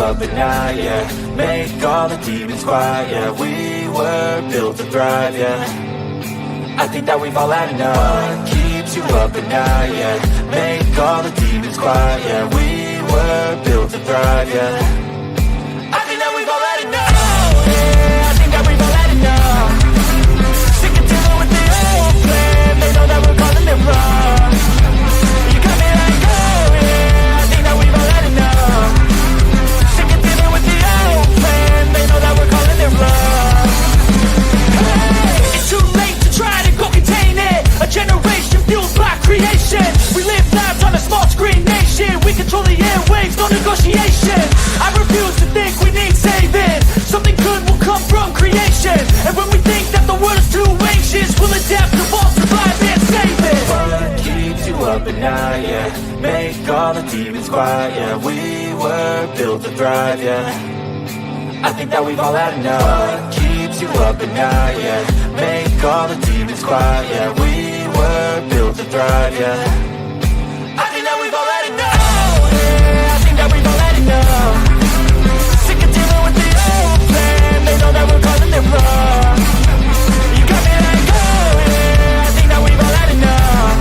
up at night, yeah. Make all the demons quiet, yeah. We were built to thrive, yeah. I think that we've all had enough. What keeps you up at night, yeah. Make all the demons quiet, yeah. We were built to thrive, yeah. I think that we've all had enough. Oh, yeah, I think that we've all had enough. Sick of dealing with the old plan. They know that we're calling it wrong. You got me like, oh yeah, I think that we've all had enough. Sick of dealing with the old plan. They know that we're calling it wrong. Hey, it's too late to try to go contain it. A generation fueled by creation. We live lives on a small screen nation. We control the airwaves, no negotiation. I refuse to think we need saving. Something good will come from creation. And when we think that the world is too anxious, we'll adapt, evolve, survive, and save it. What keeps you up at night, yeah. Make all the demons quiet, yeah. We were built to thrive, yeah. I think that we've all had enough. What keeps you up at night, yeah. Make all the demons quiet, yeah. We were built to thrive, yeah. I think that we've all had enough. Oh, yeah, I think that we've all had enough. Sick of dealing with the old plan. They know that we're calling it wrong. You got me like, oh yeah, I think that we've all had enough.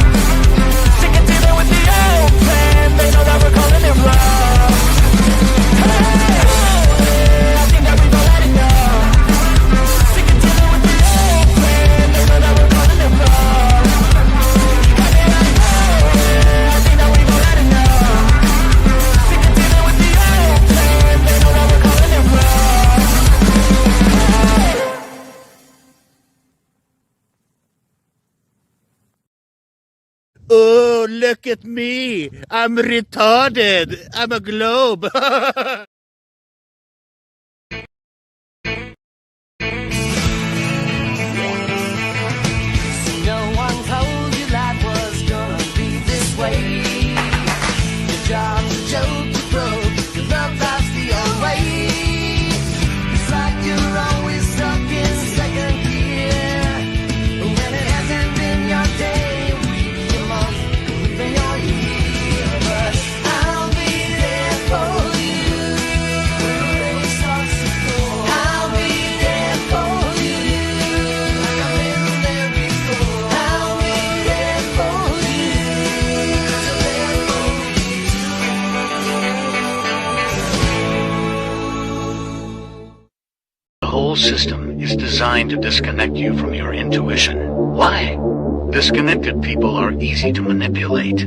Sick of dealing with the old plan. They know that we're calling it wrong. Hey, oh yeah, I think that we've all had enough. Sick of dealing with the old plan. They know that we're calling it wrong. You got me like, oh yeah, I think that we've all had enough. Sick of dealing with the old plan. They know that we're calling it wrong. Oh, look at me. I'm retarded. I'm a globe. No one told you life was gonna be this way. Your job's a joke, you broke. Your love life's the old way. It's like you're always stuck in second gear. When it hasn't been your day, your month, even your year. But I'll be there for you when the rain starts to pour. I'll be there for you like I've been there before. I'll be there for you till there The whole system is designed to disconnect you from your intuition. Why? Disconnected people are easy to manipulate.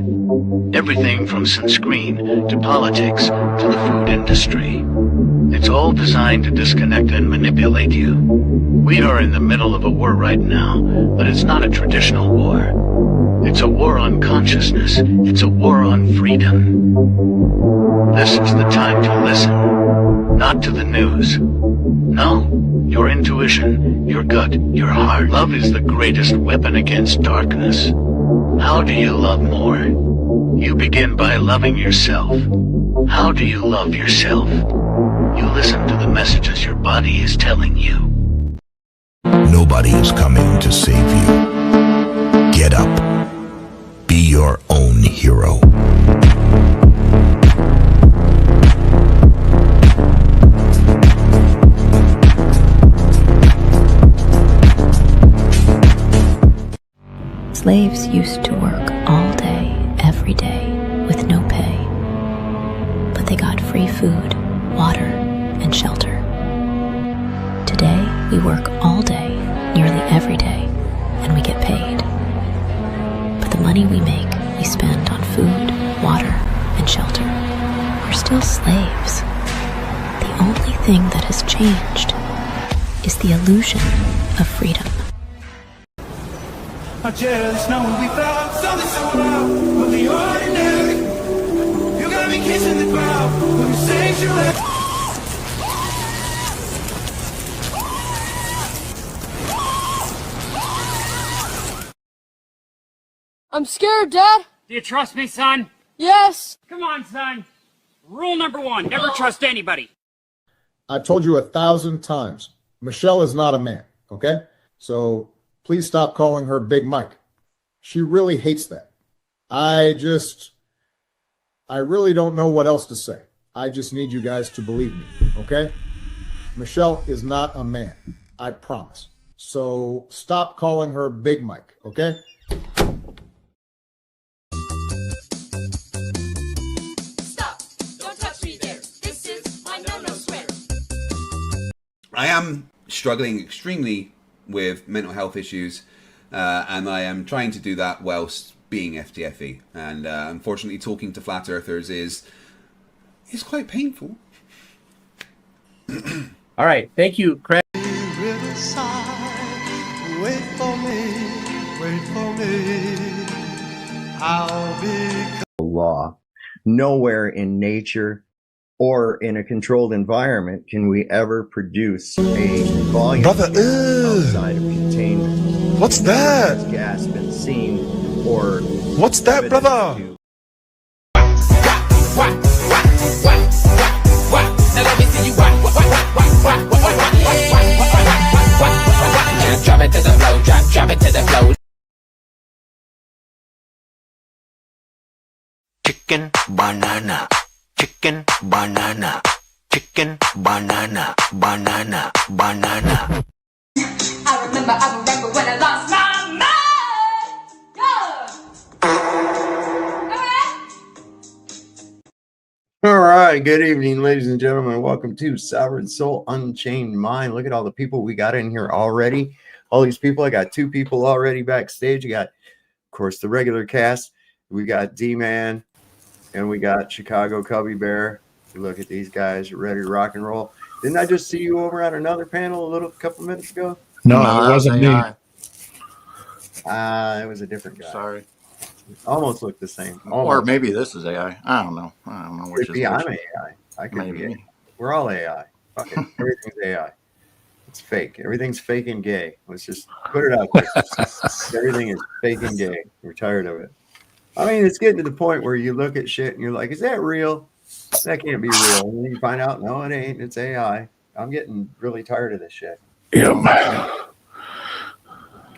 Everything from sunscreen to politics to the food industry. It's all designed to disconnect and manipulate you. We are in the middle of a war right now, but it's not a traditional war. It's a war on consciousness. It's a war on freedom. This is the time to listen, not to the news. No, your intuition, your gut, your heart. Love is the greatest weapon against darkness. How do you love more? You begin by loving yourself. How do you love yourself? You listen to the messages your body is telling you. Nobody is coming to save you. Get up. Be your own hero. Slaves used to work all day, every day, with no pay. But they got free food, water, and shelter. Today, we work all day, nearly every day, and we get paid. But the money we make, we spend on food, water, and shelter. We're still slaves. The only thing that has changed is the illusion of freedom. I just know we found something so wild from the ordinary. You got me kissing the ground from sanctuary. I'm scared, Dad. Do you trust me, son? Yes. Come on, son. Rule number 1, never trust anybody. I've told you 1,000 times, Michelle is not a man, okay? So please stop calling her Big Mike. She really hates that. I really don't know what else to say. I just need you guys to believe me, okay? Michelle is not a man, I promise. So stop calling her Big Mike, okay? Stop! Don't touch me there. This is my no-no sweater. I am struggling extremely with mental health issues, and I am trying to do that whilst being FTFE. And unfortunately, talking to flat earthers is quite painful. All right, thank you, Craig. Wait for me, I'll be... Law. Nowhere in nature or in a controlled environment can we ever produce a volume outside of containment. What's that? Has gas been seen or what's that, brother? Now let me see you drop it to the flow, drop it to the flow. Chicken, banana, chicken, banana, chicken, banana, banana, banana. I remember when I lost my mind. All right, good evening, ladies and gentlemen. Welcome to Sovereign Soul Unchained Mind. Look at all the people we got in here already. All these people. I got 2 people already backstage. You got, of course, the regular cast. We got D-Man, and we got Chicago Cubby Bear. Look at these guys, ready to rock and roll. Didn't I just see you over on another panel a couple minutes ago? No, it wasn't me. It was a different guy. Sorry. Almost looked the same. Or maybe this is AI. I don't know. I don't know which is which. I'm AI. I could be AI. We're all AI. Fuck it. Everything's AI. It's fake. Everything's fake and gay. Let's just put it out there. Everything is fake and gay. We're tired of it. I mean, it's getting to the point where you look at shit and you're like, is that real? That can't be real. And then you find out, no, it ain't. It's AI. I'm getting really tired of this shit. Yeah.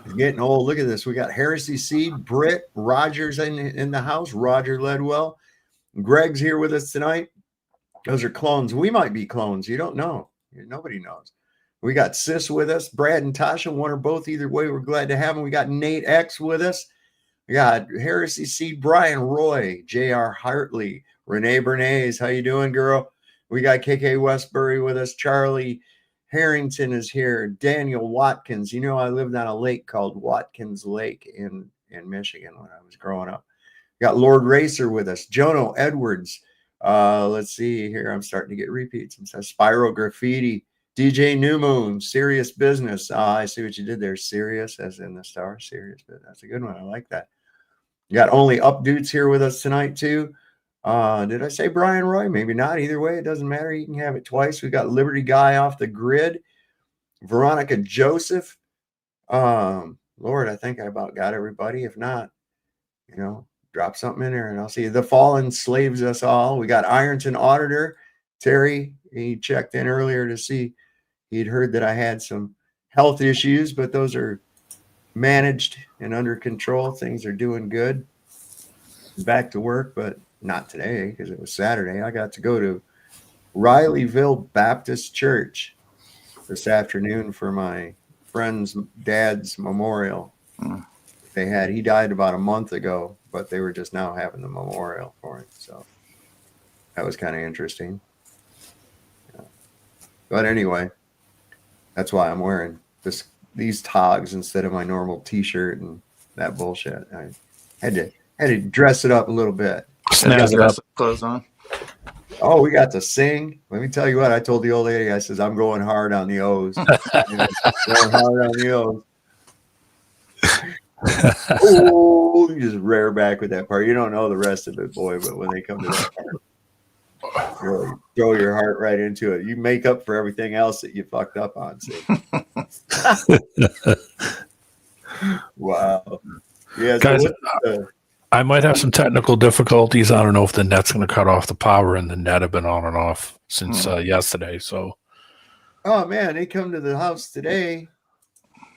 It's getting old. Look at this. We got Heresy Seed, Britt, Rogers in the house. Roger Ledwell. Greg's here with us tonight. Those are clones. We might be clones. You don't know. Nobody knows. We got Sis with us. Brad and Tasha, one or both. Either way, we're glad to have them. We got Nate X with us. We got Heresy Seed, Brian Roy, J.R. Hartley, Renee Bernays. How you doing, girl? We got KK Westbury with us. Charlie Harrington is here. Daniel Watkins. You know, I lived on a lake called Watkins Lake in Michigan when I was growing up. We got Lord Racer with us. Jono Edwards. Let's see here. I'm starting to get repeats. Spyro Graffiti. DJ New Moon. Serious Business. I see what you did there. Serious, as in the star. Serious. That's a good one. I like that. You got Only Up Dudes here with us tonight, too. Did I say Brian Roy? Maybe not. Either way, it doesn't matter. You can have it twice. We got Liberty Guy off the grid. Veronica Joseph. Lord, I think I about got everybody. If not, drop something in there and I'll see you. The Fallen Slaves Us All. We got Ironton Auditor. Terry, he checked in earlier to see he'd heard that I had some health issues, but those are managed and under control. Things are doing good. Back to work, but not today because it was Saturday. I got to go to Rileyville Baptist Church this afternoon for my friend's dad's memorial. He died about a month ago, but they were just now having the memorial for him. So that was kind of interesting. Yeah. But anyway, that's why I'm wearing these togs instead of my normal t-shirt and that bullshit. I had to dress it up a little bit. Snazz it up. Clothes on. Oh, we got to sing. Let me tell you what, I told the old lady, I says, I'm going hard on the O's. Going hard on the O's. Oh, you just rear back with that part. You don't know the rest of it, boy, but when they come to that part, really throw your heart right into it. You make up for everything else that you fucked up on. See? Wow. Yeah, guys, I might have some technical difficulties. I don't know if the net's going to cut off the power, and the net have been on and off since yesterday. So, oh man, they come to the house today,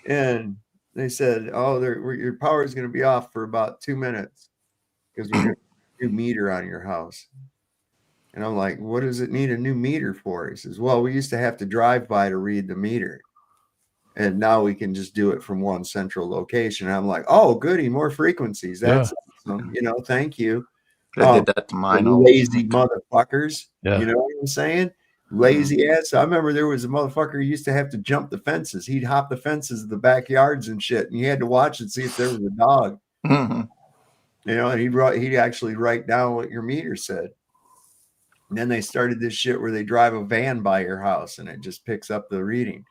and they said, "Oh, your power is going to be off for about 2 minutes because we're going to do meter on your house." And I'm like, what does it need a new meter for? He says, well, we used to have to drive by to read the meter. And now we can just do it from one central location. And I'm like, oh, goody, more frequencies. That's awesome. You know, thank you. I did that to mine. Lazy motherfuckers. Yeah. You know what I'm saying? Lazy ass. I remember there was a motherfucker who used to have to jump the fences. He'd hop the fences of the backyards and shit. And you had to watch and see if there was a dog. You know, and he'd actually write down what your meter said. And then they started this shit where they drive a van by your house and it just picks up the reading.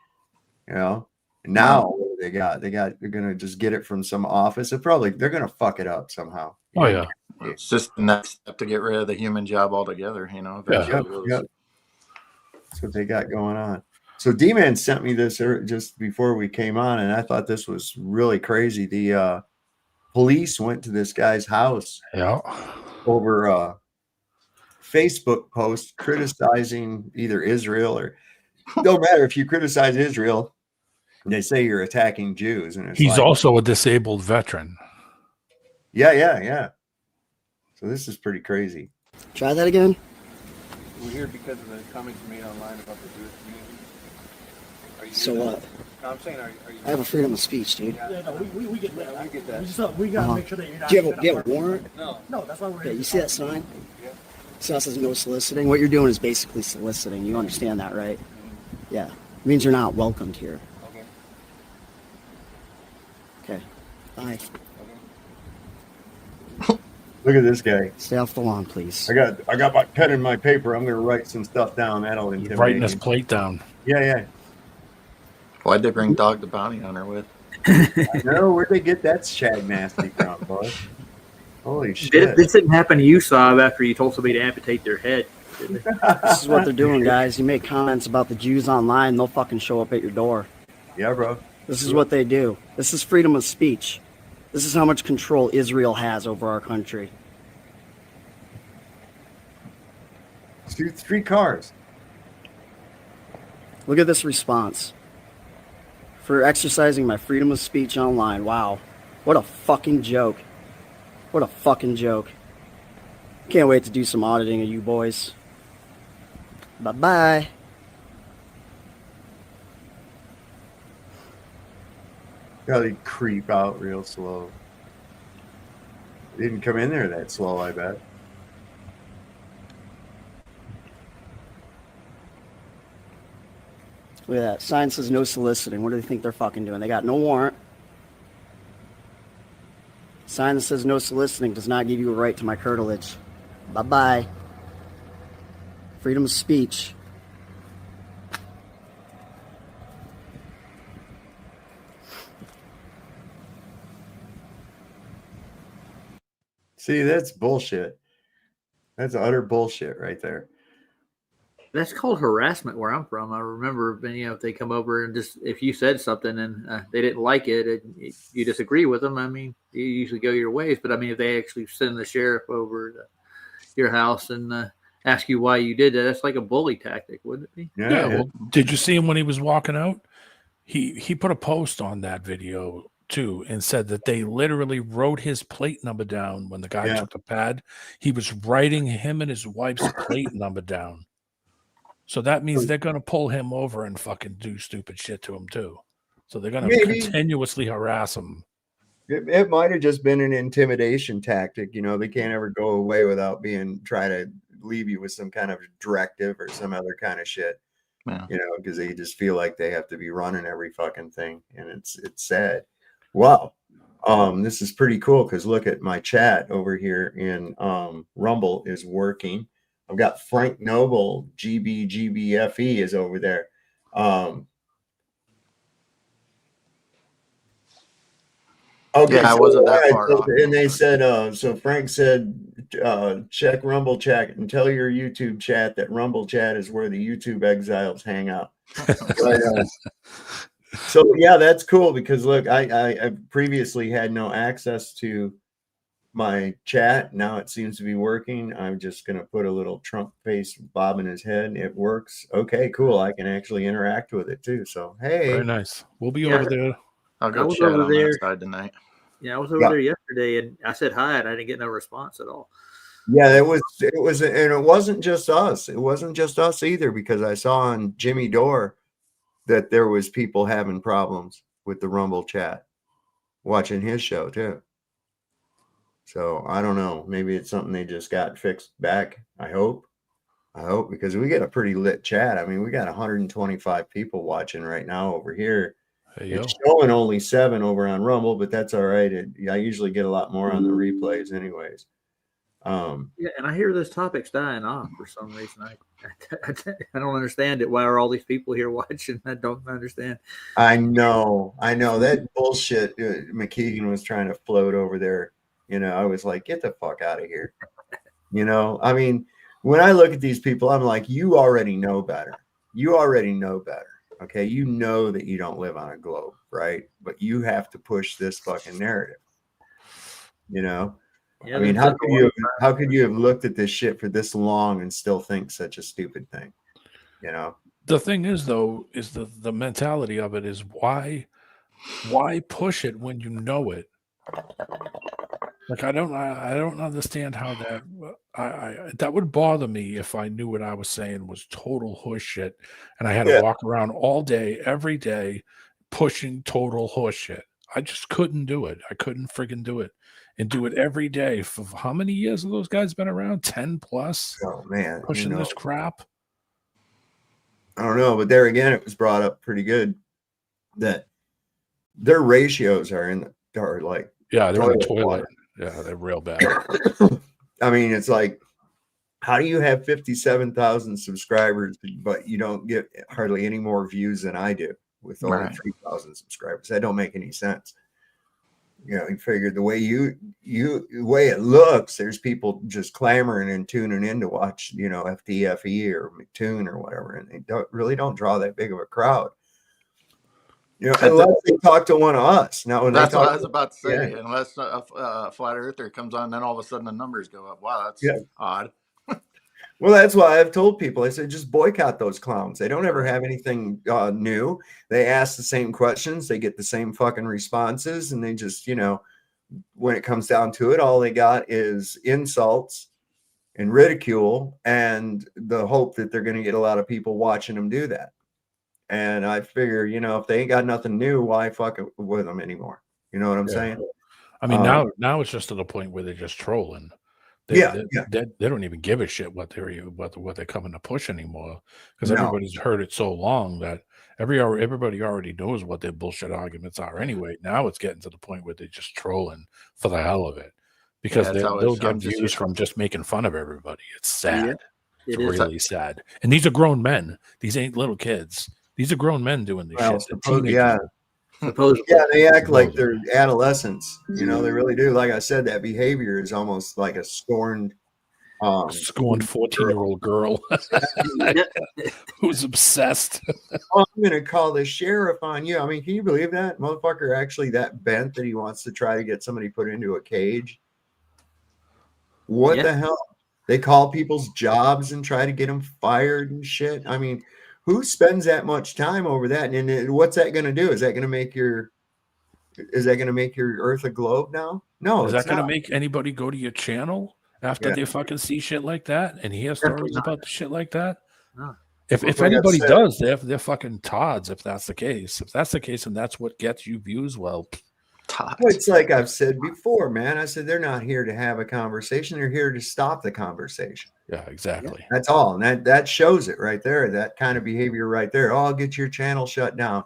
You know? And now what do they're gonna just get it from some office. They're gonna fuck it up somehow. Oh yeah. It's just the next step to get rid of the human job altogether, you know. Yep. That's what they got going on. So D-Man sent me this just before we came on, and I thought this was really crazy. The police went to this guy's house over a Facebook post criticizing either Israel or no matter if you criticize Israel, they say you're attacking Jews. And he's also a disabled veteran. Yeah. So this is pretty crazy. Try that again. We're here because of the comments you made online about the Jewish community. So what? No, I'm saying, are you? I have a freedom of speech, dude. Yeah, no, we get that. We get that. We gotta make sure that you're not. Do you have a warrant? No, that's why we're. Yeah, you see that sign? Yeah. So it says no soliciting. What you're doing is basically soliciting. You understand that, right? Yeah. It means you're not welcomed here. Okay. Bye. Look at this guy. Stay off the lawn, please. I got my pen and my paper. I'm gonna write some stuff down. That'll intimidate. Writing his plate down. Yeah. Why'd they bring Dog the Bounty Hunter with? I know, where'd they get that shag nasty from, boy? Holy shit. This didn't happen to you, Saab, after you told somebody to amputate their head. This is what they're doing, guys. You make comments about the Jews online, they'll fucking show up at your door. Yeah, bro. This is what they do. This is freedom of speech. This is how much control Israel has over our country. 3 cars. Look at this response. For exercising my freedom of speech online. Wow. What a fucking joke. What a fucking joke. Can't wait to do some auditing of you boys. Bye-bye. Gotta creep out real slow. Didn't come in there that slow, I bet. Look at that. Sign says no soliciting. What do they think they're fucking doing? They got no warrant. Sign that says no soliciting does not give you a right to my curtilage. Bye-bye. Freedom of speech. See, that's bullshit. That's utter bullshit right there. That's called harassment where I'm from. I remember, if they come over and just if you said something and they didn't like it and you disagree with them, I mean, you usually go your ways. But I mean, if they actually send the sheriff over to your house and ask you why you did that, that's like a bully tactic, wouldn't it be? Yeah. Well, did you see him when he was walking out? He put a post on that video too and said that they literally wrote his plate number down when the guy took the pad. He was writing him and his wife's plate number down. So that means they're going to pull him over and fucking do stupid shit to him too. So they're going to continuously harass him. It might have just been an intimidation tactic. They can't ever go away without try to leave you with some kind of directive or some other kind of shit. Yeah. Because they just feel like they have to be running every fucking thing. And it's sad. Wow. This is pretty cool because look at my chat over here in Rumble is working. I've got Frank Noble, GBGBFE is over there. Okay, I wasn't that far off. And they said, so Frank said, check Rumble chat and tell your YouTube chat that Rumble chat is where the YouTube exiles hang out. So yeah, that's cool because look, I previously had no access to my chat. Now it seems to be working. I'm just going to put a little Trump face bob in his head. It works. Okay, cool. I can actually interact with it too. So, hey. Very nice. We'll be over there. I'll go chat on that side tonight. Yeah, I was over there yesterday and I said hi and I didn't get no response at all. Yeah, and it wasn't just us. It wasn't just us either, because I saw on Jimmy Dore that there was people having problems with the Rumble chat watching his show too. So I don't know. Maybe it's something they just got fixed back. I hope because we get a pretty lit chat. I mean, we got 125 people watching right now over here. It's showing only 7 over on Rumble, but that's all right. I usually get a lot more on the replays anyways. Yeah, and I hear this topic's dying off for some reason. I don't understand it. Why are all these people here watching? I don't understand. I know that bullshit McKeegan was trying to float over there. I was like, get the fuck out of here. I mean, when I look at these people, I'm like, you already know better. Okay. You know that you don't live on a globe, right? But you have to push this fucking narrative. Yeah, I mean, how could you have looked at this shit for this long and still think such a stupid thing? The thing is, though, is the mentality of it is why push it when you know it? Like I don't understand how that would bother me if I knew what I was saying was total horse shit, and I had to walk around all day, every day, pushing total horse shit. I just couldn't do it. I couldn't friggin' do it, and do it every day for how many years have those guys been around? 10 plus. Oh man, pushing this crap. I don't know, but there again, it was brought up pretty good that their ratios are like they're in the toilet. Water. Yeah, they're real bad. I mean, it's like, how do you have 57,000 subscribers, but you don't get hardly any more views than I do with only 3,000 subscribers? That don't make any sense. You figure the way the way it looks, there's people just clamoring and tuning in to watch, FDFE or McToon or whatever, and they don't draw that big of a crowd. Unless they talk to one of us. Now, that's what I was about to say. Yeah. Unless a flat earther comes on, then all of a sudden the numbers go up. Wow, that's odd. Well, that's why I've told people. I said, just boycott those clowns. They don't ever have anything new. They ask the same questions. They get the same fucking responses. And they just, when it comes down to it, all they got is insults and ridicule and the hope that they're going to get a lot of people watching them do that. And I figure, if they ain't got nothing new, why fuck it with them anymore? You know what I'm saying? I mean, now it's just to the point where they're just trolling. They don't even give a shit what they're coming to push anymore, because everybody's heard it so long that everybody already knows what their bullshit arguments are anyway. Now it's getting to the point where they're just trolling for the hell of it, because they'll get views from just making fun of everybody. It's sad. It's really sad. And these are grown men. These ain't little kids. These are grown men doing this shit. Yeah, they act like they're adolescents. They really do. Like I said, that behavior is almost like a scorned 14-year-old girl who's obsessed. I'm gonna call the sheriff on you. I mean, can you believe that motherfucker actually that bent that he wants to try to get somebody put into a cage? What the hell? They call people's jobs and try to get them fired and shit. I mean, who spends that much time over that? And what's that going to do? Is that going to make your Earth a globe now? No. Is that going to make anybody go to your channel after they fucking see shit like that and hear stories about the shit like that? No. If anybody does, they're fucking Todds. If that's the case, and that's what gets you views, well, it's like I've said before, man. I said they're not here to have a conversation; they're here to stop the conversation. Yeah, exactly. Yeah, that's all, and that shows it right there. That kind of behavior right there. Oh, I'll get your channel shut down.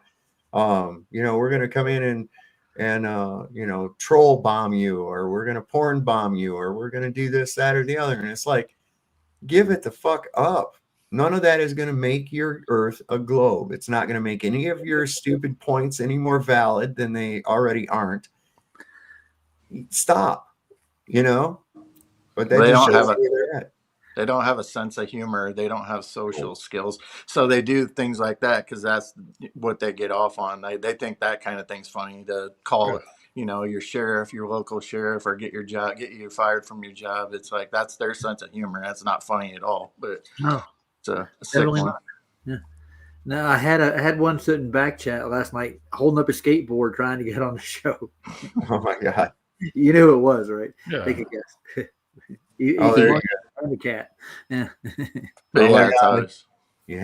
We're going to come in and troll bomb you, or we're going to porn bomb you, or we're going to do this, that, or the other. And it's like, give it the fuck up. None of that is going to make your Earth a globe. It's not going to make any of your stupid points any more valid than they already aren't. Stop, But they don't have they don't have a sense of humor. They don't have social skills. So they do things like that because that's what they get off on. They think that kind of thing's funny to call, your sheriff, your local sheriff, or get you fired from your job. It's like, that's their sense of humor. That's not funny at all. But no. It's a sick one. Not. Yeah. No, I had one sitting back chat last night holding up a skateboard trying to get on the show. Oh my God. You knew who it was, right? Yeah. Take a guess. Oh, there you go. The cat. Yeah. But Oh my yeah, it's God. always. You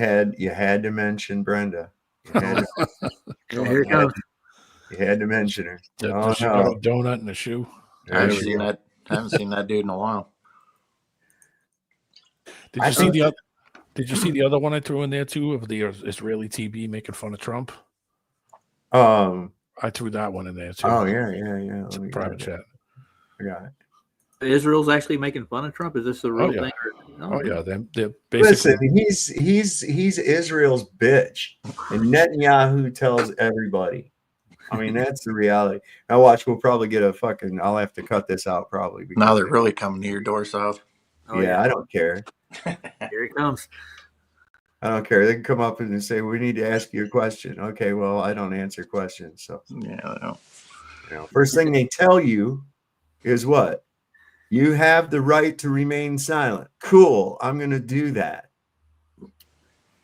had to mention Brenda. You had to, Here it comes. you had to mention her. Does she got a donut in the shoe? I haven't seen that. I haven't seen that dude in a while. Did you see the other? Did you see the other one I threw in there too of the Israeli TV making fun of Trump? I threw that one in there too. Oh yeah. It's a private chat. I got it. Israel's actually making fun of Trump. Is this a real thing? Yeah, they're basically. Listen, he's Israel's bitch, and Netanyahu tells everybody. I mean, that's the reality. Now watch, we'll probably get a fucking. I'll have to cut this out probably. Now they're really coming to your door, South. Yeah, I don't care. Here it comes. I don't care. They can come up and say, "We need to ask you a question." Okay, well, I don't answer questions, so yeah. I know. First thing they tell you is what? You have the right to remain silent. Cool. I'm going to do that.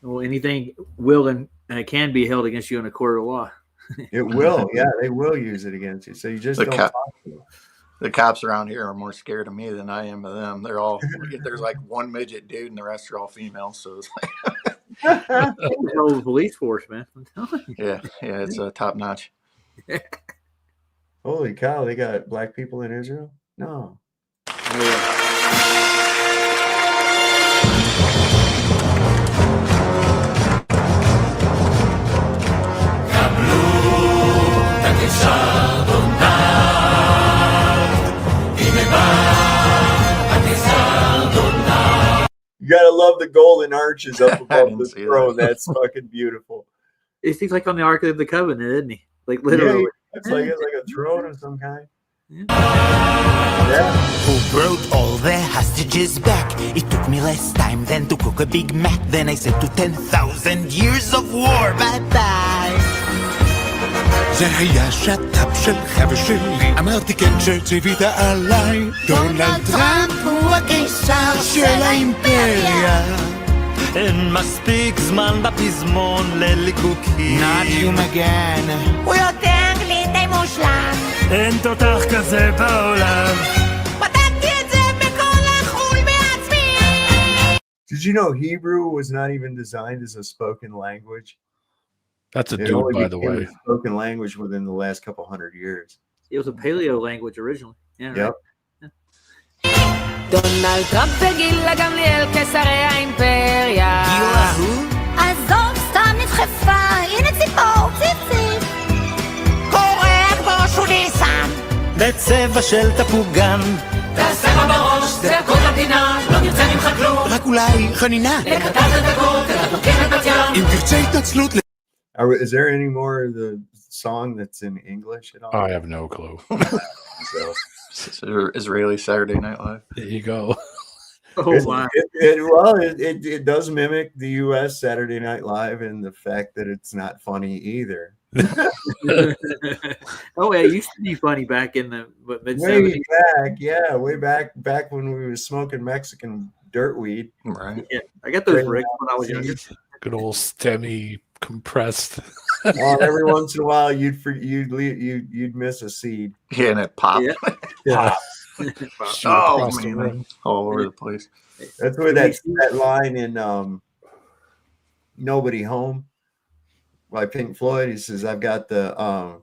Well, anything will and can be held against you in a court of law. It will. Yeah, they will use it against you. So you just don't talk to them. The cops around here are more scared of me than I am of them. They're all there's like one midget dude and the rest are all female. So it's like the police force, man. I'm telling you. Yeah, it's top notch. Holy cow, they got black people in Israel? No. You gotta love the golden arches up above the throne. That's fucking beautiful. He's like on the Ark of the Covenant, isn't he? Like literally. Yeah, it's like a throne of some kind. Who brought all the hostages back? It took me less time than to cook a Big Mac. Then I said to 10,000 years of war, bye-bye. זה היה שת"פ שלך ושלי, אמרתי כן שציווית עליי. דונלד טראמפ הוא הקיסר של האימפריה. אין מספיק זמן בפזמון לליקוקים. Not you again. הוא יודע אנגלית די מושלם. אין תותח כזה בעולם. בדקתי את זה בכל החול בעצמי. Did you know Hebrew was not even designed as a spoken language? That's a It dude, only by the became way. a spoken language within the last couple hundred years. It was a paleo language originally. Yeah, Yep. דונלד טראמפ וגילה גמליאל כשרי האימפריה. עזוב, סתם נדחפה, הנה ציפור, ציפ. קורא כמו שוליסן. בצבע של תפוגן. תעשה מה בראש, זה הכל המדינה, לא נרצה ממך כלום. רק אולי חנינה. לקטעת הדקות, אתה תוקן את בת ים. אם תרצה התנצלות. Is there any more of the song that's in English at all? I have no clue. So, Israeli Saturday Night Live. There you go. Oh wow! It does mimic the U.S. Saturday Night Live in the fact that it's not funny either. Oh yeah, it used to be funny back in the mid Way '70s. way back when we were smoking Mexican dirtweed. Right. Yeah, I got those bricks when I was younger. Good old STEMI compressed. Every once in a while, you'd miss a seed. Yeah, and it popped. Yeah. Oh man, all over the place. That's where that line in "Nobody Home" by Pink Floyd. He says, "I've got the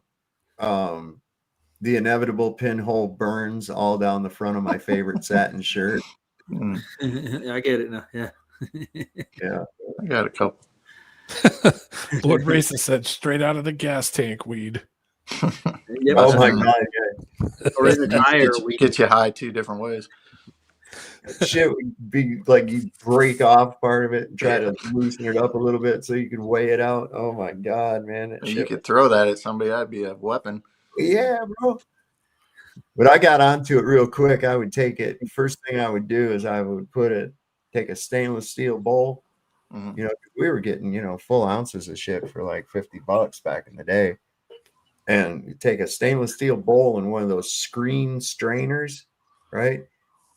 inevitable pinhole burns all down the front of my favorite satin shirt." I get it now. Yeah. Yeah, I got a couple. Lord Racist said straight out of the gas tank weed. Yep. Oh my god! Yeah. Or in the tire, Get you high two different ways. Shit would be like you break off part of it and try to loosen it up a little bit so you can weigh it out. Oh my god, man! That You shit could throw that at somebody. That'd be a weapon. Yeah, bro. But I got onto it real quick. I would take it. First thing I would do is I would take a stainless steel bowl. Mm-hmm. You know, we were getting, full ounces of shit for like $50 back in the day. And you take a stainless steel bowl and one of those screen strainers, right?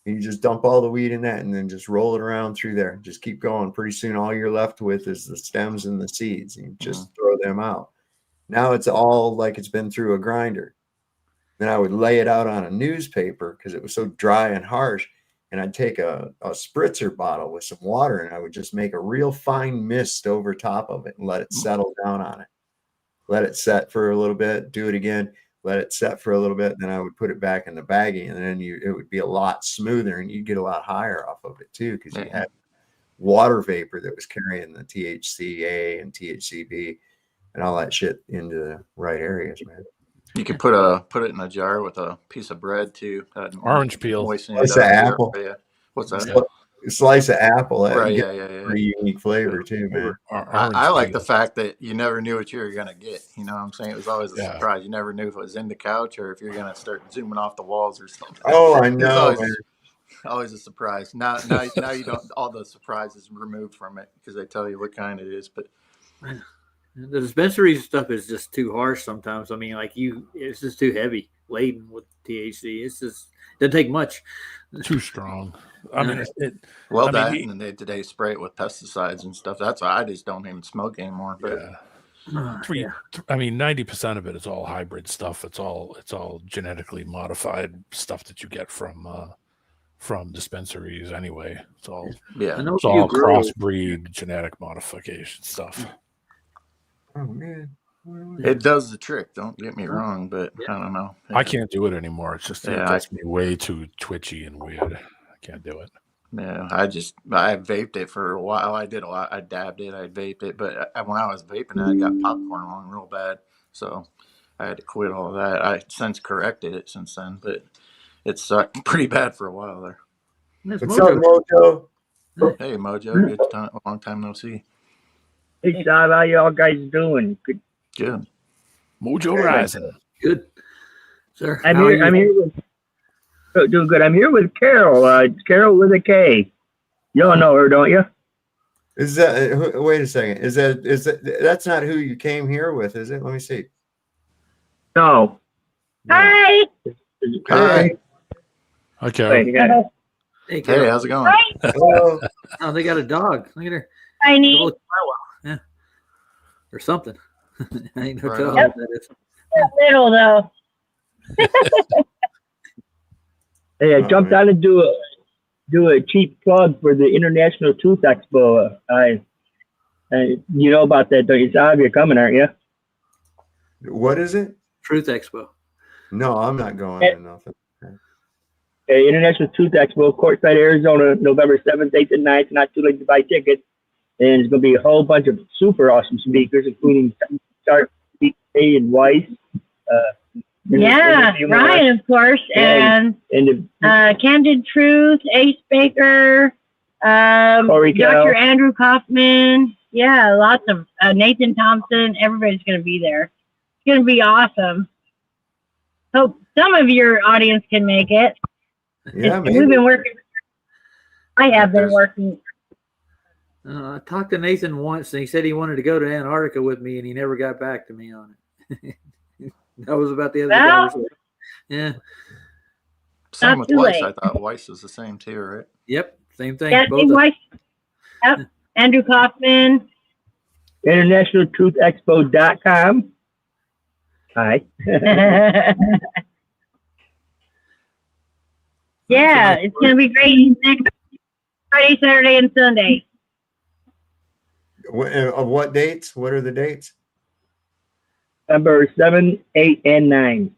And you just dump all the weed in that and then just roll it around through there. Just keep going. Pretty soon all you're left with is the stems and the seeds. And you just throw them out. Now it's all like it's been through a grinder. Then I would lay it out on a newspaper because it was so dry and harsh. and I'd take a spritzer bottle with some water, and I would just make a real fine mist over top of it and let it settle down on it. Let it set for a little bit, do it again, let it set for a little bit, and then I would put it back in the baggie, and then it would be a lot smoother, and you'd get a lot higher off of it too, because you had water vapor that was carrying the THCA and THCV and all that shit into the right areas, man. You could put it in a jar with a piece of bread too. Orange peel. Slice of apple. Yeah. What's that? Slice of apple. Right. Yeah. Yeah. Pretty unique flavor too, man. I like the fact that you never knew what you were gonna get. You know what I'm saying? It was always a surprise. You never knew if it was in the couch or if you're gonna start zooming off the walls or something. Oh, I know. Always a surprise. Now you don't. All the surprises removed from it because they tell you what kind it is. But the dispensary stuff is just too harsh sometimes. I mean, like it's just too heavy, laden with THC. It's just doesn't take much. Too strong. I mean, and they spray it with pesticides and stuff. That's why I just don't even smoke anymore. But I mean, 90% of it is all hybrid stuff. It's all genetically modified stuff that you get from dispensaries anyway. It's all crossbreed genetic modification stuff. Oh man. It does the trick, don't get me wrong, but I don't know. I can't do it anymore. It's just it gets me way too twitchy and weird. I can't do it. Yeah, I vaped it for a while. I did a lot. I dabbed it, I vaped it, but when I was vaping it, I got popcorn lung real bad, so I had to quit all that. I since corrected it since then, but it sucked pretty bad for a while there. What's up, Mojo? Hey, Mojo, good time. Long time no see. Hey, Steve, how y'all guys doing? Good. Mojo rising. Good. Sir, I'm here with doing good. I'm here with Carol. Carol with a K. Y'all know her, don't you? Is that wait a second? Is that that's not who you came here with, is it? Let me see. No. Hi. Hi. Okay. Hey, how's it going? Hello. Oh, they got a dog. Look at her. I need. Yeah. Or something. I ain't no Right telling on. what that is. Little though. Hey, I jumped on to do a cheap plug for the International Tooth Expo. You know about that, don't you? Sav, you're coming, aren't you? What is it? Truth Expo. No, I'm not going to nothing. International Tooth Expo, Courtside, Arizona, November 7th, 8th, and 9th. Not too late to buy tickets. And there's going to be a whole bunch of super awesome speakers, including Start, and Weiss. Yeah, Ryan, of course, and Candid Truth, Ace Baker, Dr. Andrew Kaufman. Yeah, lots of Nathan Thompson. Everybody's going to be there. It's going to be awesome. Hope some of your audience can make it. Yeah, we've been working. I have been working. I talked to Nathan once, and he said he wanted to go to Antarctica with me, and he never got back to me on it. That was about the other guy. Yeah. Same with Weiss. I thought Weiss was the same too, right? Yep, same thing. Yeah, Weiss. Yep. Andrew Kaufman. InternationalTruthExpo.com. Hi. Yeah, it's going to be great next Friday, Saturday, and Sunday. Of what dates? What are the dates? November 7th, 8th, and 9th.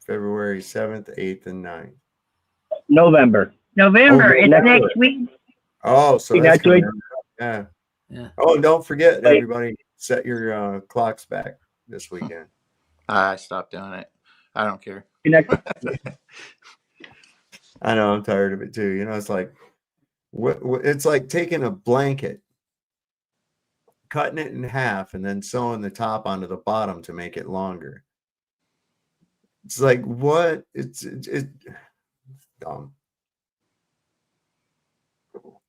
February 7th, 8th, and 9th. November. It's next week. Oh, so that's coming up. Yeah. Oh, don't forget, everybody, set your clocks back this weekend. I stopped doing it. I don't care. I know, I'm tired of it too. You know, it's like it's like taking a blanket, cutting it in half, and then sewing the top onto the bottom to make it longer. It's like what? It's dumb.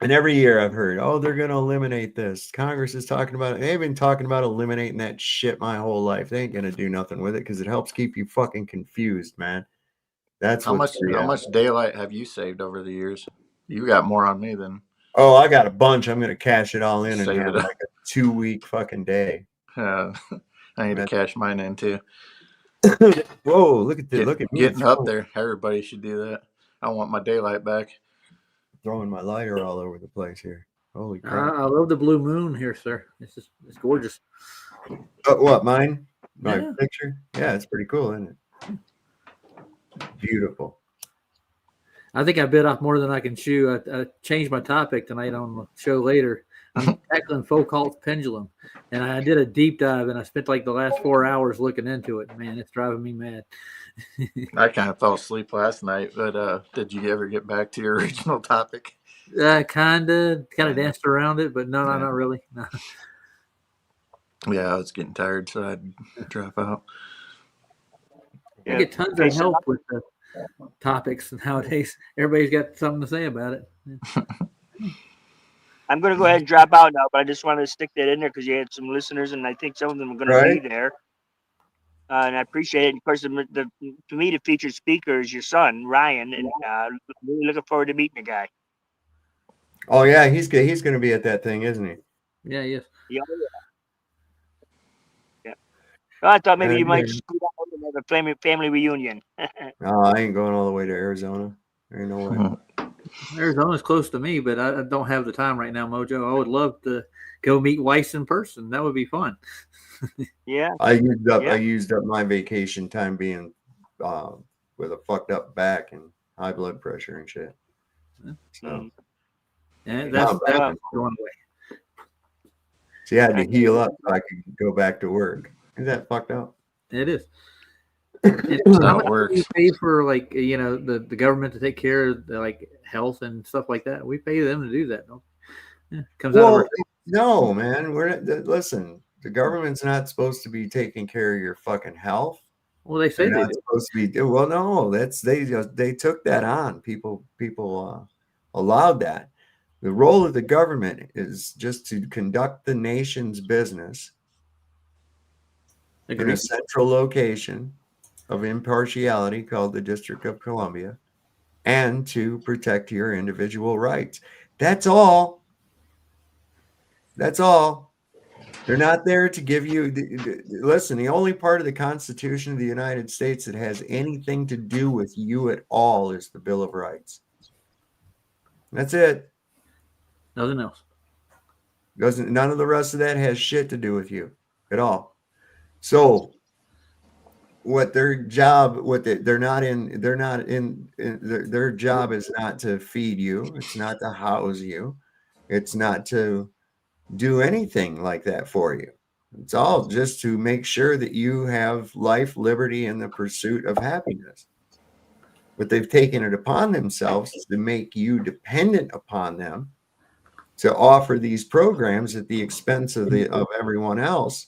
And every year I've heard, oh, they're going to eliminate this. Congress is talking about it. They've been talking about eliminating that shit my whole life. They ain't going to do nothing with it because it helps keep you fucking confused, man. That's how much daylight have you saved over the years? You got more on me than. Oh, I got a bunch. I'm going to cash it all in and have like a 2-week fucking day. I need to cash mine in too. Whoa, look at this. Look at me. Getting up there. Everybody should do that. I want my daylight back. Throwing my lighter all over the place here. Holy I crap! love the blue moon here, sir. It's gorgeous. What, mine? My Yeah. picture? Yeah, it's pretty cool, isn't it? Beautiful. I think I bit off more than I can chew. I changed my topic tonight on the show later. I'm tackling Foucault's pendulum, and I did a deep dive, and I spent like the last 4 hours looking into it. Man, it's driving me mad. I kind of fell asleep last night, but did you ever get back to your original topic? Kind of danced around it, but no, not really. No. Yeah, I was getting tired, so I'd drop out. I get tons of help with the topics nowadays. Everybody's got something to say about it. I'm going to go ahead and drop out now, but I just wanted to stick that in there because you had some listeners, and I think some of them are going to be there. And I appreciate it. Of course, to me, the featured speaker is your son, Ryan, and really looking forward to meeting the guy. Oh yeah, he's going to be at that thing, isn't he? Yeah, yes. Yeah. Well, I thought maybe you might scoot out and have a family reunion. No, I ain't going all the way to Arizona. There ain't no way. Arizona's close to me, but I don't have the time right now, Mojo. I would love to go meet Weiss in person. That would be fun. Yeah. I used up my vacation time being with a fucked up back and high blood pressure and shit. So that's going away. See, I had to heal up so I could go back to work. Is that fucked up? It is. How it works. We pay for the government to take care of like health and stuff like that. We pay them to do that. Comes out of our no, man. Listen. The government's not supposed to be taking care of your fucking health. Well, they say they're they supposed to be. Well, no, they took that on. People allowed that. The role of the government is just to conduct the nation's business in a central location of impartiality called the District of Columbia, and to protect your individual rights. That's all. That's all. They're not there to give you. Listen, the only part of the Constitution of the United States that has anything to do with you at all is the Bill of Rights. That's it. Nothing else. None of the rest of that has shit to do with you at all. So, their job is not to feed you. It's not to house you. It's not to do anything like that for you. It's all just to make sure that you have life, liberty, and the pursuit of happiness. But they've taken it upon themselves to make you dependent upon them, to offer these programs at the expense of everyone else.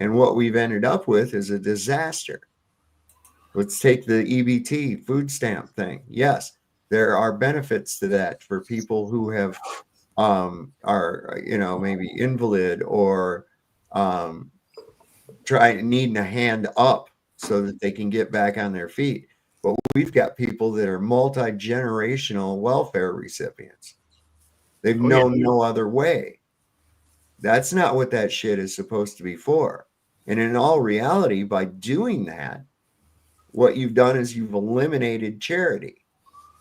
And what we've ended up with is a disaster. Let's take the EBT food stamp thing. Yes, there are benefits to that for people who have are maybe invalid or needing a hand up so that they can get back on their feet. But we've got people that are multi-generational welfare recipients. They've known no other way. That's not what that shit is supposed to be for. And in all reality, by doing that, what you've done is you've eliminated charity.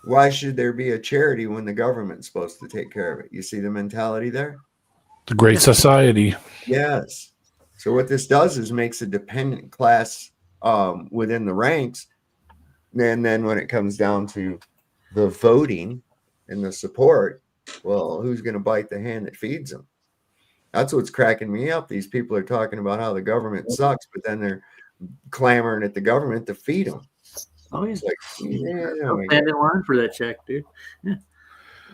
Why should there be a charity when the government's supposed to take care of it? You see the mentality there? The Great Society. Yes. So what this does is makes a dependent class within the ranks. And then when it comes down to the voting and the support, well, who's going to bite the hand that feeds them? That's what's cracking me up. These people are talking about how the government sucks, but then they're clamoring at the government to feed them. Oh, yeah. It's like, stand in line for that check, dude. Yeah.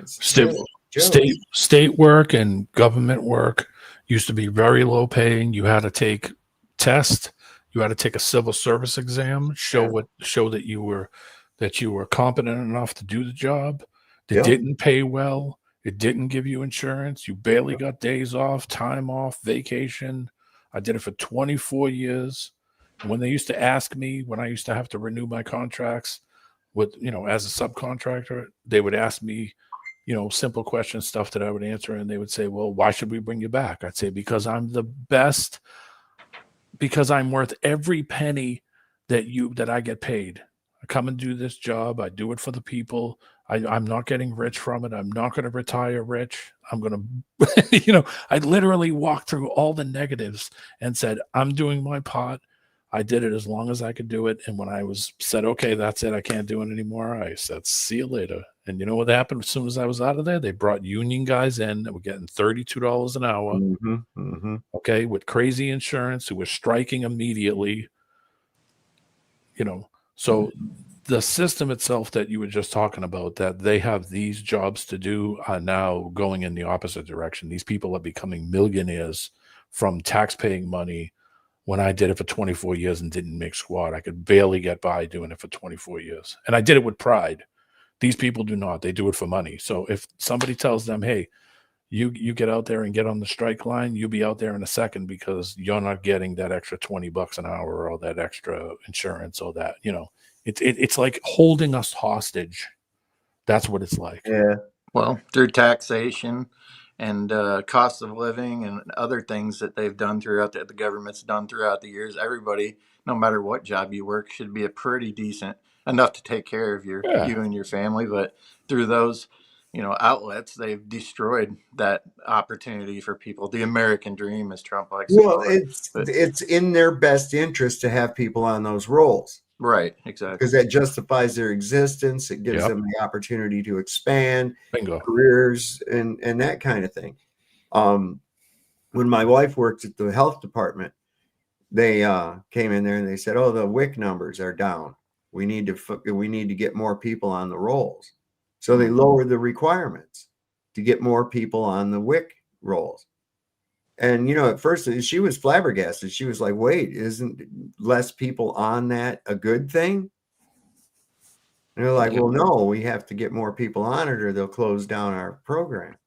State work and government work used to be very low paying. You had to take tests. You had to take a civil service exam, show that you were competent enough to do the job. They didn't pay well. It didn't give you insurance. You barely got days off, time off, vacation. I did it for 24 years. And when they used to ask me, when I used to have to renew my contracts with, as a subcontractor, they would ask me, simple questions, stuff that I would answer. And they would say, well, why should we bring you back? I'd say, because I'm the best, because I'm worth every penny that I get paid. I come and do this job. I do it for the people. I'm not getting rich from it. I'm not going to retire rich. I'm going to, I literally walked through all the negatives and said, I'm doing my part. I did it as long as I could do it. And when I said, okay, that's it, I can't do it anymore, I said, see you later. And you know what happened as soon as I was out of there? They brought union guys in that were getting $32 an hour. Okay, with crazy insurance, who were striking immediately. So the system itself that you were just talking about, that they have these jobs to do, are now going in the opposite direction. These people are becoming millionaires from tax-paying money. When I did it for 24 years and didn't make squat, I could barely get by doing it for 24 years. And I did it with pride. These people do not. They do it for money. So if somebody tells them, hey, you get out there and get on the strike line, you'll be out there in a second because you're not getting that extra $20 an hour or that extra insurance or that, it's like holding us hostage. That's what it's like. Yeah. Well, through taxation and cost of living and other things that they've done the government's done throughout the years, everybody, no matter what job you work, should be a pretty decent enough to take care of you and your family. But through those, outlets, they've destroyed that opportunity for people. The American dream, as Trump likes to call it. It's in their best interest to have people on those roles. Right, exactly. Because that justifies their existence. It gives them the opportunity to expand careers and that kind of thing. When my wife worked at the health department, they came in there and they said, "Oh, the WIC numbers are down. We need to get more people on the rolls." So they lowered the requirements to get more people on the WIC rolls. And, at first she was flabbergasted. She was like, wait, isn't less people on that a good thing? And they're like, well, no, we have to get more people on it or they'll close down our program.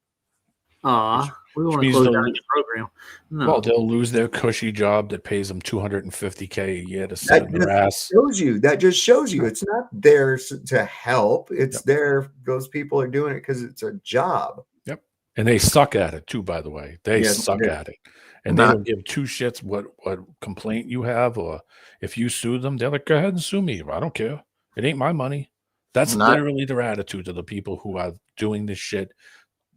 We want to close down the program. No. Well, they'll lose their cushy job that pays them $250K a year to sit on their ass. That just shows you it's not there to help. It's there. Those people are doing it because it's a job. Yep. And they suck at it too, by the way. They suck at it. And they don't give two shits what complaint you have, or if you sue them, they're like, go ahead and sue me. I don't care. It ain't my money. That's literally their attitude to the people who are doing this shit,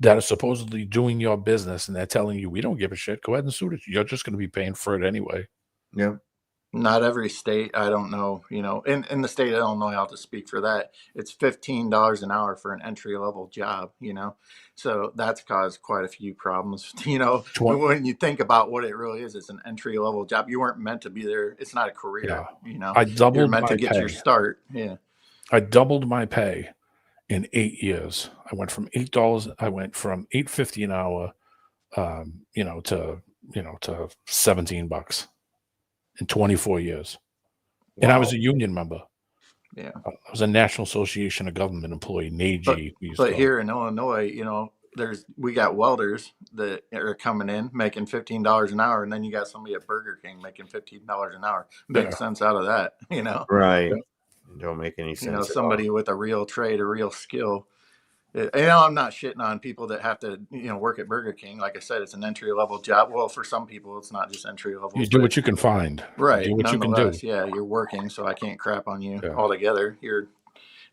that are supposedly doing your business, and they're telling you, we don't give a shit. Go ahead and sue it. You're just going to be paying for it anyway. Yeah. Not every state, I don't know, in the state of Illinois, I'll just speak for that. It's $15 an hour for an entry-level job, So that's caused quite a few problems, when you think about what it really is. It's an entry-level job. You weren't meant to be there. It's not a career, I doubled You're meant my to get pay. your start. Yeah. I doubled my pay in 8 years. I went from $8. I went from $8.50 an hour, to $17 in 24 years. Wow. And I was a union member. Yeah. I was a National Association of Government employee, NAGI. But here in Illinois, we got welders that are coming in making $15 an hour, and then you got somebody at Burger King making $15 an hour. Makes sense out of that, Right. Don't make any sense. Somebody with a real trade, a real skill. I'm not shitting on people that have to, work at Burger King. Like I said, it's an entry-level job. Well, for some people, it's not just entry-level. You do what you can find. Right. You do what you can do. Yeah, you're working, so I can't crap on you altogether. You're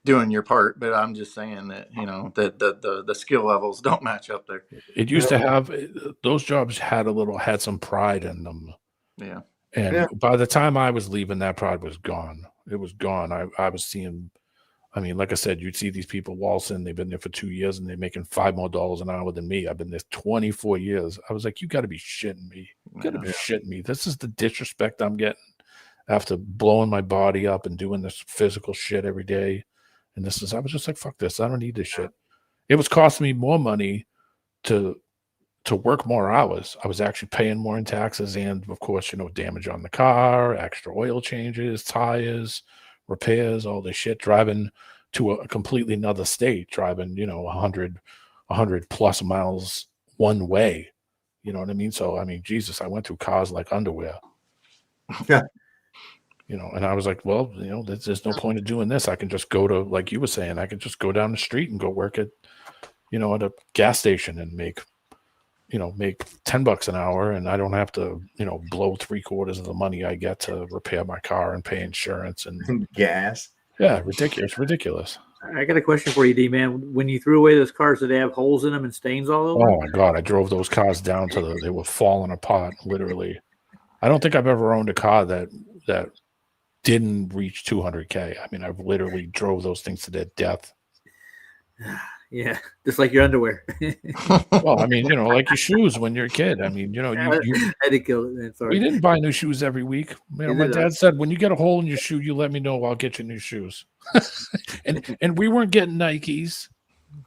doing your part, but I'm just saying that, that the skill levels don't match up there. It used to have, those jobs had some pride in them. Yeah. And by the time I was leaving, that pride was gone. It was gone. I was seeing, like I said, you'd see these people waltzing. They've been there for 2 years and they're making $5 more an hour than me. I've been there 24 years. I was like, you got to be shitting me. You got to be shitting me. This is the disrespect I'm getting after blowing my body up and doing this physical shit every day. And I was just like, fuck this. I don't need this shit. It was costing me more money to work more hours. I was actually paying more in taxes and, of course, damage on the car, extra oil changes, tires, repairs, all this shit, driving to a completely another state, driving, 100 plus miles one way. You know what I mean? So, Jesus, I went through cars like underwear. Yeah. And I was like, well, there's no point of doing this. I can just go to, like you were saying, I could just go down the street and go work at, at a gas station and make $10 an hour, and I don't have to, blow 3/4 of the money I get to repair my car and pay insurance and gas. Yeah, ridiculous, ridiculous. I got a question for you, D man. When you threw away those cars, did they have holes in them and stains all over? Oh my God, I drove those cars down to they were falling apart, literally. I don't think I've ever owned a car that didn't reach 200K. I mean, I've literally drove those things to their death. Yeah, just like your underwear. Well, I mean, like your shoes when you're a kid. I mean, I had to kill it, man. Sorry. We didn't buy new shoes every week. My dad said, when you get a hole in your shoe, you let me know. I'll get you new shoes. and we weren't getting Nikes.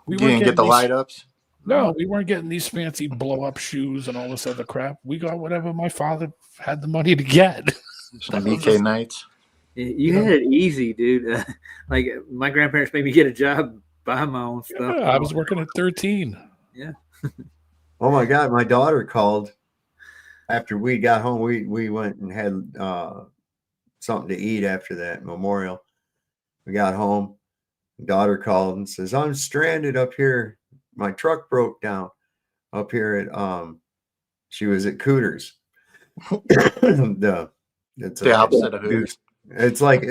You didn't get the light ups? No, we weren't getting these fancy blow up shoes and all this other crap. We got whatever my father had the money to get. Some BK Nights. You had it easy, dude. Like my grandparents made me get a job, buy my own stuff. Yeah, I was working at 13. Yeah. Oh my God, my daughter called after we got home. We went and had something to eat after that memorial. We got home. Daughter called and says, I'm stranded up here. My truck broke down up here at she was at Cooters. It's the opposite of Hooters. It's like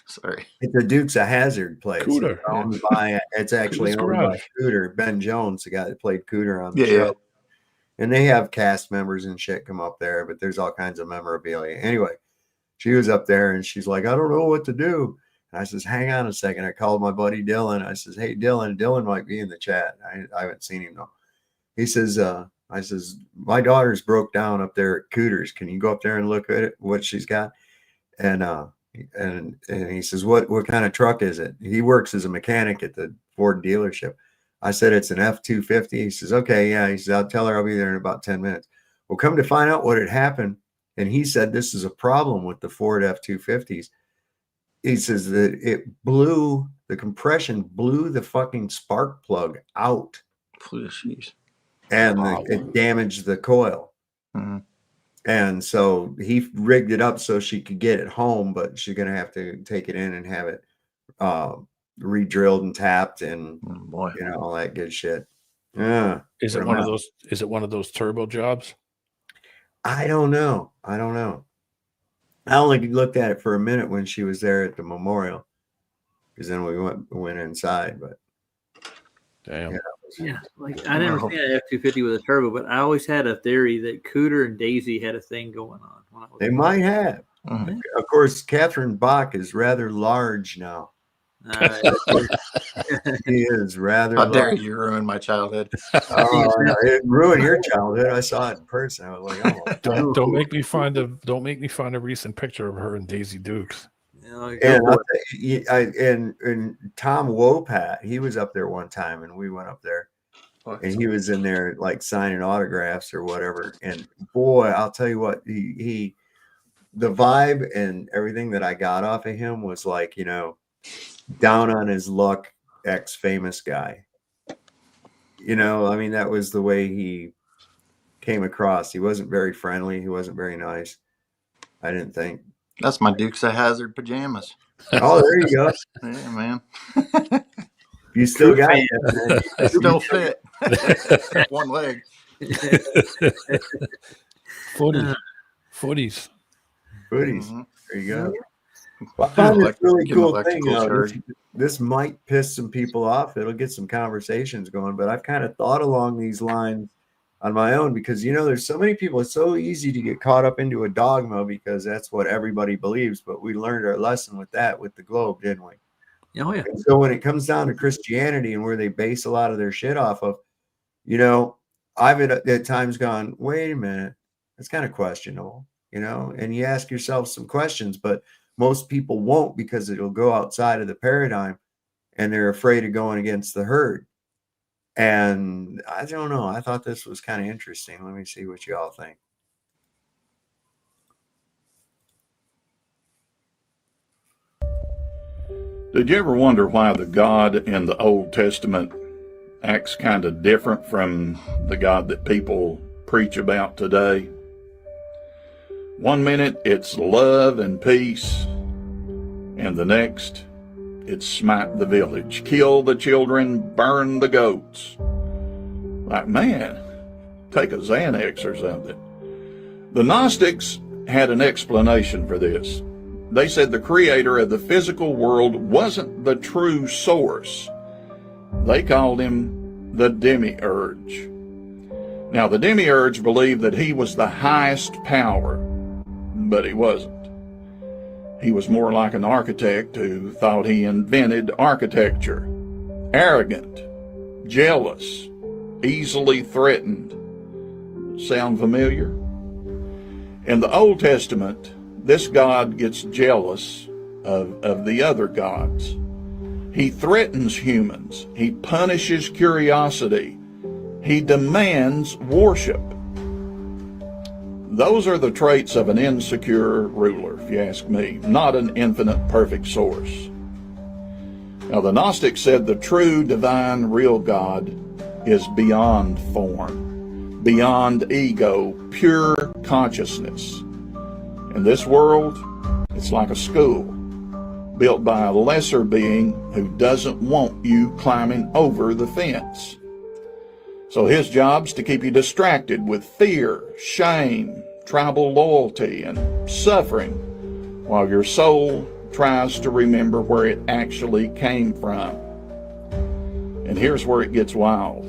sorry. It's a Dukes of Hazzard place. Cooter. It's actually owned by Cooter. Ben Jones, the guy that played Cooter on the show. Yeah. And they have cast members and shit come up there, but there's all kinds of memorabilia. Anyway, she was up there and she's like, I don't know what to do. And I says, hang on a second. I called my buddy Dylan. I says, hey, Dylan might be in the chat. I haven't seen him though. He says, I says, my daughter's broke down up there at Cooters. Can you go up there and look at it, what she's got? And he says, what kind of truck is it? He works as a mechanic at the Ford dealership. I said, it's an F-250. He says, okay, yeah. He says, I'll tell her I'll be there in about 10 minutes. Well, come to find out what had happened. And he said, this is a problem with the Ford F-250s. He says that the compression blew the fucking spark plug out. Jeez. And it damaged the coil. Mm-hmm. And so he rigged it up so she could get it home, but she's going to have to take it in and have it re-drilled and tapped and all that good shit. Yeah. Is it one of those turbo jobs? I don't know. I only looked at it for a minute when she was there at the memorial, because then we went inside. But damn, yeah, like I never seen an F-250 with a turbo, but I always had a theory that Cooter and Daisy had a thing going on. When I was they might have. Mm-hmm. Of course, Catherine Bach is rather large now. He is rather. How dare you ruin my childhood? It ruined your childhood. I saw it in person. I was like, oh, don't make me find a recent picture of her and Daisy Dukes. And Tom Wopat, he was up there one time, and we went up there, and he was in there like signing autographs or whatever. And boy, I'll tell you what, he the vibe and everything that I got off of him was like, down on his luck, ex-famous guy. I mean, that was the way he came across. He wasn't very friendly. He wasn't very nice, I didn't think. That's my Dukes of Hazzard pajamas. Oh, there you go. Yeah, man. You still got it. They still fit. One leg. Footies. Mm-hmm. There you go. Well, I found this really cool thing. This might piss some people off. It'll get some conversations going, but I've kind of thought along these lines on my own, because there's so many people. It's so easy to get caught up into a dogma because that's what everybody believes. But we learned our lesson with the globe, didn't we? Oh yeah. And so when it comes down to Christianity and where they base a lot of their shit off of, I've at times gone, wait a minute, that's kind of questionable, and you ask yourself some questions, but most people won't, because it'll go outside of the paradigm and they're afraid of going against the herd. And I don't know. I thought this was kind of interesting. Let me see what you all think. Did you ever wonder why the God in the Old Testament acts kind of different from the God that people preach about today? One minute it's love and peace, and the next it's smite the village, kill the children, burn the goats. Like, man, take a Xanax or something. The Gnostics had an explanation for this. They said the creator of the physical world wasn't the true source. They called him the demiurge. Now, the demiurge believed that he was the highest power, but he wasn't. He was more like an architect who thought he invented architecture. Arrogant, jealous, easily threatened. Sound familiar? In the Old Testament, this God gets jealous of the other gods. He threatens humans. He punishes curiosity. He demands worship. Those are the traits of an insecure ruler, if you ask me, not an infinite perfect source. Now, the Gnostics said the true, divine, real God is beyond form, beyond ego, pure consciousness. In this world, it's like a school built by a lesser being who doesn't want you climbing over the fence. So his job's to keep you distracted with fear, shame, tribal loyalty, and suffering, while your soul tries to remember where it actually came from. And here's where it gets wild.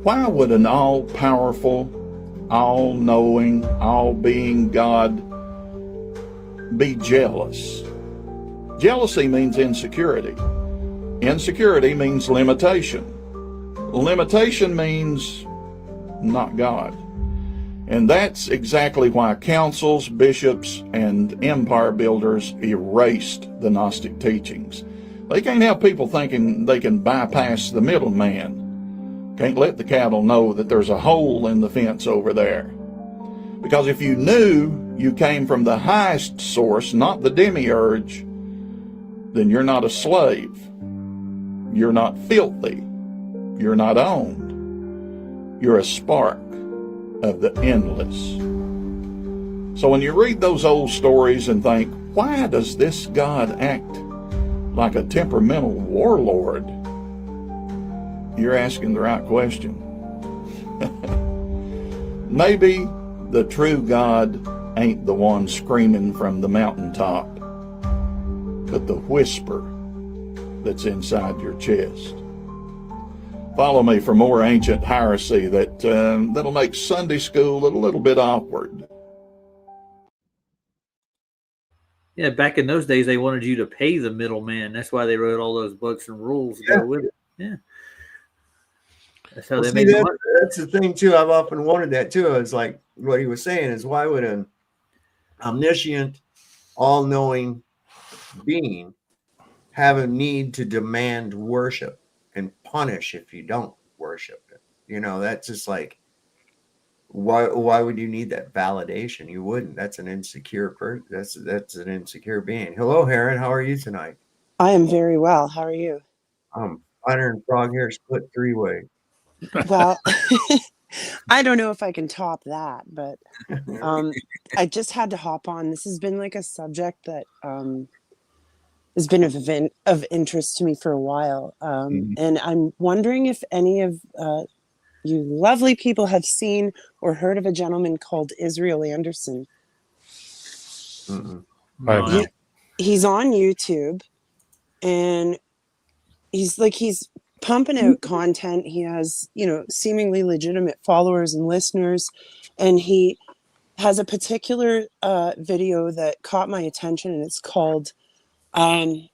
Why would an all-powerful, all-knowing, all-being God be jealous? Jealousy means insecurity. Insecurity means limitation. Limitation means not God. And that's exactly why councils, bishops, and empire builders erased the Gnostic teachings. They can't have people thinking they can bypass the middleman. Can't let the cattle know that there's a hole in the fence over there. Because if you knew you came from the highest source, not the demiurge, then you're not a slave. You're not filthy. You're not owned. You're a spark of the endless. So when you read those old stories and think, why does this God act like a temperamental warlord? You're asking the right question. Maybe the true God ain't the one screaming from the mountaintop, but the whisper that's inside your chest. Follow me for more ancient heresy that'll make Sunday school a little bit awkward. Yeah, back in those days, they wanted you to pay the middleman. That's why they wrote all those books and rules to go with it. Yeah. That's how they made money. That's the thing, too. I've often wondered that, too. It's like what he was saying is, why would an omniscient, all-knowing being have a need to demand worship and punish if you don't worship it? You know, that's just like, why would you need that validation? You wouldn't. That's an insecure person. That's an insecure being. Hello, Heron. How are you tonight? I am very well. How are you? Finer and frog hair split three-way. Well, I don't know if I can top that, but I just had to hop on. This has been like a subject that has been of interest to me for a while. And I'm wondering if any of you lovely people have seen or heard of a gentleman called Israel Anderson. He's on YouTube, and he's pumping out content. He has, seemingly legitimate followers and listeners, and he has a particular video that caught my attention, and it's called a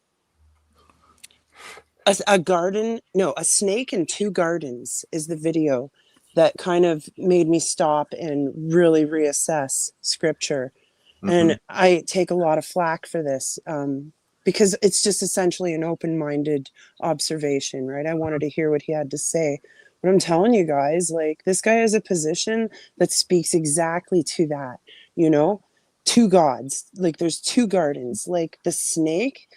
snake in two gardens is the video that kind of made me stop and really reassess scripture. And I take a lot of flack for this because it's just essentially an open-minded observation, right? I wanted to hear what he had to say. But I'm telling you guys, like, this guy has a position that speaks exactly to that, two gods. Like, there's two gardens. Like, the snake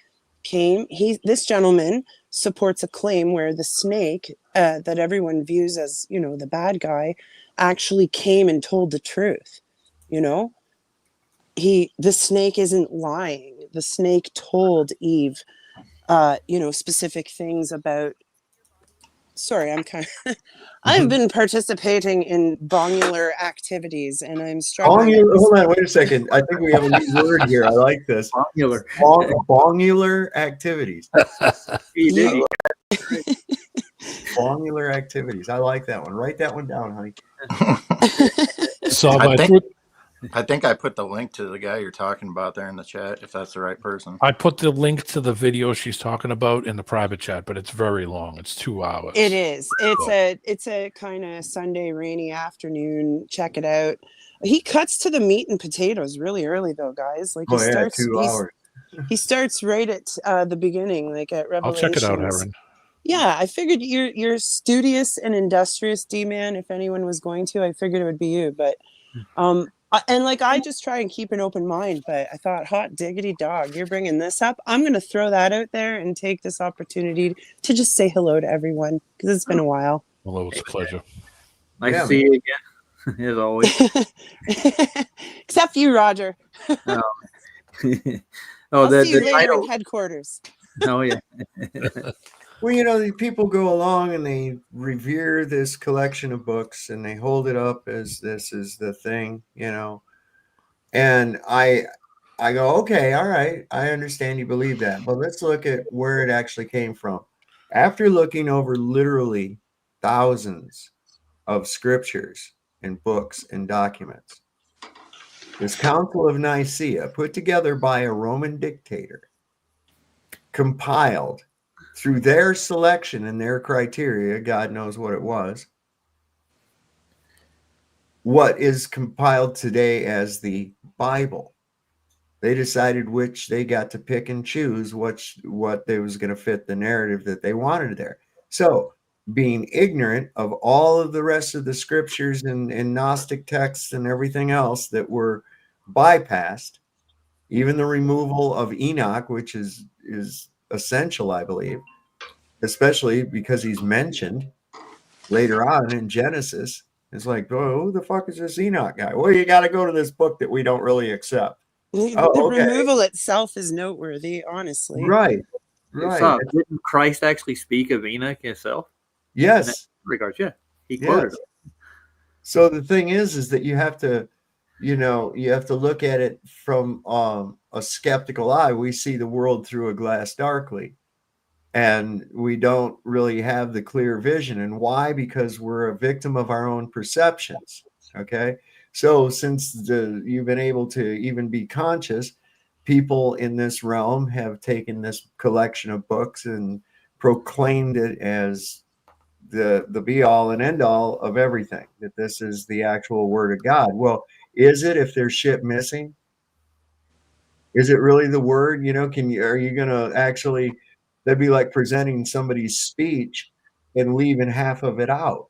this gentleman supports a claim where the snake that everyone views as, the bad guy, actually came and told the truth, the snake isn't lying. The snake told Eve, specific things about Sorry, I'm kind of. I've been participating in bongular activities, and I'm struggling. Hold on, wait a second. I think we have a new word here. I like this. Bongular. Bongular activities. You- Bongular activities. I like that one. Write that one down, honey. So I think I put the link to the guy you're talking about there in the chat, if that's the right person. I put the link to the video she's talking about in the private chat, but it's very long. It's 2 hours. It is. It's a kind of Sunday rainy afternoon. Check it out. He cuts to the meat and potatoes really early, though, guys. Like 2 hours. He starts right at the beginning, like at I'll Revelations. check it out, Aaron. Yeah, I figured you're studious and industrious, D-man. If anyone was going to, I figured it would be you. But and like I just try and keep an open mind. But I thought, hot diggity dog, you're bringing this up. I'm going to throw that out there and take this opportunity to just say hello to everyone because it's been a while. Hello, it's a pleasure. Nice to see you again, as always. Except you, Roger. I'll see you later in headquarters. Oh yeah. Well, you know, the people go along and they revere this collection of books and they hold it up as this is the thing, you know. And I go, okay, all right, I understand you believe that, but let's look at where it actually came from. After looking over literally thousands of scriptures and books and documents, this Council of Nicaea, put together by a Roman dictator, compiled through their selection and their criteria, God knows what it was, what is compiled today as the Bible. They decided which they got to pick and choose what they was going to fit the narrative that they wanted there. So being ignorant of all of the rest of the scriptures and Gnostic texts and everything else that were bypassed, even the removal of Enoch, which is essential, I believe, especially because he's mentioned later on in Genesis. It's like, oh, who the fuck is this Enoch guy? Well, you got to go to this book that we don't really accept. The removal itself is noteworthy, honestly. Right. Didn't Christ actually speak of Enoch himself? Yes. In that regards, yeah. He quoted him. So the thing is that you have to, you know, you have to look at it from a skeptical eye. We see the world through a glass darkly, and we don't really have the clear vision. And why? Because we're a victim of our own perceptions. Okay. So since you've been able to even be conscious, people in this realm have taken this collection of books and proclaimed it as the be all and end all of everything, that this is the actual word of God. Well, is it if there's shit missing? Is it really the word? You know, are you going to actually, that'd be like presenting somebody's speech and leaving half of it out.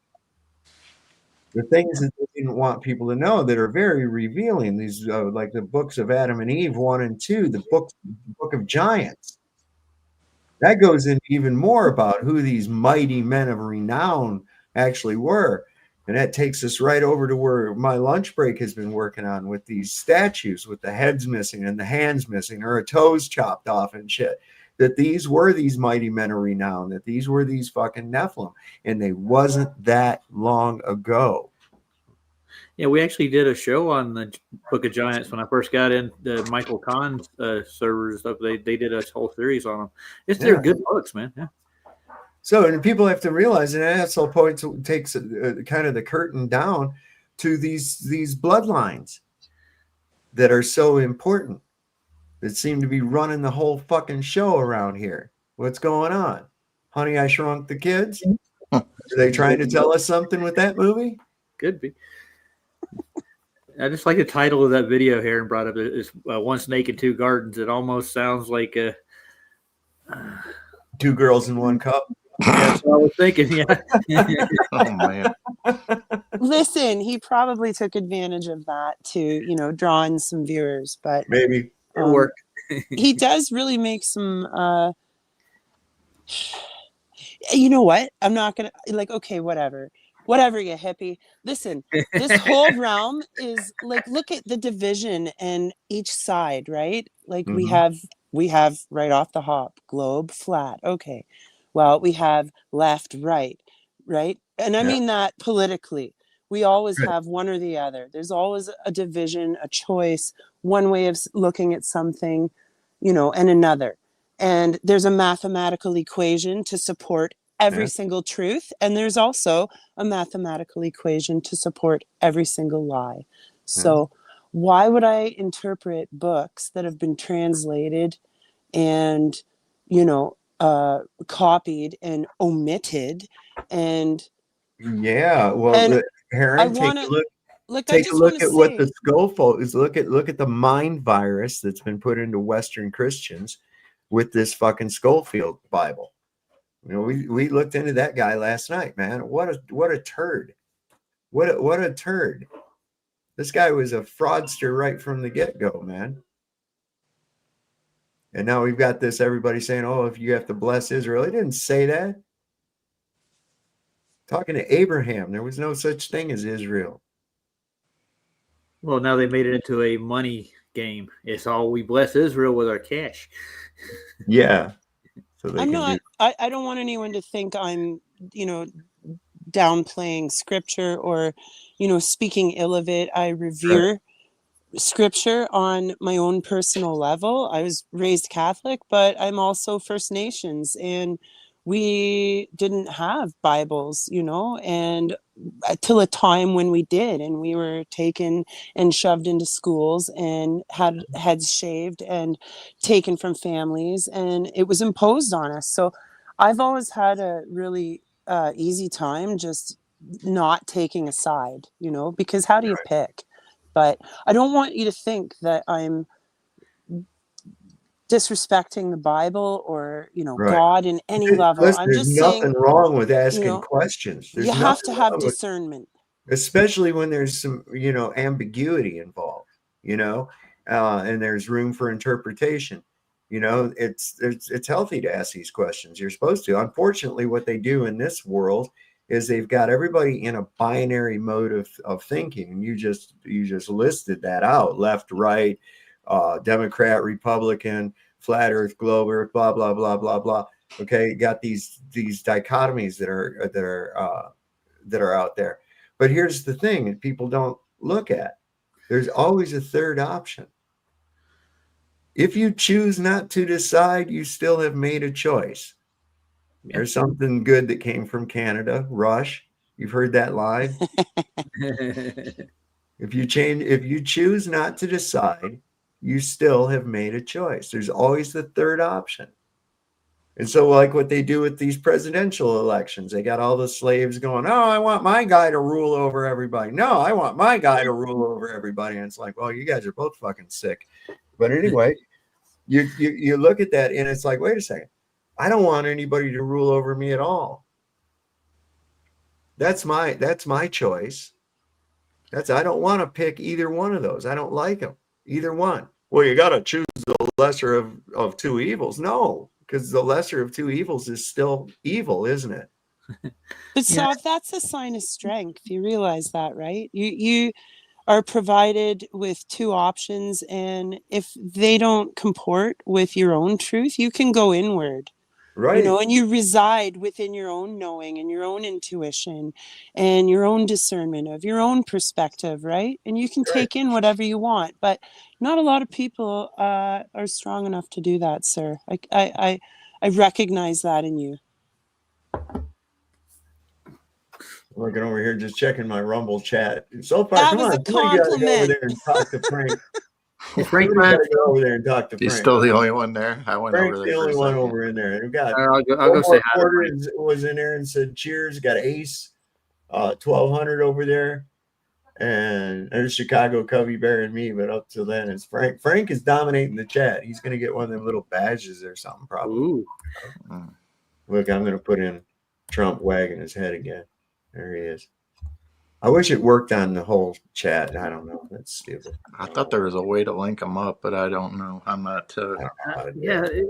The things that they didn't want people to know that are very revealing, these like the books of Adam and Eve 1 and 2, the book of Giants. That goes into even more about who these mighty men of renown actually were. And that takes us right over to where my lunch break has been working on with these statues with the heads missing and the hands missing or a toes chopped off and shit. That these were these mighty men of renown, that these were these fucking Nephilim. And they wasn't that long ago. Yeah, we actually did a show on the Book of Giants when I first got in the Michael Kahn's servers. Stuff. They did a whole series on them. They're good books, man. Yeah. So, and people have to realize, and that's the point, takes kind of the curtain down to these bloodlines that are so important, that seem to be running the whole fucking show around here. What's going on? Honey, I Shrunk the Kids? Are they trying to tell us something with that movie? Could be. I just like the title of that video here and brought up is One Snake and Two Gardens. It almost sounds like Two Girls in One Cup. That's what I was thinking, yeah. Oh, man. Listen, he probably took advantage of that to, you know, draw in some viewers, but maybe it'll work. He does really make some, you know what? I'm not going to, like, okay, whatever, you hippie. Listen, this whole realm is like, look at the division and each side, right? Like we have right off the hop, globe, flat. Okay. Well, we have left, right. right? And I Yeah. mean that politically. We always have one or the other. There's always a division, a choice, one way of looking at something, you know, and another. And there's a mathematical equation to support every single truth. And there's also a mathematical equation to support every single lie. So why would I interpret books that have been translated and, you know, copied and omitted and well, Heron, I want to I take a just look want to at what the say, scaffold is. Look at the mind virus that's been put into Western Christians with this fucking Schofield Bible. You know, we looked into that guy last night, man. What a turd. What a turd. This guy was a fraudster right from the get-go, man. And now we've got this everybody saying, oh, if you have to bless Israel. He didn't say that. Talking to Abraham, there was no such thing as Israel. Well, now they made it into a money game. It's all we bless Israel with our cash. Yeah. So I'm not, I don't want anyone to think I'm, you know, downplaying scripture or, you know, speaking ill of it. I revere scripture on my own personal level. I was raised Catholic, but I'm also First Nations, and we didn't have Bibles, you know, and till a time when we did, and we were taken and shoved into schools and had heads shaved and taken from families, and it was imposed on us. So I've always had a really easy time just not taking a side, you know, because how do you pick? But I don't want you to think that I'm disrespecting the Bible or, you know, God in any level. Listen, I'm there's just nothing saying, wrong with you asking know, questions. There's you have to nothing have wrong with, discernment. especially when there's some, you know, ambiguity involved, you know, and there's room for interpretation. You know, it's healthy to ask these questions. You're supposed to. Unfortunately, what they do in this world is they've got everybody in a binary mode of thinking, and you just listed that out: left, right, Democrat, Republican, flat Earth, globe Earth, blah blah blah blah blah. Okay, you got these dichotomies that are out there. But here's the thing that people don't look at: there's always a third option. If you choose not to decide, you still have made a choice. There's something good that came from Canada. Rush, you've heard that line. If you choose not to decide, you still have made a choice. There's always the third option. And so, like what they do with these presidential elections, they got all the slaves going, oh, I want my guy to rule over everybody. No, I want my guy to rule over everybody. And it's like, well, you guys are both fucking sick. But anyway, you look at that and it's like, wait a second. I don't want anybody to rule over me at all. That's my choice. I don't want to pick either one of those. I don't like them, either one. Well, you got to choose the lesser of two evils. No, because the lesser of two evils is still evil, isn't it? But so if that's a sign of strength, you realize that, right? You are provided with two options, and if they don't comport with your own truth, you can go inward. Right. You know, and you reside within your own knowing and your own intuition and your own discernment of your own perspective, right? And you can take in whatever you want, but not a lot of people are strong enough to do that, sir. I recognize that in you. Looking over here, just checking my Rumble chat. So far, that come was on, a compliment. Go over there and talk to Frank. Frank, gotta go over there and talk to Frank. He's still the only one there. I went Frank's over there. the only for a one second. over in there. We've got I'll go say hi. Porter was in there and said cheers. Got Ace, 1200 over there, and there's Chicago Cubby Bear and me. But up till then, it's Frank. Frank is dominating the chat. He's gonna get one of them little badges or something probably. Ooh. Look, I'm gonna put in Trump wagging his head again. There he is. I wish it worked on the whole chat. I don't know. That's stupid. I thought there was a way to link them up, but I don't know. I'm not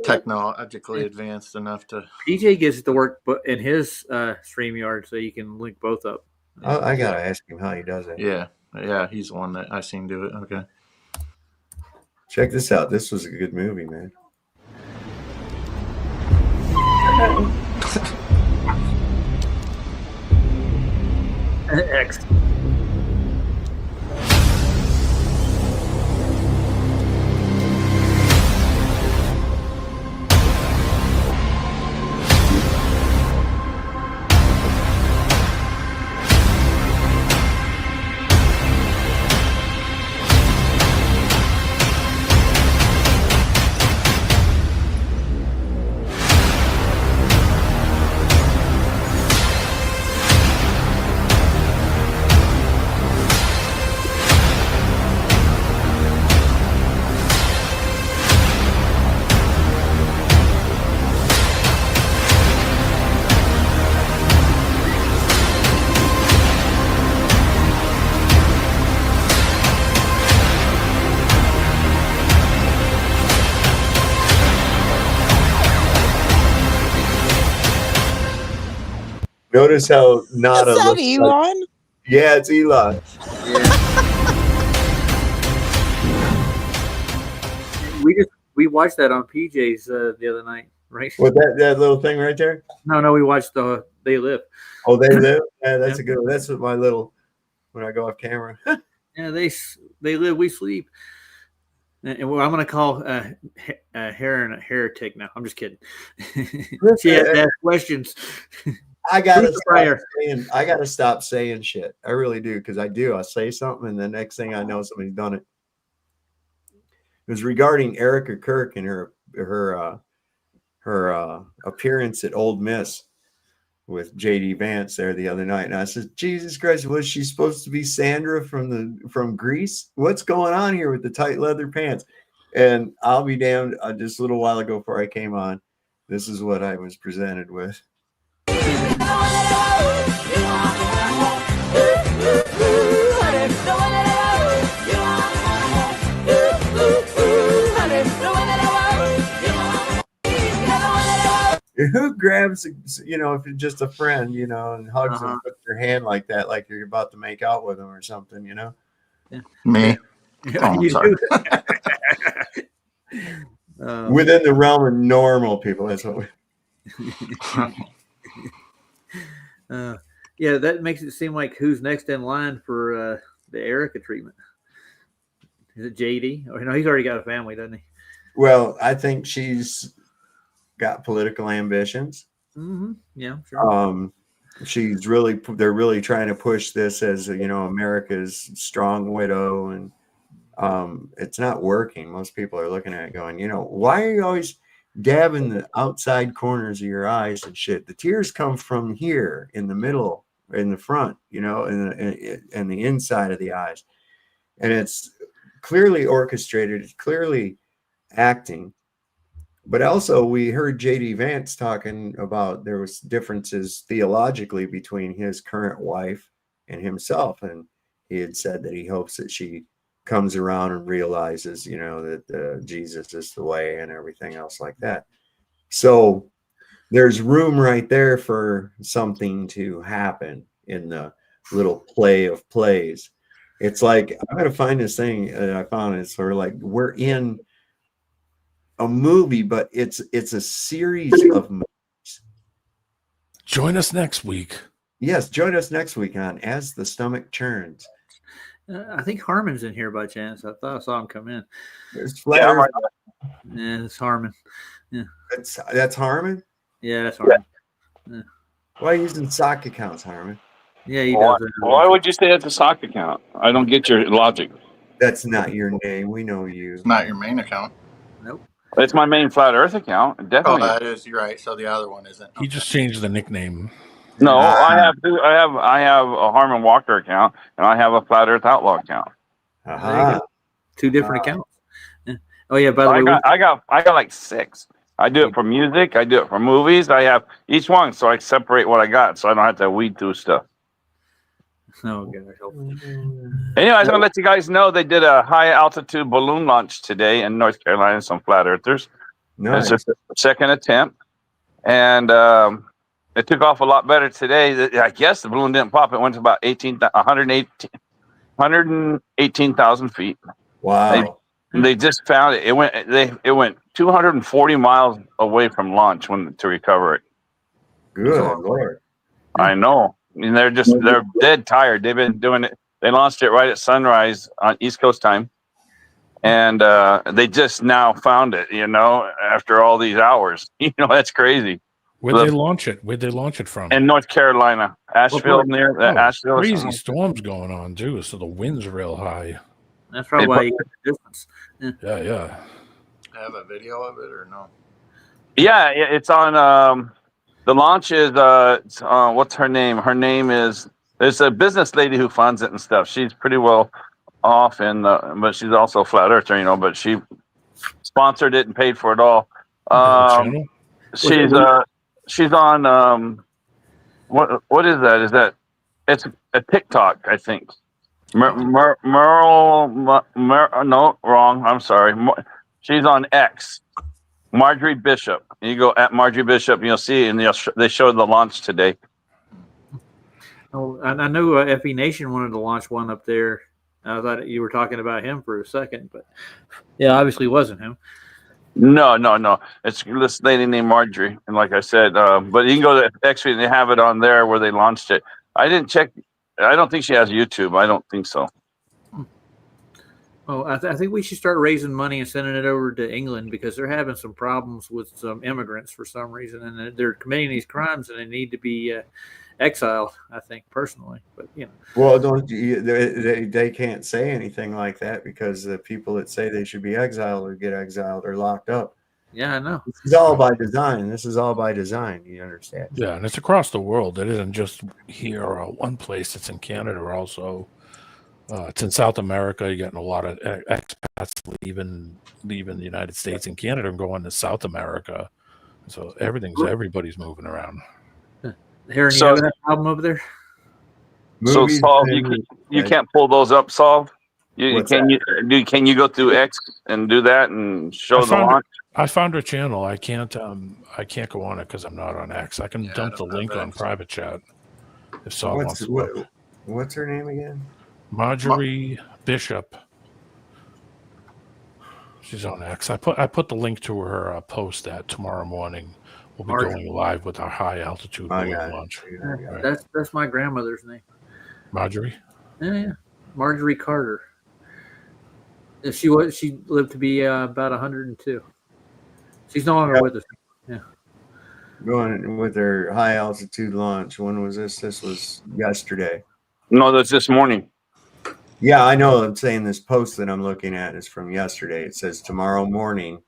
technologically advanced enough to. PJ gets it to work in his StreamYard, so you can link both up. I gotta ask him how he does it. Yeah, he's the one that I seen do it. Okay. Check this out. This was a good movie, man. X. Notice how Nada Is that looks like. Elon? Yeah, it's Elon. We watched that on PJ's the other night, right? What, that little thing right there? No, we watched They Live. Oh, They Live? Yeah, that's Yeah. a good one. That's what my little, when I go off camera. Yeah, they live, we sleep. And well, I'm going to call Heron a heretic now. I'm just kidding. She has to ask questions. I gotta stop saying shit. I really do, because I do. I say something, and the next thing I know, somebody's done it. It was regarding Erica Kirk and her appearance at Ole Miss with JD Vance there the other night, and I said, Jesus Christ, was she supposed to be Sandra from Greece? What's going on here with the tight leather pants? And I'll be damned, just a little while ago before I came on, this is what I was presented with. Who grabs, you know, if you're just a friend, you know, and hugs them, puts your hand like that, like you're about to make out with them or something, you know? Yeah. Me. Yeah, Oh, you sorry. Within the realm of normal people, that's what we. Yeah, that makes it seem like who's next in line for the Erica treatment. Is it JD? Or no, he's already got a family, doesn't he? Well, I think she's got political ambitions. Mm-hmm. Yeah, sure. They're really trying to push this as, you know, America's strong widow, and it's not working. Most people are looking at it going, you know, why are you always dabbing the outside corners of your eyes and shit? The tears come from here in the middle, in the front, you know, and the inside of the eyes. And it's clearly orchestrated. It's clearly acting. But also, we heard JD Vance talking about there was differences theologically between his current wife and himself, and he had said that he hopes that she comes around and realizes, you know, that Jesus is the way and everything else like that. So there's room right there for something to happen in the little play of plays. It's like, I'm going to find this thing that I found. It's sort of like we're in a movie, but it's a series of movies. Join us next week. Yes, join us next week on As the Stomach Churns. I think Harmon's in here by chance. I thought I saw him come in. There's Flair. Yeah, it's Harmon. Yeah, that's Harmon. Yeah, that's Harmon. Yeah. Why are you using sock accounts, Harmon? Yeah, he does. Why would you say that's a sock account? I don't get your logic. That's not your name. We know you. It's not your main account. Nope. It's my main Flat Earth account. Definitely. Oh, that is. You're right. So the other one isn't. He just changed the nickname. No, I have a Harmon Walker account, and I have a Flat Earth Outlaw account. Two different accounts. Yeah. Oh yeah, by the way, I got like 6. I do it for music. I do it for movies. I have each one, so I separate what I got, so I don't have to weed through stuff. Oh gosh. Anyway, I was gonna let you guys know they did a high altitude balloon launch today in North Carolina. Some flat earthers. Nice. It's their second attempt, and it took off a lot better today. I guess the balloon didn't pop. It went to about 118,000 feet. Wow. They just found it. It went 240 miles away from launch to recover it. Good Lord. I know. mean, they're dead tired. They've been doing it. They launched it right at sunrise on East Coast time, and they just now found it. After all these hours, that's crazy. Where'd they launch it? Where'd they launch it from? In North Carolina, Asheville, near Asheville. Crazy storms going on too, so the wind's real high. That's probably why you get the distance. Yeah. Have a video of it or no? Yeah, it's on. The launch is what's her name? Her name is. There's a business lady who funds it and stuff. She's pretty well off, but she's also a flat earther, But she sponsored it and paid for it all. She's on. What is that? Is that? It's a TikTok, I think. No, wrong. I'm sorry. She's on X. Marjorie Bishop. You go at Marjorie Bishop, and you'll see, and they showed the launch today. Oh, I knew FE Nation wanted to launch one up there. I thought you were talking about him for a second, but yeah, obviously wasn't him. No. It's this lady named Marjorie, and like I said, but you can go to X and they have it on there where they launched it. I didn't check. I don't think she has YouTube. I don't think so. Oh, I think we should start raising money and sending it over to England because they're having some problems with some immigrants for some reason, and they're committing these crimes and they need to be exiled. I think personally, but Well, they can't say anything like that because the people that say they should be exiled or get exiled or locked up. Yeah, I know. This is all by design. You understand? Yeah, and it's across the world. It isn't just here or one place. It's in Canada also. It's in South America. You're getting a lot of expats leaving the United States and Canada and going to South America. So everybody's moving around. Heron, you have that problem over there? So Solve, you can't pull those up, Solve. Can you go through X and do that and show the launch? I found her channel. I can't go on it because I'm not on X. I can dump the link on private chat if Solve wants to look. What's her name again? Marjorie Bishop. She's on X. I put the link to her post that tomorrow morning we'll be going live with our high altitude balloon launch. Right. That's my grandmother's name. Marjorie? Yeah. Marjorie Carter. She lived to be about 102. She's no longer with us. Yeah. Going with their high altitude launch. When was this? This was yesterday. No, that's this morning. Yeah, I know. I'm saying this post that I'm looking at is from yesterday. It says tomorrow morning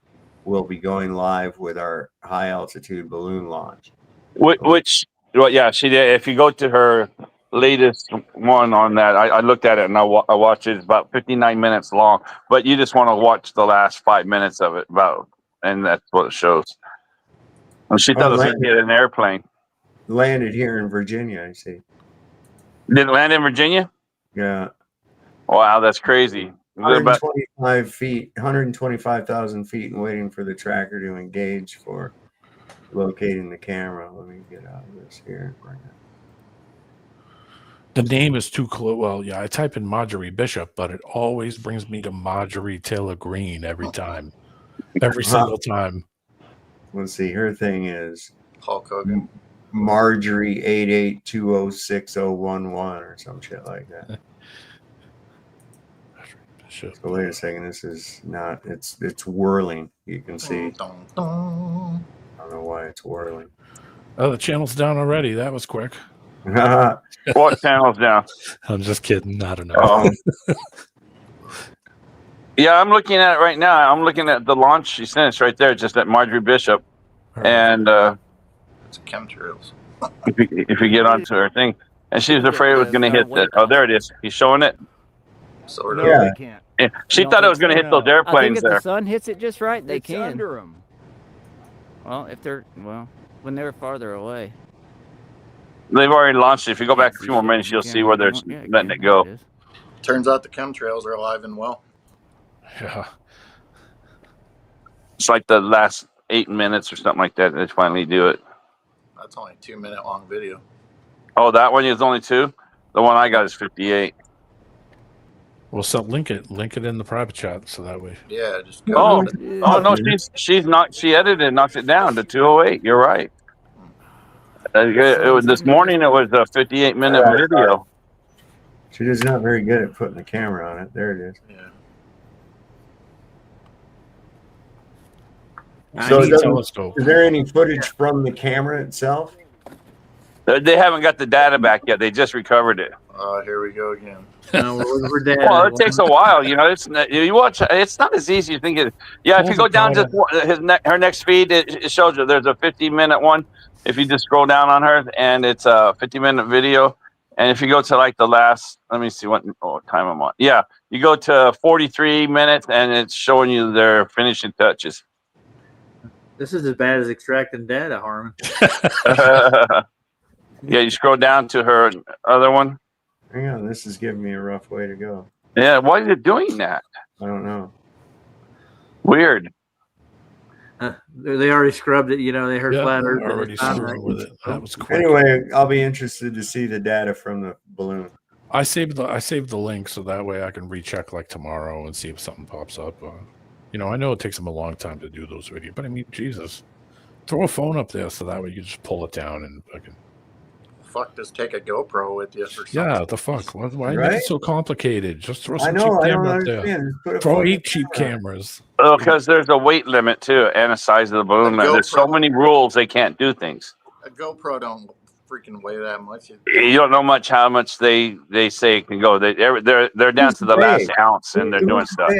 we'll be going live with our high altitude balloon launch. She did. If you go to her latest one on that, I looked at it and I watched it. It's about 59 minutes long, but you just want to watch the last 5 minutes of it and that's what it shows. And she thought it was going to get an airplane. Landed here in Virginia, I see. Did it land in Virginia? Yeah. Wow, that's crazy. 125,000 feet and waiting for the tracker to engage for locating the camera. Let me get out of this here. The name is too close. Well, yeah, I type in Marjorie Bishop, but it always brings me to Marjorie Taylor Greene every time. Every single time. Let's see. Her thing is Hulk Hogan. Marjorie 88206011 or some shit like that. So wait a second. This is not. It's whirling. You can see. I don't know why it's whirling. Oh, the channel's down already. That was quick. What channel's down? I'm just kidding. I don't know. Yeah, I'm looking at it right now. I'm looking at the launch she sent. It's right there, just at Marjorie Bishop. And it's chemtrails. if you get onto her thing, and she was afraid it was going to hit that. Oh, there it is. He's showing it. Sort of. Yeah. She thought it was going to hit those airplanes I think if there. the sun hits it just right, they can. Under them. Well, when they're farther away. They've already launched it. If you go back a few more minutes, you'll see where they're letting it go. Turns out the chemtrails are alive and well. Yeah. It's like the last 8 minutes or something like that. They finally do it. That's only a 2-minute long video. Oh, that one is only 2? The one I got is 58. Well, so link it in the private chat so that way. Yeah, just go. No, she's not. She edited and knocked it down to 208. You're right. This morning it was a 58-minute video. She's just not very good at putting the camera on it. There it is. Yeah. So need a telescope. is there any footage from the camera itself? They haven't got the data back yet. They just recovered it. Oh, here we go again. No, we're looking for data. Well, it takes a while. You know, you watch. It's not as easy as you think it. Yeah, if you go down to her next feed, it shows you there's a 50-minute one. If you just scroll down on her, and it's a 50-minute video. And if you go to like the last, let me see what time I'm on. Yeah, you go to 43 minutes, and it's showing you their finishing touches. This is as bad as extracting data, Harmon. Yeah, you scroll down to her other one. Hang on, this is giving me a rough way to go. Yeah, why is it doing that? I don't know. Weird. They already scrubbed it. You know, they heard flat Earth. Already screwed with it. That was quick. Anyway, I'll be interested to see the data from the balloon. I saved the link so that way I can recheck like tomorrow and see if something pops up. You know, I know it takes them a long time to do those videos, but I mean, Jesus, throw a phone up there so that way you just pull it down and fucking. Fuck, just take a GoPro with you or something. Yeah, the fuck. Why make it so complicated? Just throw some cheap I don't camera up there. understand. Throw 8 cheap cameras. Well, because there's a weight limit too, and a size of the balloon. There's so many rules they can't do things. A GoPro don't freaking weigh that much. You don't know how much they say it can go. They're down to the last ounce, and they're doing stuff.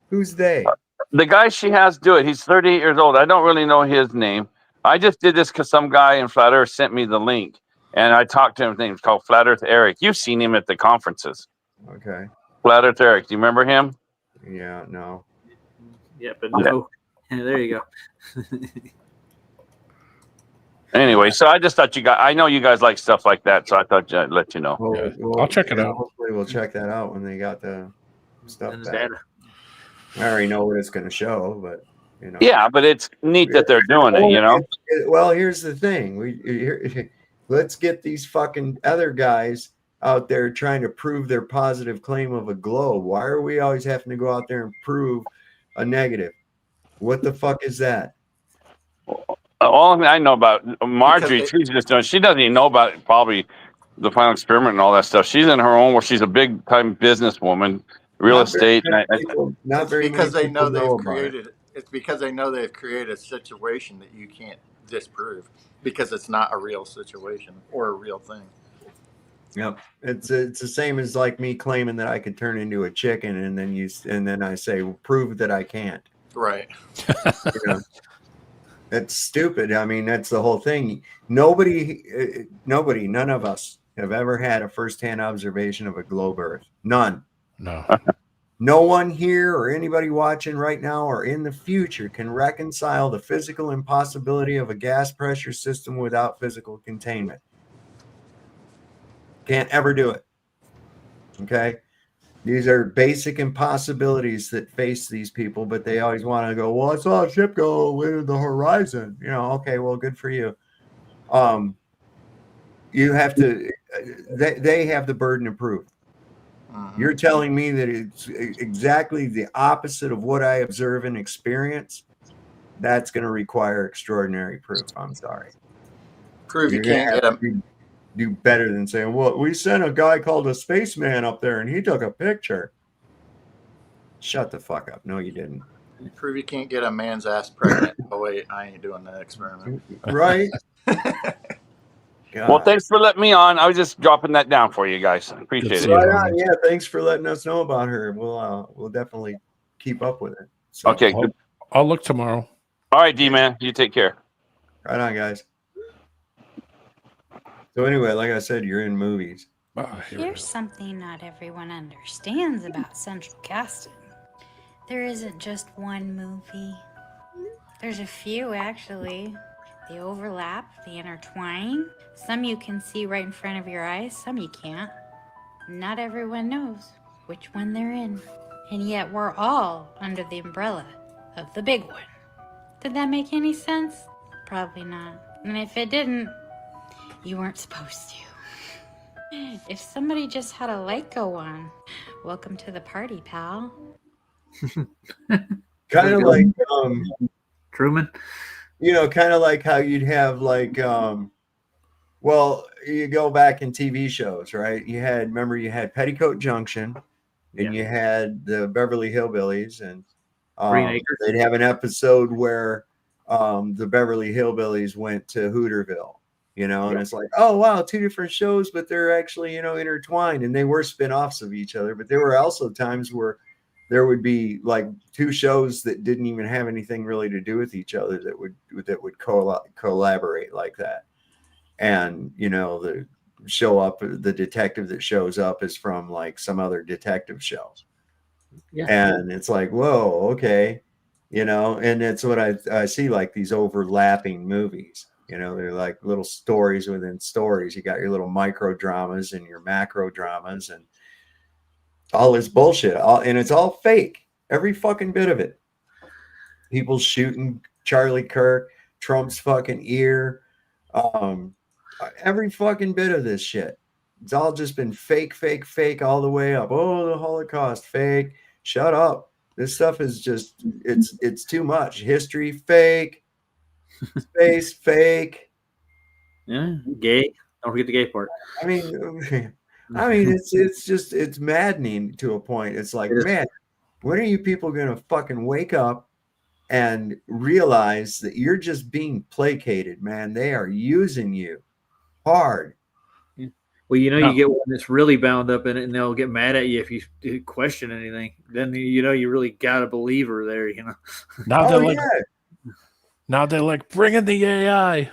Who's they? The guy she has do it. He's 38 years old. I don't really know his name. I just did this because some guy in Flat Earth sent me the link, and I talked to him. His name's called Flat Earth Eric. You've seen him at the conferences. Okay. Flat Earth Eric. Do you remember him? Yeah. No. Yeah, but no. Yeah, there you go. Anyway, so I just thought I know you guys like stuff like that, so I thought I'd let you know. Well, I'll check it out. Hopefully, we'll check that out when they got the stuff And the back. data. I already know what it's going to show, but you know. Yeah, but it's neat that they're doing it. You know. Well, here's the thing. Let's get these fucking other guys out there trying to prove their positive claim of a globe. Why are we always having to go out there and prove a negative? What the fuck is that? All I know about Marjorie, she's just doing. She doesn't even know about probably the final experiment and all that stuff. She's in her own where she's a big time businesswoman, real estate. Not very because they know they've about created. It's because they know they've created a situation that you can't disprove because it's not a real situation or a real thing. Yep, it's the same as like me claiming that I could turn into a chicken, and then I say, well, prove that I can't. Right. You know, that's stupid. I mean, that's the whole thing. None of us have ever had a firsthand observation of a globe Earth. None. No. No one here or anybody watching right now or in the future can reconcile the physical impossibility of a gas pressure system without physical containment. Can't ever do it. Okay? These are basic impossibilities that face these people, but they always want to go, well, I saw a ship go into the horizon. You know, okay, well, good for you. You have to, they have the burden of proof. You're telling me that it's exactly the opposite of what I observe and experience. That's going to require extraordinary proof. I'm sorry. Prove you can't get them. Do better than saying, well, we sent a guy called a spaceman up there and he took a picture. Shut the fuck up. No, you didn't. You prove you can't get a man's ass pregnant. Oh, wait, I ain't doing that experiment. Right? Well, thanks for letting me on. I was just dropping that down for you guys. I appreciate it. Right on. Yeah, thanks for letting us know about her. We'll definitely keep up with it. So, okay, good. I'll look tomorrow. All right, D-Man. You take care. Right on, guys. So anyway, like I said, you're in movies. Here's something not everyone understands about Central Casting. There isn't just one movie. There's a few, actually. They overlap, they intertwine. Some you can see right in front of your eyes, some you can't. Not everyone knows which one they're in. And yet we're all under the umbrella of the big one. Did that make any sense? Probably not. And if it didn't, you weren't supposed to. If somebody just had a light go on, welcome to the party, pal. Kind of like Truman. You know, kind of like how you'd have like Well, you go back in TV shows, right? You had Petticoat Junction, and you had the Beverly Hillbillies, and Green Acres. they'd have an episode where the Beverly Hillbillies went to Hooterville, and it's like, oh wow, two different shows, but they're actually intertwined, and they were spin-offs of each other. But there were also times where there would be like two shows that didn't even have anything really to do with each other that would collaborate like that. And the detective that shows up is from like some other detective show. Yeah. And it's like, whoa, okay. And it's what I see, like these overlapping movies. They're like little stories within stories. You got your little micro dramas and your macro dramas and all this bullshit. And it's all fake. Every fucking bit of it. People shooting Charlie Kirk, Trump's fucking ear. Every fucking bit of this shit. It's all just been fake, fake, fake all the way up. Oh, the Holocaust, fake. Shut up. This stuff is just, it's too much. History, fake. Space, fake. Yeah, gay. Don't forget the gay part. I mean, it's maddening to a point. It's like, man, when are you people going to fucking wake up and realize that you're just being placated, man? They are using you hard. Well, you get one that's really bound up in it, and they'll get mad at you if you question anything. Then you really got to believe her there. Now they're like, bring in the AI.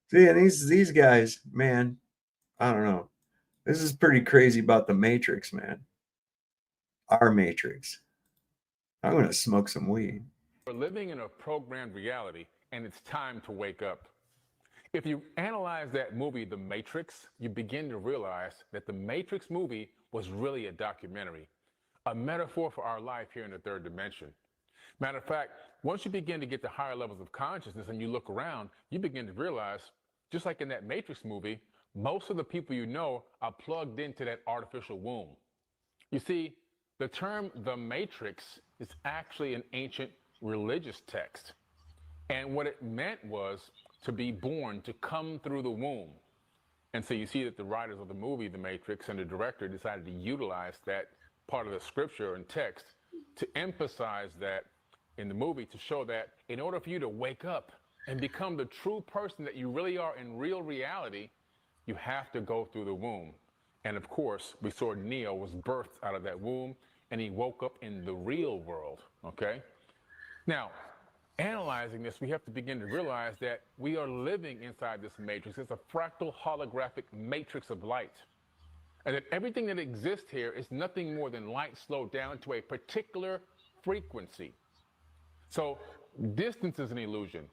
See, and these guys, man, I don't know. This is pretty crazy about the Matrix, man. Our Matrix. I'm gonna smoke some weed. We're living in a programmed reality, and it's time to wake up. If you analyze that movie, The Matrix, you begin to realize that the Matrix movie was really a documentary, a metaphor for our life here in the third dimension. Matter of fact, once you begin to get to higher levels of consciousness and you look around, you begin to realize, just like in that Matrix movie, most of the people you know are plugged into that artificial womb. You see, the term The Matrix is actually an ancient religious text. And what it meant was to be born, to come through the womb. And so you see that the writers of the movie, The Matrix, and the director decided to utilize that part of the scripture and text to emphasize that in the movie, to show that in order for you to wake up and become the true person that you really are in real reality, you have to go through the womb. And of course, we saw Neo was birthed out of that womb, and he woke up in the real world, okay? Now, analyzing this, we have to begin to realize that we are living inside this matrix. It's a fractal holographic matrix of light. And that everything that exists here is nothing more than light slowed down to a particular frequency. So distance is an illusion.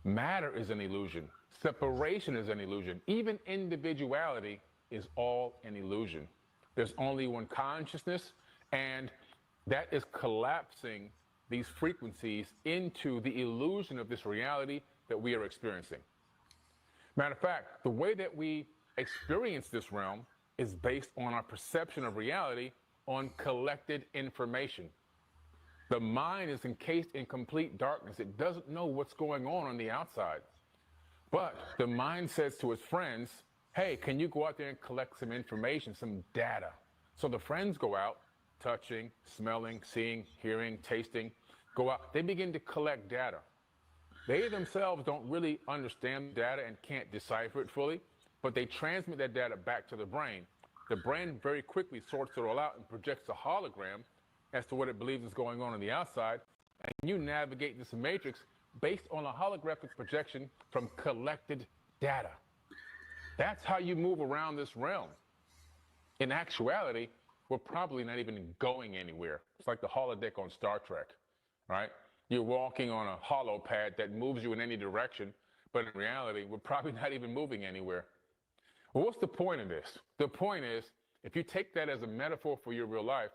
Matter is an illusion. Separation is an illusion. Even individuality is all an illusion. There's only one consciousness, and that is collapsing these frequencies into the illusion of this reality that we are experiencing. Matter of fact, the way that we experience this realm is based on our perception of reality on collected information. The mind is encased in complete darkness. It doesn't know what's going on the outside. But the mind says to its friends, hey, can you go out there and collect some information, some data? So the friends go out, touching, smelling, seeing, hearing, tasting, go out. They begin to collect data. They themselves don't really understand data and can't decipher it fully, but they transmit that data back to the brain. The brain very quickly sorts it all out and projects a hologram as to what it believes is going on the outside, and you navigate this matrix based on a holographic projection from collected data. That's how you move around this realm. In actuality, we're probably not even going anywhere. It's like the holodeck on Star Trek, right? You're walking on a holo pad that moves you in any direction, but in reality, we're probably not even moving anywhere. Well, what's the point of this? The point is, if you take that as a metaphor for your real life,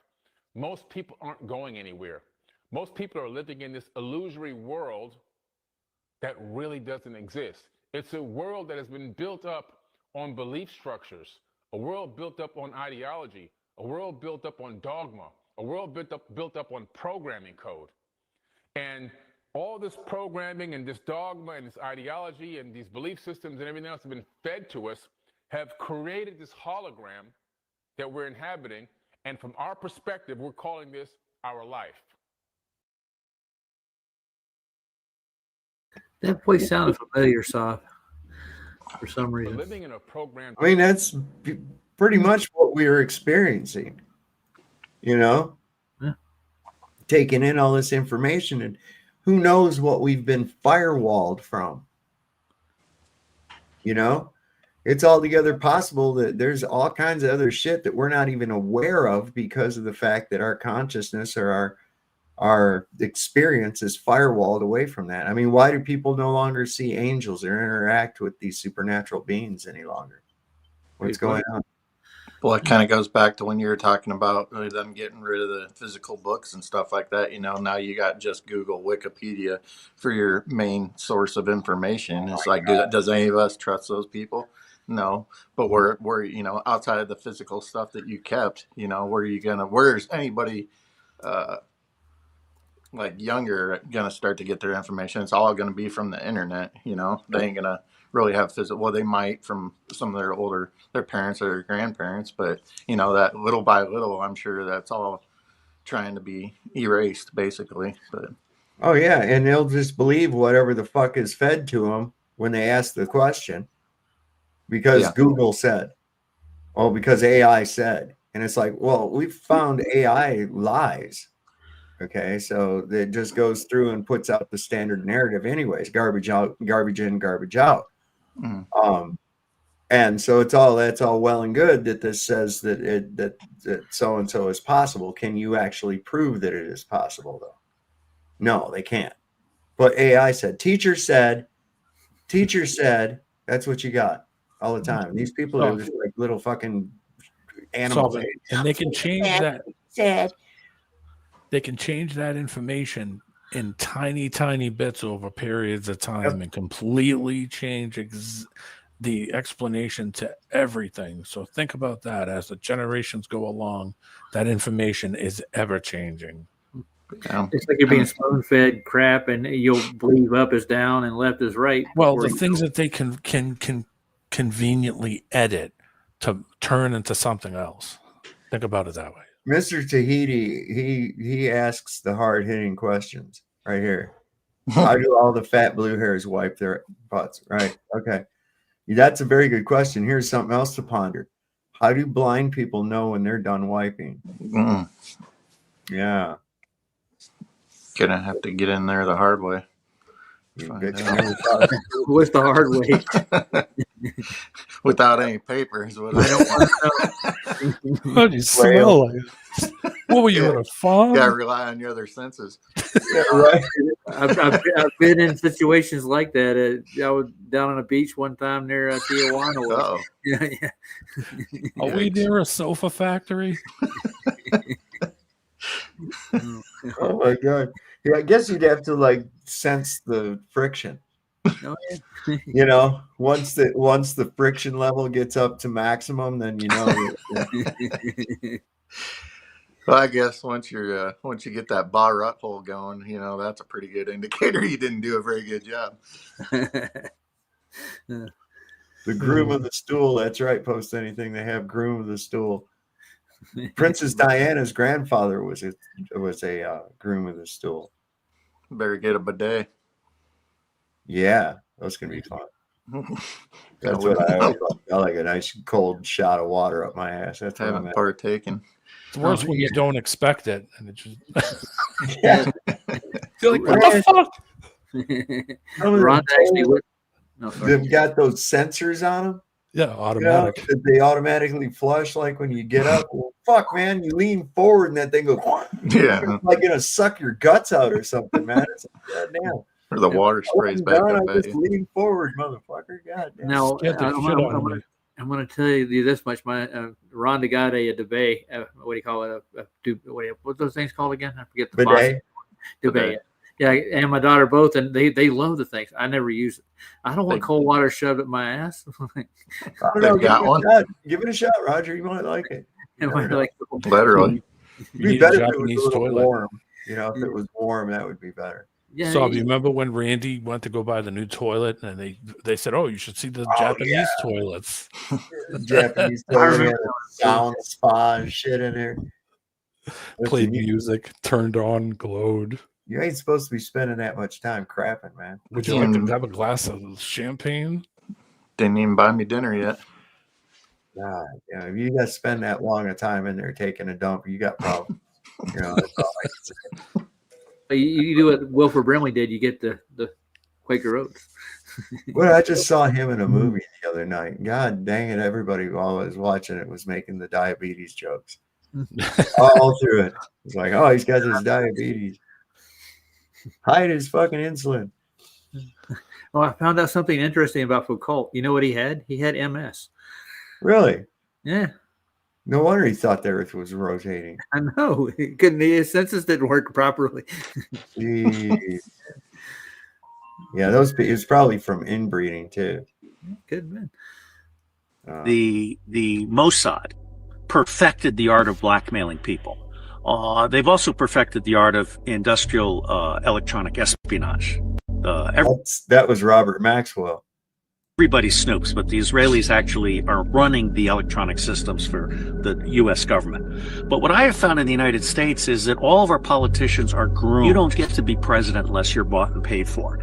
most people aren't going anywhere. Most people are living in this illusory world that really doesn't exist. It's a world that has been built up on belief structures, a world built up on ideology, a world built up on dogma, a world built up on programming code. And all this programming and this dogma and this ideology and these belief systems and everything else have been fed to us, have created this hologram that we're inhabiting. And from our perspective, we're calling this our life. That voice sounded familiar, Soft, for some reason. But living in a program. I mean, that's pretty much what we were experiencing, you know, taking in all this information, and who knows what we've been firewalled from. You know, it's altogether possible that there's all kinds of other shit that we're not even aware of because of the fact that our consciousness or our experience is firewalled away from that. I mean, why do people no longer see angels or interact with these supernatural beings any longer? What's going on? Well, it kind of goes back to when you were talking about them getting rid of the physical books and stuff like that. You know, now you got just Google, Wikipedia for your main source of information. It's like, does any of us trust those people? No, but we're you know, outside of the physical stuff that you kept, you know, where's anybody like younger gonna start to get their information? It's all gonna be from the internet. You know, they ain't gonna really have physical. Well, they might from some of their parents or their grandparents, but you know, that little by little, I'm sure that's all trying to be erased, basically. But Oh yeah, and they'll just believe whatever the fuck is fed to them when they ask the question, because Google said, well, because AI said, and it's like, well, we've found AI lies. Okay, so it just goes through and puts out the standard narrative anyways, garbage out, garbage in, garbage out. And so that's all well and good that this says that so and so is possible. Can you actually prove that it is possible though? No, they can't. But AI said, teacher said, that's what you got all the time. These people are just like little fucking animals. And they can change that. Said. They can change that information in tiny, tiny bits over periods of time and completely change the explanation to everything. So think about that. As the generations go along, that information is ever changing. It's like you're being spoon-fed crap, and you'll believe up is down and left is right. Well, the things that they can conveniently edit to turn into something else. Think about it that way. Mr. Tahiti, he asks the hard-hitting questions right here. How do all the fat blue hairs wipe their butts? Right. Okay. That's a very good question. Here's something else to ponder. How do blind people know when they're done wiping? Yeah. Gonna have to get in there the hard way. What's the hard way? Without any papers. I don't want to know. What do you smell like? What were you in a farm? Gotta rely on your other senses. Yeah, right. I've been in situations like that. I was down on a beach one time near Tijuana. Yeah. Are we near a sofa factory? Oh my god. Yeah, I guess you'd have to like sense the friction. Oh, yeah. You know, once the friction level gets up to maximum, then you know. Well, I guess once you get that bar hole going, you know, that's a pretty good indicator you didn't do a very good job. The groom of the stool. That's right. Post anything they have. Groom of the stool. Princess Diana's grandfather was a groom of the stool. Better get a bidet. Yeah, that's gonna be fun. That's what I like. I like a nice cold shot of water up my ass. That's what I'm partaking. It's worse when you don't expect it, and it just you're like, what the fuck? Ron actually they've got those sensors on them. Yeah, automatic. You know, they automatically flush like when you get up. Well, fuck, man, you lean forward and that thing goes. Yeah, it's like gonna suck your guts out or something, man. It's like, goddamn. Or the water sprays back up at you. Lean forward, motherfucker. Goddamn. Now I'm going to tell you this much. My Rhonda got a duvet. What do you call it? What those things called again? I forget the bidet. Duvet. Yeah, and my daughter both, and they love the things. I never use it. I don't want cold water shoved up my ass. I don't know. Give it a shot, Roger. You might like it. Literally. It'd be better if it was a little warm. You know, if it was warm, that would be better. Yeah, So, you remember when Randy went to go buy the new toilet, and they said, "Oh, you should see the Japanese toilets." The Japanese toilet had a sound spa and shit in there. Played Listen, music, turned on, glowed. you ain't supposed to be spending that much time crapping, man. Would you like to grab a glass of champagne? Didn't even buy me dinner yet. Nah, yeah, if you got to spend that long a time in there taking a dump, you got problems. You know, that's all I can say. You do what Wilford Brimley did. You get the Quaker Oats. Well, I just saw him in a movie the other night. God dang it, everybody while I was watching it was making the diabetes jokes. All through it. It's like, oh, he's got this diabetes. Hide his fucking insulin. Oh, I found out something interesting about Foucault. You know what he had? He had MS. Really? Yeah. No wonder he thought the earth was rotating. I know. He couldn't. His senses didn't work properly. Jeez. Yeah, it's probably from inbreeding too. Good man. The Mossad perfected the art of blackmailing people. They've also perfected the art of industrial electronic espionage. That was Robert Maxwell. Everybody snoops, but the Israelis actually are running the electronic systems for the U.S. government. But what I have found in the United States is that all of our politicians are groomed. You don't get to be president unless you're bought and paid for.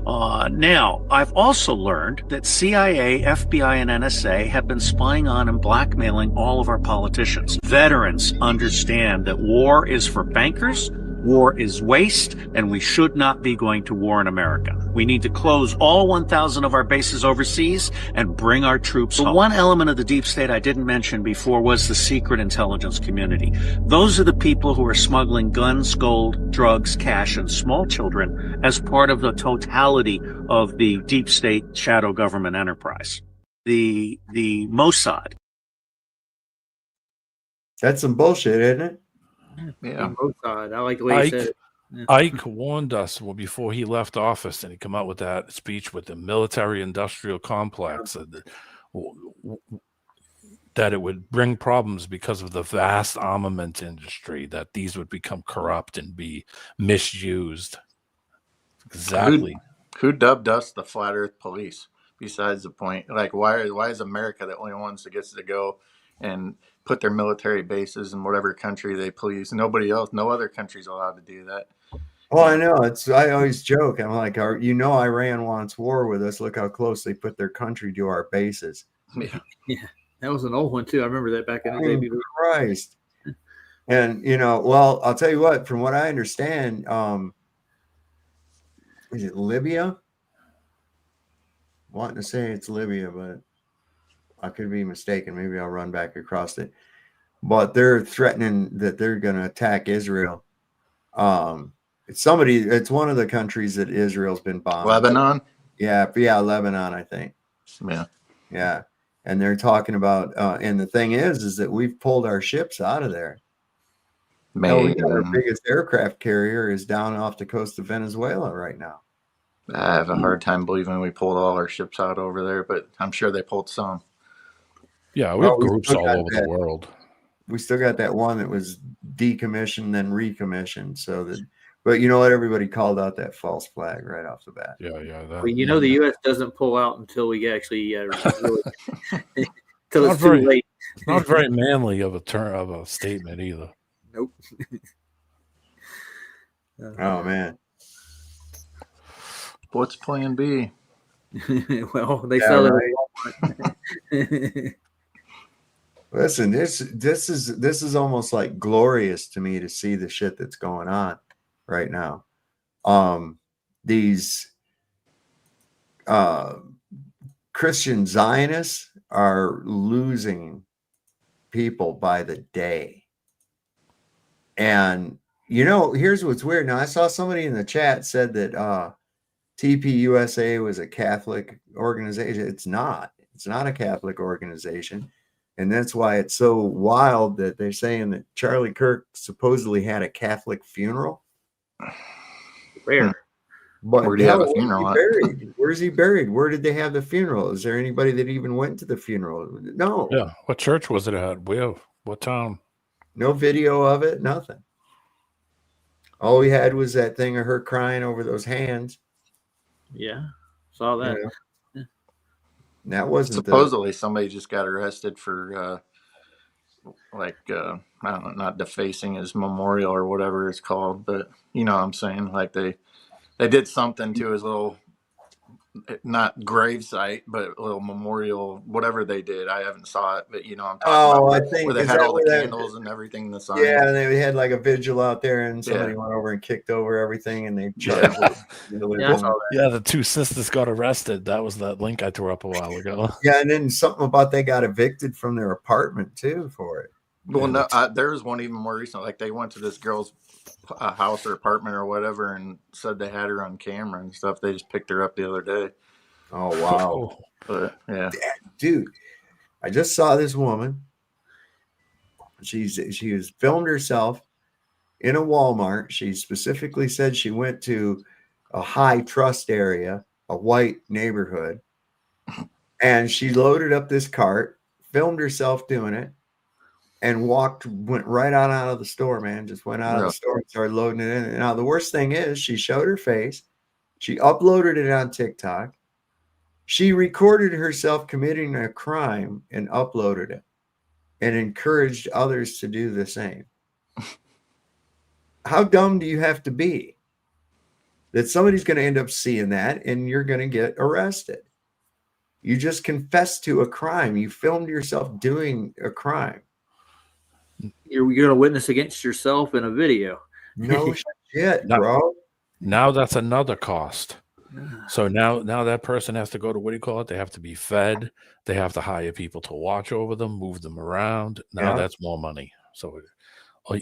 Now, I've also learned that CIA, FBI, and NSA have been spying on and blackmailing all of our politicians. Veterans understand that war is for bankers, war is waste, and we should not be going to war in America. We need to close all 1,000 of our bases overseas and bring our troops home. One element of the deep state I didn't mention before was the secret intelligence community. Those are the people who are smuggling guns, gold, drugs, cash, and small children as part of the totality of the deep state shadow government enterprise. The Mossad. That's some bullshit, isn't it? Yeah, Mossad. I like the way he said it. Yeah. Ike warned us before he left office, and he came out with that speech with the military-industrial complex that it would bring problems because of the vast armament industry, that these would become corrupt and be misused. Exactly. Who dubbed us the flat Earth police? Besides the point, like why is America the only ones that gets to go and put their military bases in whatever country they please? Nobody else, no other country's allowed to do that. Oh, I know. I always joke. I'm like, Iran wants war with us. Look how close they put their country to our bases. Yeah, that was an old one too. I remember that back in the day. Christ. And well, I'll tell you what. From what I understand, is it Libya? Wanting to say it's Libya, but I could be mistaken. Maybe I'll run back across it. But they're threatening that they're going to attack Israel. It's one of the countries that Israel's been bombing. Lebanon? Yeah, Lebanon, I think. Yeah. And they're talking about, and the thing is that we've pulled our ships out of there. Our biggest aircraft carrier is down off the coast of Venezuela right now. I have a hard time believing we pulled all our ships out over there, but I'm sure they pulled some. Yeah, we have groups all over the world. We still got that one that was decommissioned, then recommissioned. But you know what? Everybody called out that false flag right off the bat. Yeah. Well, the U.S. doesn't pull out until we actually really, until it's too late. It's not very manly of a statement either. Nope. Oh man. What's Plan B? Well, they sell it. Listen, this is almost like glorious to me to see the shit that's going on right now. These Christian Zionists are losing people by the day. And here's what's weird. Now I saw somebody in the chat said that TPUSA was a Catholic organization. It's not a Catholic organization. And that's why it's so wild that they're saying that Charlie Kirk supposedly had a Catholic funeral. Rare. But where do you have a funeral? Where's he buried? Where did they have the funeral? Is there anybody that even went to the funeral? No. Yeah. What church was it at? Where? What town? No video of it. Nothing. All we had was that thing of her crying over those hands. Yeah, saw that. You know? That wasn't supposedly somebody just got arrested for I don't know, not defacing his memorial or whatever it's called, but you know what I'm saying? Like they did something to his little, not grave site, but a little memorial, whatever they did. I haven't saw it, but you know what I'm talking about. I think where they is had that all the where candles and everything, the signs. Yeah, and they had like a vigil out there, and somebody Yeah. went over and kicked over everything, and they charged it. Yeah, the two sisters got arrested. That was that link I threw up a while ago. Yeah, and then something about they got evicted from their apartment too for it. Well, no, there was one even more recent. Like they went to this girl's house or apartment or whatever, and said they had her on camera and stuff. They just picked her up the other day. Oh wow! But yeah, dude, I just saw this woman. She was filmed herself in a Walmart. She specifically said she went to a high trust area, a white neighborhood, and she loaded up this cart, filmed herself doing it, and went right out of the store, man. Just went out of the store and started loading it in. Now, the worst thing is she showed her face. She uploaded it on TikTok. She recorded herself committing a crime and uploaded it and encouraged others to do the same. How dumb do you have to be that somebody's going to end up seeing that and you're going to get arrested? You just confessed to a crime. You filmed yourself doing a crime. You're going to witness against yourself in a video. No shit, bro. Now that's another cost. So now that person has to go to, what do you call it? They have to be fed. They have to hire people to watch over them, move them around. Now that's more money. So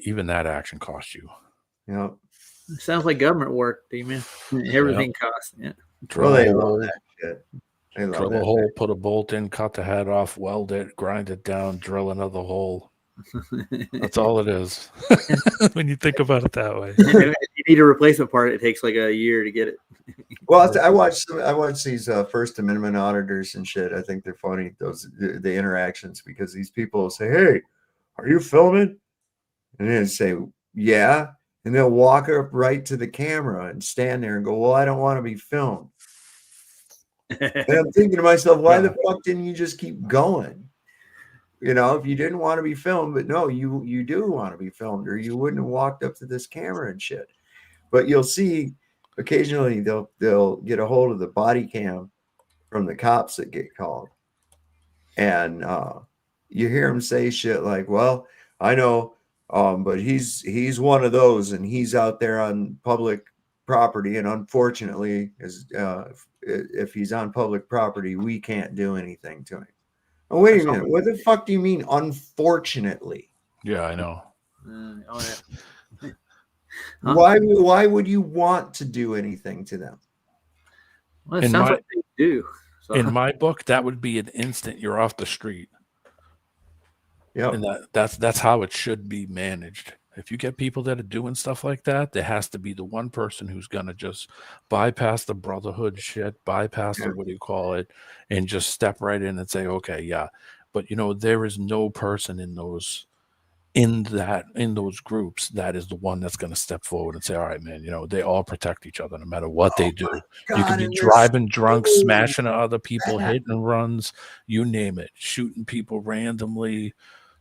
even that action costs you. Yeah. It sounds like government work, D-Man. Everything costs. Yeah. Drill Well, they a love hole, that shit. They love drill that a hole, shit. put a bolt in, cut the head off, weld it, grind it down, drill another hole. That's all it is. When you think about it that way. If you need a replacement part, it takes like a year to get it. Well, I watch these First Amendment auditors and shit. I think they're funny, the interactions, because these people say, "Hey, are you filming?" And then say, "Yeah," and they'll walk up right to the camera and stand there and go, "Well, I don't want to be filmed." And I'm thinking to myself, why the fuck didn't you just keep going? You know, if you didn't want to be filmed, but no, you do want to be filmed, or you wouldn't have walked up to this camera and shit. But you'll see occasionally they'll get a hold of the body cam from the cops that get called, and you hear them say shit like, "Well, I know, but he's one of those, and he's out there on public property, and unfortunately, if he's on public property, we can't do anything to him." Oh, wait a minute. What the fuck do you mean, unfortunately? Yeah, I know. Why would you want to do anything to them? Well, it sounds like they do. So. In my book, that would be an instant you're off the street. Yeah, and that's how it should be managed. If you get people that are doing stuff like that, there has to be the one person who's gonna just bypass the brotherhood shit, bypass the, what do you call it, and just step right in and say, okay, yeah. But you know, there is no person in those groups that is the one that's going to step forward and say, all right, man, you know, they all protect each other no matter what they do. God, you can be driving drunk, smashing other people, hitting runs, you name it, shooting people randomly,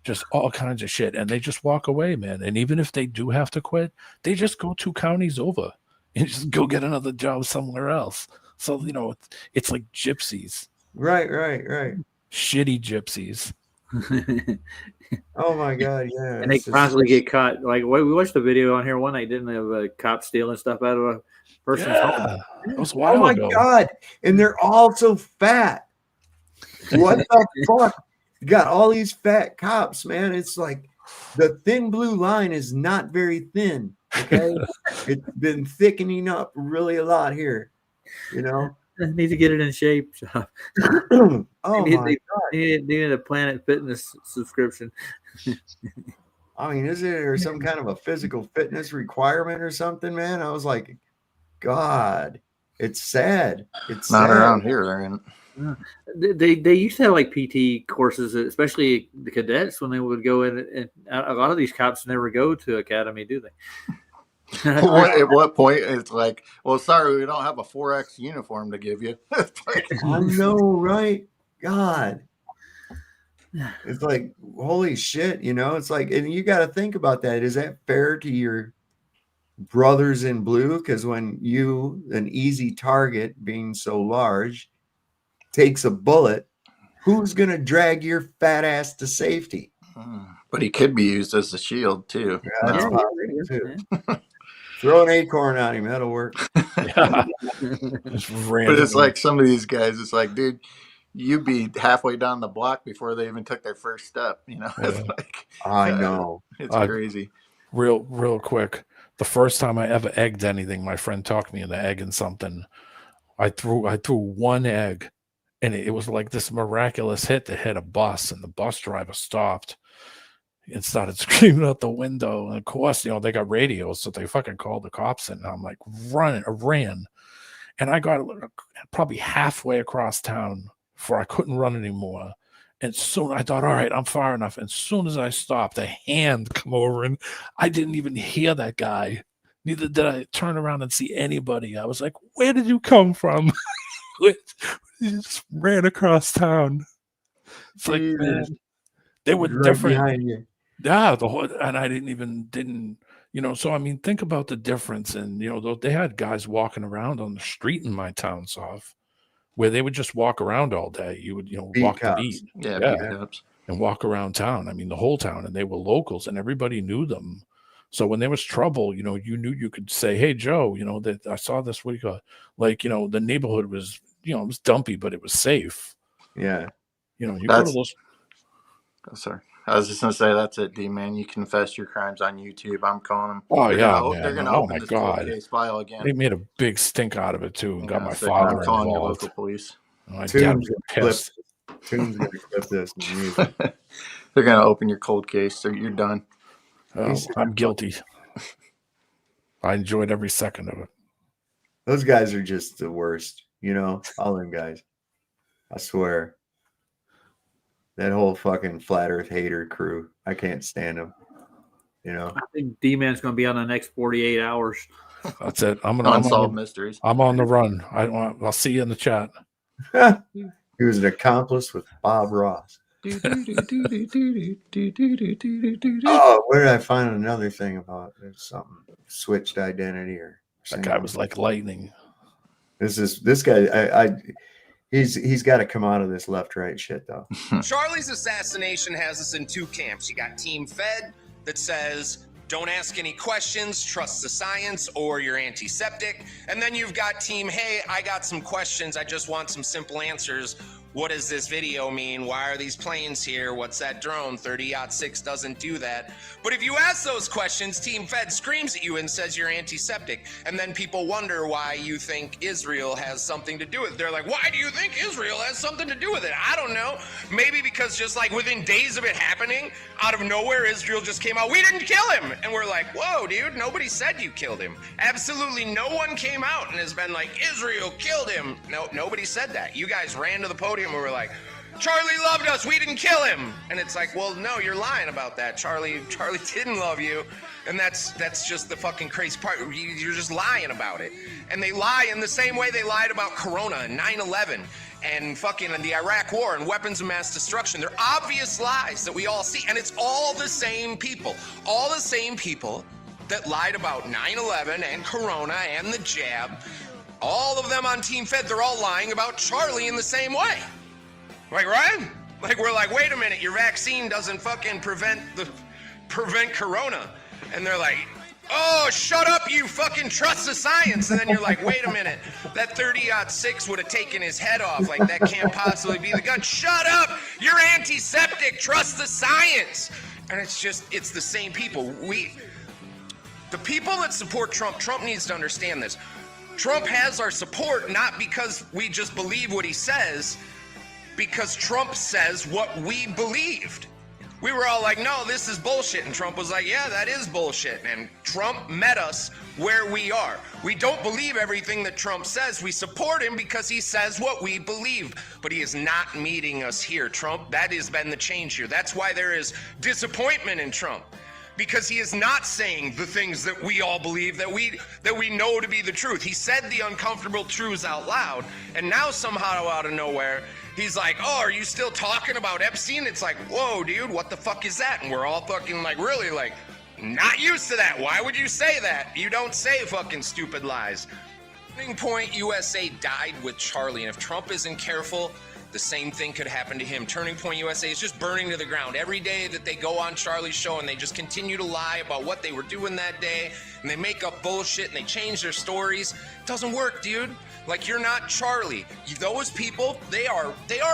just all kinds of shit. And they just walk away, man. And even if they do have to quit, they just go 2 counties over and just go get another job somewhere else. So, you know, it's like gypsies. Right. Shitty gypsies. Oh my God, yeah. And they constantly get caught. Like, we watched a video on here one night, didn't have a cop stealing stuff out of a person's home. That was a while oh my ago. God. And they're all so fat. What the fuck? You got all these fat cops, man. It's like the thin blue line is not very thin. Okay. It's been thickening up really a lot here, you know. Need to get it in shape. Oh my God. Need a Planet Fitness subscription. I mean, is there some kind of a physical fitness requirement or something, man? I was like, God, it's sad. It's not sad. around here. They're in. They used to have like PT courses, especially the cadets when they would go in. And a lot of these cops never go to academy, do they? At what point it's like, well, sorry, we don't have a 4X uniform to give you. I know, right? God. It's like, holy shit, it's like, and you got to think about that. Is that fair to your brothers in blue? Because when you, an easy target being so large, takes a bullet, who's going to drag your fat ass to safety? But he could be used as a shield too. Yeah, that's possible too. Throw an acorn on him, that'll work. But it's like some of these guys, it's like, dude, you'd be halfway down the block before they even took their first step. It's like, I know. It's crazy. Real quick. The first time I ever egged anything, my friend talked me into egging something. I threw one egg, and it was like this miraculous hit that hit a bus, and the bus driver stopped and started screaming out the window. And of course, they got radios, so they fucking called the cops, and I'm like, I ran. And I got probably halfway across town before I couldn't run anymore. And soon I thought, all right, I'm far enough. And as soon as I stopped, a hand come over, and I didn't even hear that guy. Neither did I turn around and see anybody. I was like, where did you come from? He just ran across town. It's like, man, they were Right different. behind you. Yeah, and I didn't, so I mean, think about the difference. And, they had guys walking around on the street in my town, where they would just walk around all day. You would, walk the beat. Yeah, beat cops. And walk around town. I mean, the whole town, and they were locals, and everybody knew them. So when there was trouble, you knew you could say, hey, Joe, that I saw this, what do you call it? Like, the neighborhood was, it was dumpy, but it was safe. Yeah. You go to those. Oh, sorry. I was just going to say, that's it, D-Man. You confess your crimes on YouTube. I'm calling them. Oh, they're yeah, gonna, man. They're going to Oh, open my this God. cold case file again. They made a big stink out of it, too, and got my so father I'm calling your involved. local police. My dad was pissed. Toon's going to clip this. They're going to open your cold case, so you're done. Oh, I'm guilty. I enjoyed every second of it. Those guys are just the worst, all them guys. I swear. That whole fucking flat earth hater crew. I can't stand them. I think D-Man's going to be on the next 48 hours. That's it. Unsolved mysteries. I'm on the run. I'll see you in the chat. He was an accomplice with Bob Ross. Oh, where did I find another thing about there's something switched identity or that guy was like lightning. This guy. He's got to come out of this left-right shit though. Charlie's assassination has us in two camps. You got Team Fed that says, don't ask any questions, trust the science, or you're antiseptic. And then you've got Team, hey, I got some questions. I just want some simple answers. What does this video mean? Why are these planes here? What's that drone? 30-06 doesn't do that. But if you ask those questions, Team Fed screams at you and says you're antiseptic. And then people wonder why you think Israel has something to do with it. They're like, why do you think Israel has something to do with it? I don't know. Maybe because just like within days of it happening, out of nowhere, Israel just came out, we didn't kill him. And we're like, whoa, dude, nobody said you killed him. Absolutely no one came out and has been like, Israel killed him. No, nobody said that. You guys ran to the podium and were like, Charlie loved us, we didn't kill him. And it's like, well, no, you're lying about that. Charlie didn't love you. And that's just the fucking crazy part. You're just lying about it. And they lie in the same way they lied about Corona and 9/11 and fucking the Iraq War and weapons of mass destruction. They're obvious lies that we all see. And it's all the same people. All the same people that lied about 9/11 and Corona and the jab. All of them on Team Fed, they're all lying about Charlie in the same way. Like, right? Like, we're like, wait a minute, your vaccine doesn't fucking prevent Corona. And they're like, oh, shut up, you fucking trust the science. And then you're like, wait a minute, that 30-06 would have taken his head off. Like, that can't possibly be the gun. Shut up, you're antiseptic, trust the science. And it's the same people. The people that support Trump needs to understand this. Trump has our support not because we just believe what he says, because Trump says what we believed. We were all like, no, this is bullshit. And Trump was like, yeah, that is bullshit. And Trump met us where we are. We don't believe everything that Trump says. We support him because he says what we believe. But he is not meeting us here, Trump. That has been the change here. That's why there is disappointment in Trump. because he is not saying the things that we all believe, that we know to be the truth. He said the uncomfortable truths out loud, and now somehow out of nowhere, he's like, oh, are you still talking about Epstein? It's like, whoa, dude, what the fuck is that? And we're all fucking like, really, like, not used to that. Why would you say that? You don't say fucking stupid lies. Turning Point USA died with Charlie, and if Trump isn't careful, the same thing could happen to him. Turning Point USA is just burning to the ground. Every day that they go on Charlie's show and they just continue to lie about what they were doing that day, and they make up bullshit and they change their stories. It doesn't work, dude. Like, you're not Charlie. Those people, they are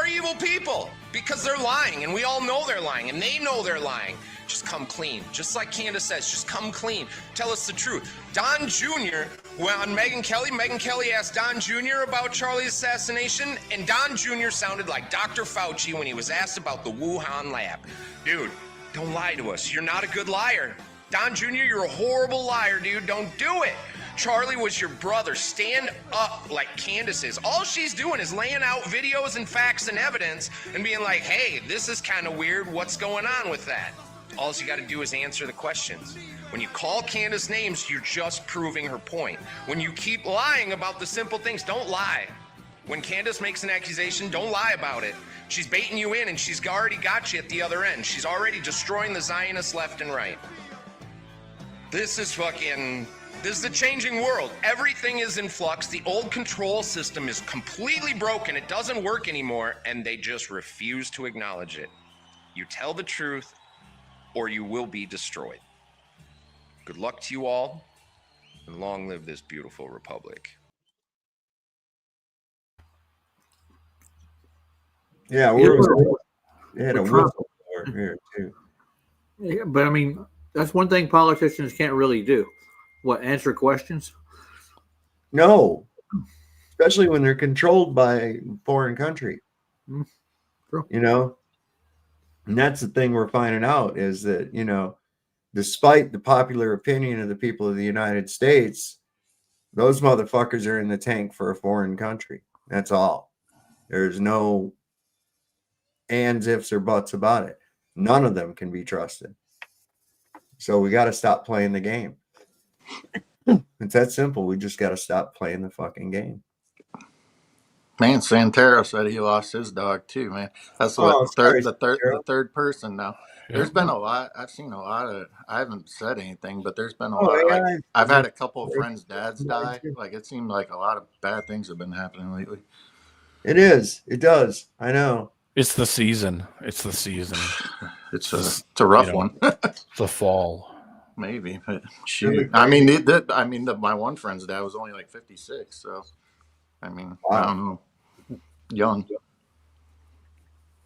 evil people because they're lying, and we all know they're lying, and they know they're lying. Just come clean. Just like Candace says, just come clean. Tell us the truth. Don Jr., on Megyn Kelly asked Don Jr. about Charlie's assassination, and Don Jr. sounded like Dr. Fauci when he was asked about the Wuhan lab. Dude, don't lie to us. You're not a good liar. Don Jr., you're a horrible liar, dude. Don't do it. Charlie was your brother. Stand up like Candace is. All she's doing is laying out videos and facts and evidence and being like, hey, this is kind of weird. What's going on with that? All you got to do is answer the questions. When you call Candace names, you're just proving her point. When you keep lying about the simple things, don't lie. When Candace makes an accusation, don't lie about it. She's baiting you in, and she's already got you at the other end. She's already destroying the Zionists left and right. This is the changing world. Everything is in flux. The old control system is completely broken. It doesn't work anymore, and they just refuse to acknowledge it. You tell the truth, or you will be destroyed. Good luck to you all, and long live this beautiful republic. Yeah, we had a whistleblower here too. Yeah, but I mean, that's one thing politicians can't really do. What, answer questions? No, especially when they're controlled by a foreign country. True. You know, and that's the thing we're finding out is that, you know, despite the popular opinion of the people of the United States, those motherfuckers are in the tank for a foreign country. That's all. There's no ands, ifs, or buts about it. None of them can be trusted. So we got to stop playing the game. It's that simple. We just got to stop playing the fucking game. Man, Santero said he lost his dog too, man. That's the third person now. Yeah. There's been a lot. I've seen a lot of. I haven't said anything, but there's been a lot. Like, I've had a couple of friends' dads die. Like, it seemed like a lot of bad things have been happening lately. It is. It does. I know. It's the season. It's the season. It's a rough one. The fall. Maybe, but shoot. I mean, my one friend's dad was only like 56. So, I mean, wow. I don't know. Young.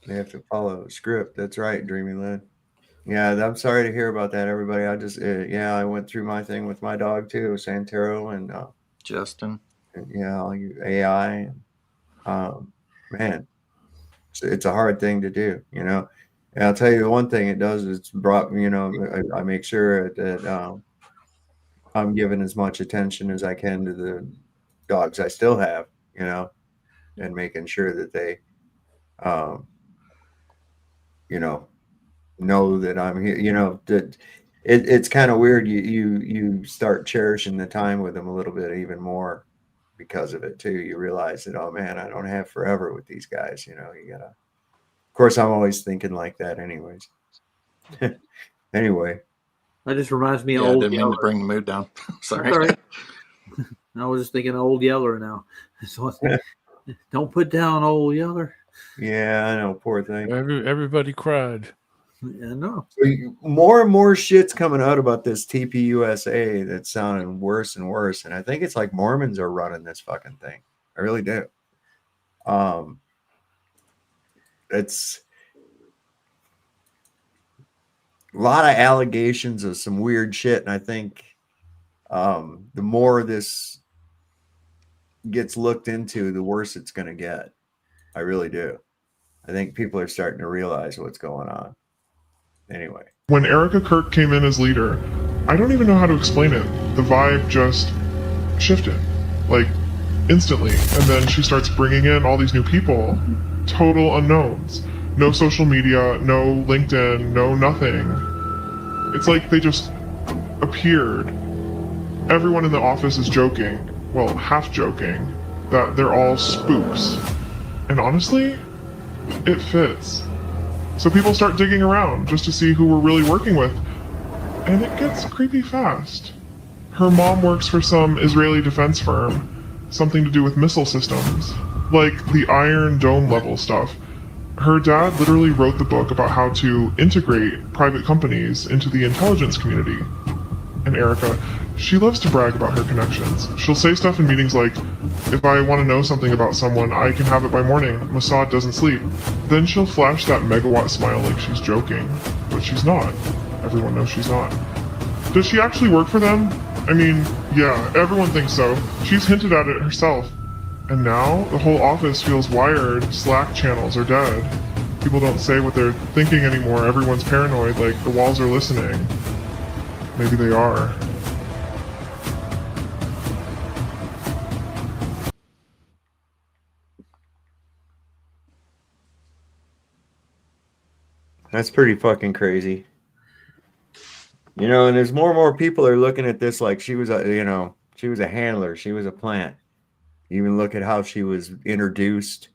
They have to follow a script. That's right, Dreamy Lad. Yeah, I'm sorry to hear about that, everybody. I just, I went through my thing with my dog too, Santero and Justin. Yeah, all you AI. Man, it's a hard thing to do, you know. And I'll tell you the one thing it does is it's brought, you know, I make sure that I'm giving as much attention as I can to the dogs I still have, you know, and making sure that they, you know that I'm here, you know, that it's kind of weird. You start cherishing the time with them a little bit even more because of it too. You realize that, oh man, I don't have forever with these guys, you know. You gotta, of course, I'm always thinking like that anyways. Anyway, that just reminds me of I old didn't Yeller. mean to bring the mood down. Sorry. Sorry. I was just thinking of old Yeller now. So don't put down old Yeller. Yeah, I know, poor thing. Everybody cried. Yeah, no. So more and more shit's coming out about this TPUSA that's sounding worse and worse, and I think it's like Mormons are running this fucking thing. I really do. It's a lot of allegations of some weird shit, and I think the more this gets looked into, the worse it's going to get. I really do. I think people are starting to realize what's going on. Anyway. When Erica Kirk came in as leader, I don't even know how to explain it. The vibe just shifted, like instantly. And then she starts bringing in all these new people, total unknowns. No social media, no LinkedIn, no nothing. It's like they just appeared. Everyone in the office is joking, well, half joking, that they're all spooks. And honestly, it fits. So people start digging around just to see who we're really working with. And it gets creepy fast. Her mom works for some Israeli defense firm, something to do with missile systems, like the Iron Dome level stuff. Her dad literally wrote the book about how to integrate private companies into the intelligence community. And Erica, she loves to brag about her connections. She'll say stuff in meetings like, if I want to know something about someone, I can have it by morning. Mossad doesn't sleep. Then she'll flash that megawatt smile like she's joking. But she's not. Everyone knows she's not. Does she actually work for them? I mean, yeah, everyone thinks so. She's hinted at it herself. And now, the whole office feels wired, Slack channels are dead. People don't say what they're thinking anymore, everyone's paranoid, like the walls are listening. Maybe they are. That's pretty fucking crazy. You know, and there's more and more people are looking at this like she was a, you know, she was a handler, she was a plant. Even look at how she was introduced,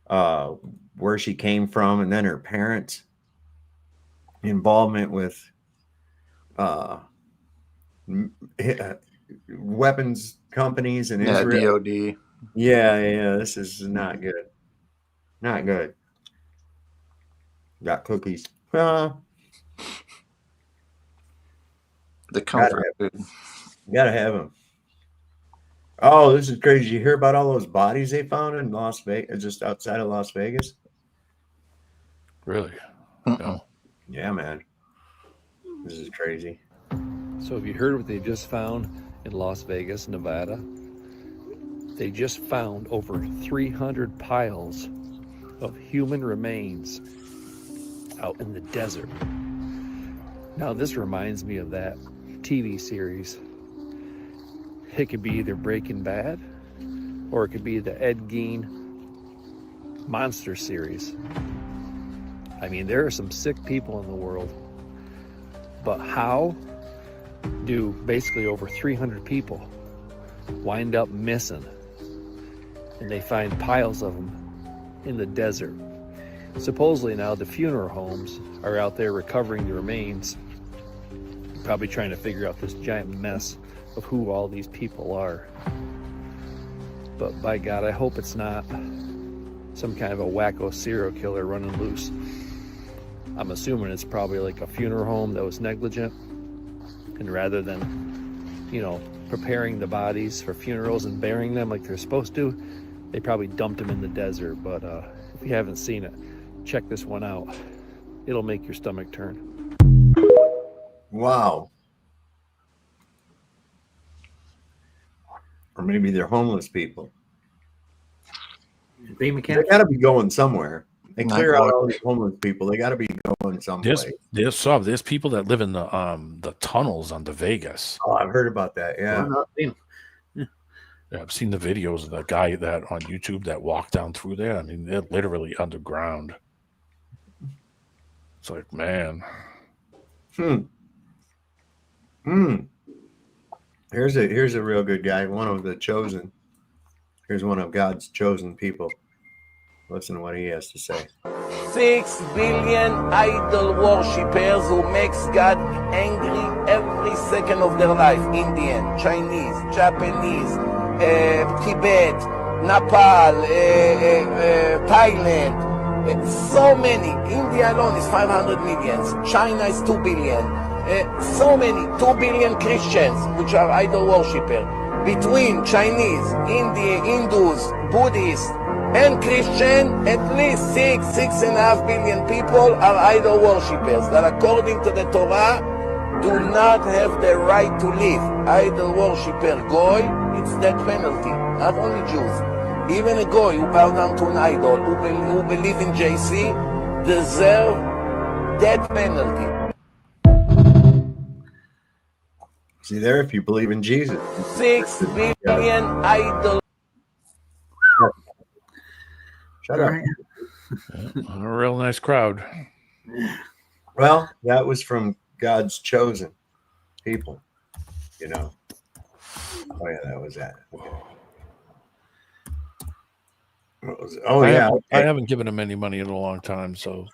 where she came from, and then her parents' involvement with weapons companies in Israel. DOD. Yeah, this is not good. Not good. Got cookies. The comfort food. Gotta have them. Oh, this is crazy. You hear about all those bodies they found in Las Vegas, just outside of Las Vegas? Really? No. Yeah, man. This is crazy. So have you heard what they just found in Las Vegas, Nevada? They just found over 300 piles of human remains out in the desert. Now, this reminds me of that TV series. It could be either Breaking Bad or it could be the Ed Gein monster series. I mean, there are some sick people in the world, but how do basically over 300 people wind up missing? And they find piles of them in the desert. Supposedly now the funeral homes are out there recovering the remains, probably trying to figure out this giant mess of who all these people are. But by God, I hope it's not some kind of a wacko serial killer running loose. I'm assuming it's probably like a funeral home that was negligent, and rather than, you know, preparing the bodies for funerals and burying them like they're supposed to, they probably dumped them in the desert. But if you haven't seen it, check this one out. It'll make your stomach turn. Wow. Or maybe they're homeless people. They got to be going somewhere. They clear out all these homeless people. They got to be going someplace. There's people that live in the tunnels under Vegas. Oh, I've heard about that. Yeah. Yeah, I've seen the videos of the guy that on YouTube that walked down through there. I mean, they're literally underground. It's like, man. Here's a real good guy, one of the chosen. Here's one of God's chosen people. Listen to what he has to say. 6 billion idol worshippers who makes God angry every second of their life. Indian, Chinese, Japanese, Tibet, Nepal, Thailand. So many. India alone is 500 million. China is 2 billion. So many. 2 billion Christians, which are idol worshippers. Between Chinese, Hindus, Buddhists, and Christian, at least 6.5 billion people are idol worshippers that according to the Torah do not have the right to live. Idol worshipper goy, it's death penalty. Not only Jews. Even a goy who bow down to an idol, who believe in JC, deserve death penalty. See there, if you believe in Jesus. 6 billion idol. Shut up. A real nice crowd. Well, that was from God's chosen people, you know. Oh yeah, that was that. Okay. What was it? Oh I yeah, haven't, I okay. haven't given him any money in a long time, so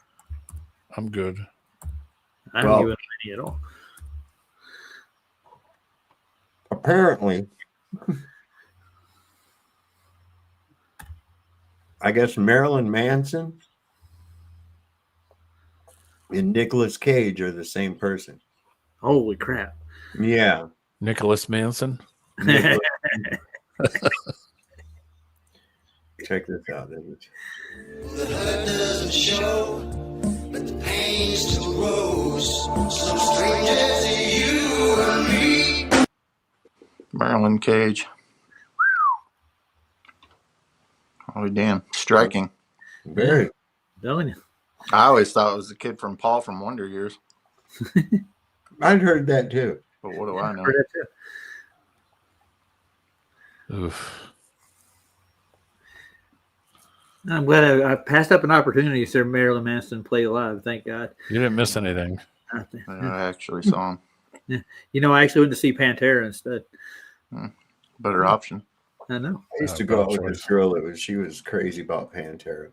I'm good. I haven't given him any at all. Apparently, I guess Marilyn Manson and Nicolas Cage are the same person. Holy crap. Yeah. Nicholas Manson. Nicholas. Check this out. The hurt doesn't show, but the pain still grows. Some strangers to you and me. Marilyn Cage. Oh damn, striking. Very. Telling you. I always thought it was the kid from Paul from Wonder Years. I'd heard that too. But what do I know? Heard that too. Oof. I'm glad I passed up an opportunity to see Marilyn Manson play live. Thank God. You didn't miss anything. I actually saw him. Yeah. You know, I actually went to see Pantera instead. Better option. I know. I used to go out with this girl she was crazy about Pantera.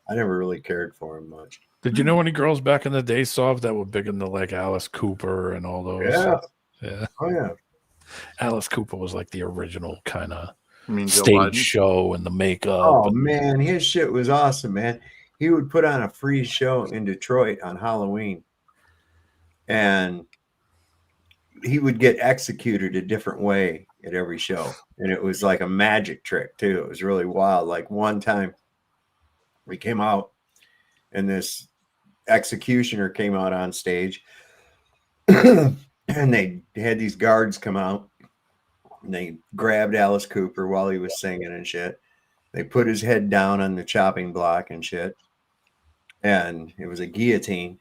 I never really cared for him much. Did you know any girls back in the day saw that were big into like Alice Cooper and all those? Yeah. Yeah. Oh yeah. Alice Cooper was like the original kind of Joe stage Biden? show and the makeup. Oh and, man, his shit was awesome, man. He would put on a free show in Detroit on Halloween, and he would get executed a different way at every show, and it was like a magic trick too. It was really wild. Like one time, we came out, and this executioner came out on stage, and they had these guards come out. And they grabbed Alice Cooper while he was singing and shit. They put his head down on the chopping block and shit. And it was a guillotine.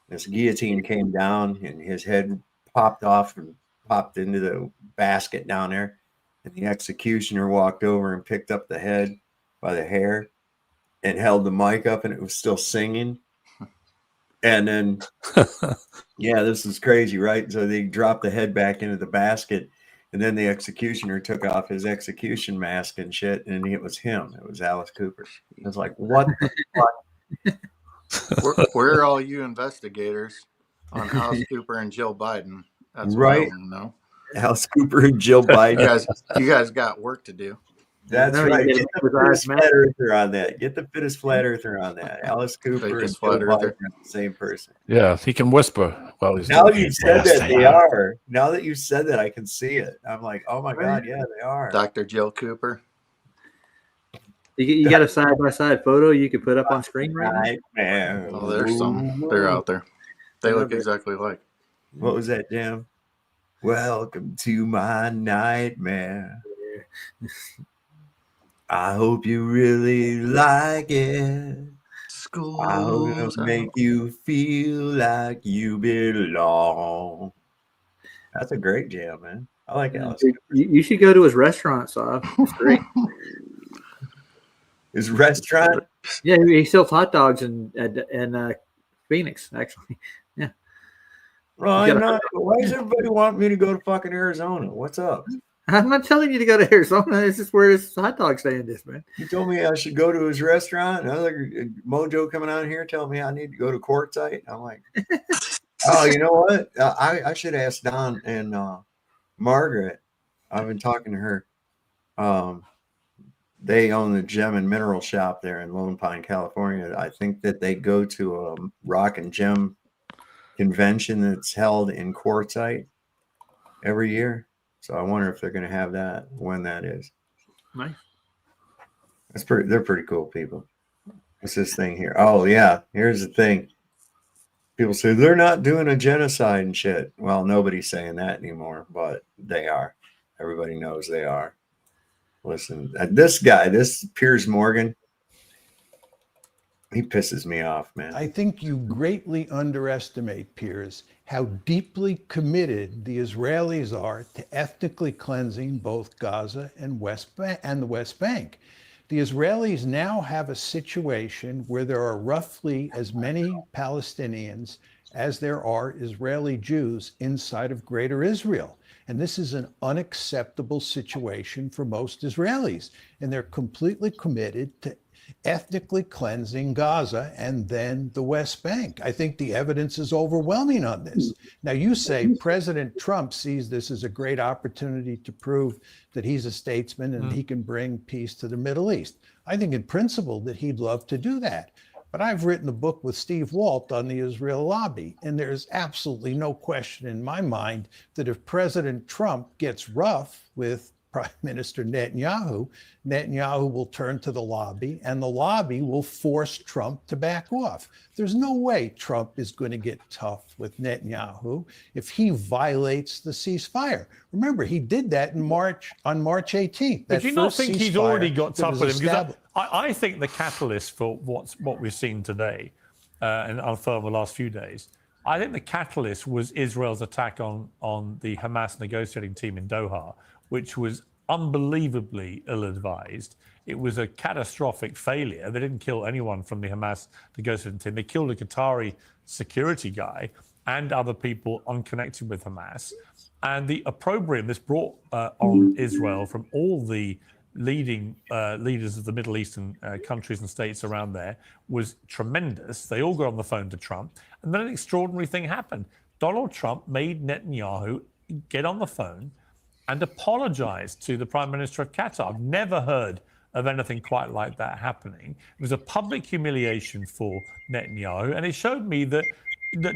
This guillotine came down and his head popped off and popped into the basket down there. And the executioner walked over and picked up the head by the hair and held the mic up, and it was still singing. And then, yeah, this is crazy, right? So they dropped the head back into the basket. And then the executioner took off his execution mask and shit, and it was him. It was Alice Cooper. It was like, what the fuck? Where are all you investigators on Alice Cooper and Jill Biden? That's Right. what I want to know. Alice Cooper and Jill Biden. You guys got work to do. That's right. Get the fittest flat earther on that. Get the fittest flat earther on that. Alice Cooper and Fakest Jill flat Biden earther. are the same person. yeah, he can whisper while he's Now doing that you've it. said Yes, that, they are. Now that you've said that, I can see it. I'm like, oh my God, yeah, they are. Dr. Jill Cooper. You got a side by side photo you could put up on screen right now? Nightmare. Oh, there's some. They're out there. They look exactly like. What was that, Jim? Welcome to my nightmare. I hope you really like it. School. I hope it'll make you feel like you belong. That's a great jam, man. I like Alice. You should go to his restaurant, Sav. It's great. His restaurant? Yeah, he sells hot dogs in Phoenix, actually. Yeah. Well, I'm not. Why does everybody want me to go to fucking Arizona? What's up? I'm not telling you to go to Arizona. It's just where his hot dog stand is, man. You told me I should go to his restaurant. Another Mojo coming on here telling me I need to go to Quartzsite. I'm like, oh, you know what? I should ask Don and Margaret. I've been talking to her. They own the gem and mineral shop there in Lone Pine, California. I think that they go to a rock and gem convention that's held in Quartzsite every year. So I wonder if they're going to have that, when that is. Nice. They're pretty cool people. What's this thing here? Oh yeah, here's the thing. People say they're not doing a genocide and shit. Well, nobody's saying that anymore, but they are. Everybody knows they are. Listen, this guy, this Piers Morgan, he pisses me off, man. I think you greatly underestimate, Piers, how deeply committed the Israelis are to ethnically cleansing both Gaza and the West Bank. The Israelis now have a situation where there are roughly as many Palestinians as there are Israeli Jews inside of Greater Israel. And this is an unacceptable situation for most Israelis. And they're completely committed to ethnically cleansing Gaza and then the West Bank. I think the evidence is overwhelming on this. Now, you say President Trump sees this as a great opportunity to prove that he's a statesman and he can bring peace to the Middle East. I think in principle that he'd love to do that. But I've written a book with Steve Walt on the Israel lobby, and there's absolutely no question in my mind that if President Trump gets rough with Prime Minister Netanyahu, Netanyahu will turn to the lobby and the lobby will force Trump to back off. There's no way Trump is going to get tough with Netanyahu if he violates the ceasefire. Remember, he did that on March 18th. But do you not think he's already got tough with him? Because I think the catalyst for what we've seen today and unfold the last few days, I think the catalyst was Israel's attack on the Hamas negotiating team in Doha, which was unbelievably ill-advised. It was a catastrophic failure. They didn't kill anyone from the Hamas negotiating team. They killed a Qatari security guy and other people unconnected with Hamas. And the opprobrium this brought on Israel from all the leading leaders of the Middle Eastern countries and states around there was tremendous. They all got on the phone to Trump. And then an extraordinary thing happened. Donald Trump made Netanyahu get on the phone and apologized to the Prime Minister of Qatar. I've never heard of anything quite like that happening. It was a public humiliation for Netanyahu, and it showed me that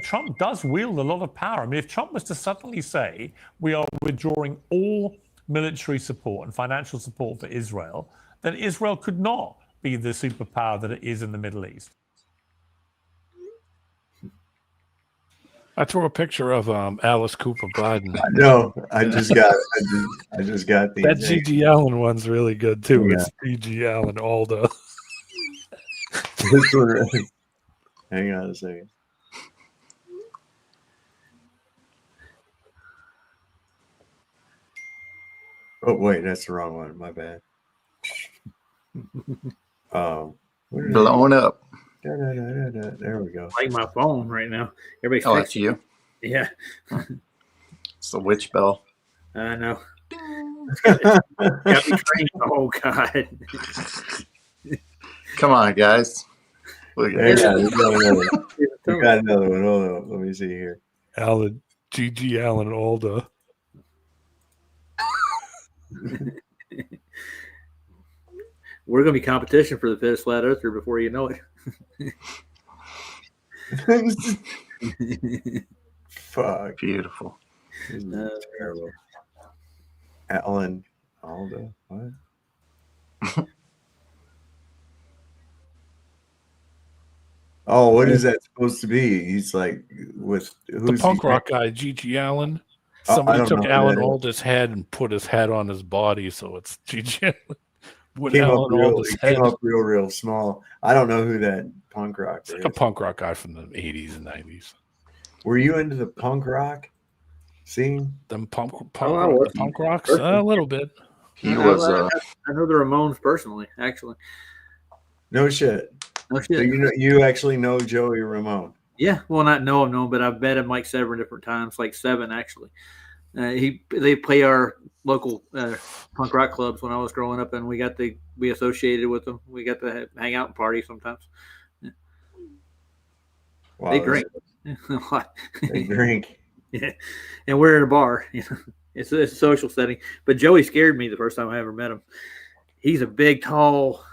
Trump does wield a lot of power. I mean, if Trump was to suddenly say, we are withdrawing all military support and financial support for Israel, then Israel could not be the superpower that it is in the Middle East. I threw a picture of Alice Cooper Biden. No, I just got the that G.G. Allen one's really good too. Yeah. It's G.G. Allen Alda. This one, hang on a second. Oh wait, that's the wrong one. My bad. Blowing up. There we go. Like my phone right now. Everybody's Oh, that's you? Yeah. It's the witch bell. I know. Got me trained. Oh God. Come on, guys. Look at We got another one. Hold on. Let me see here. Allen, G.G. Allen Alda. We're going to be competition for the fittest flat earther before you know it. Fuck. Beautiful. This is terrible. Alan Alda. What? Oh, what is that supposed to be? He's like with The punk rock guy, G.G. Allen. I Somebody don't took know who Alan that is. Alda's head and put his head on his body, so it's G.G. Allen. With Came up Alan Alda's head. real small. I don't know who that punk rock is. Like a punk rock guy from the 80s and 90s. Were you into the punk rock scene? Them punk rocks? A little bit. He was. I know the Ramones personally, actually. No shit. No shit. So you actually know Joey Ramone. Yeah, well, not know him, but I've met him like 7 different times, like 7 actually. They play our local punk rock clubs when I was growing up, and we got to be associated with them. We got to hang out and party sometimes. Yeah. Wow, They drink. They drink. Yeah, and we're in a bar. You know, it's a social setting. But Joey scared me the first time I ever met him. He's a big, tall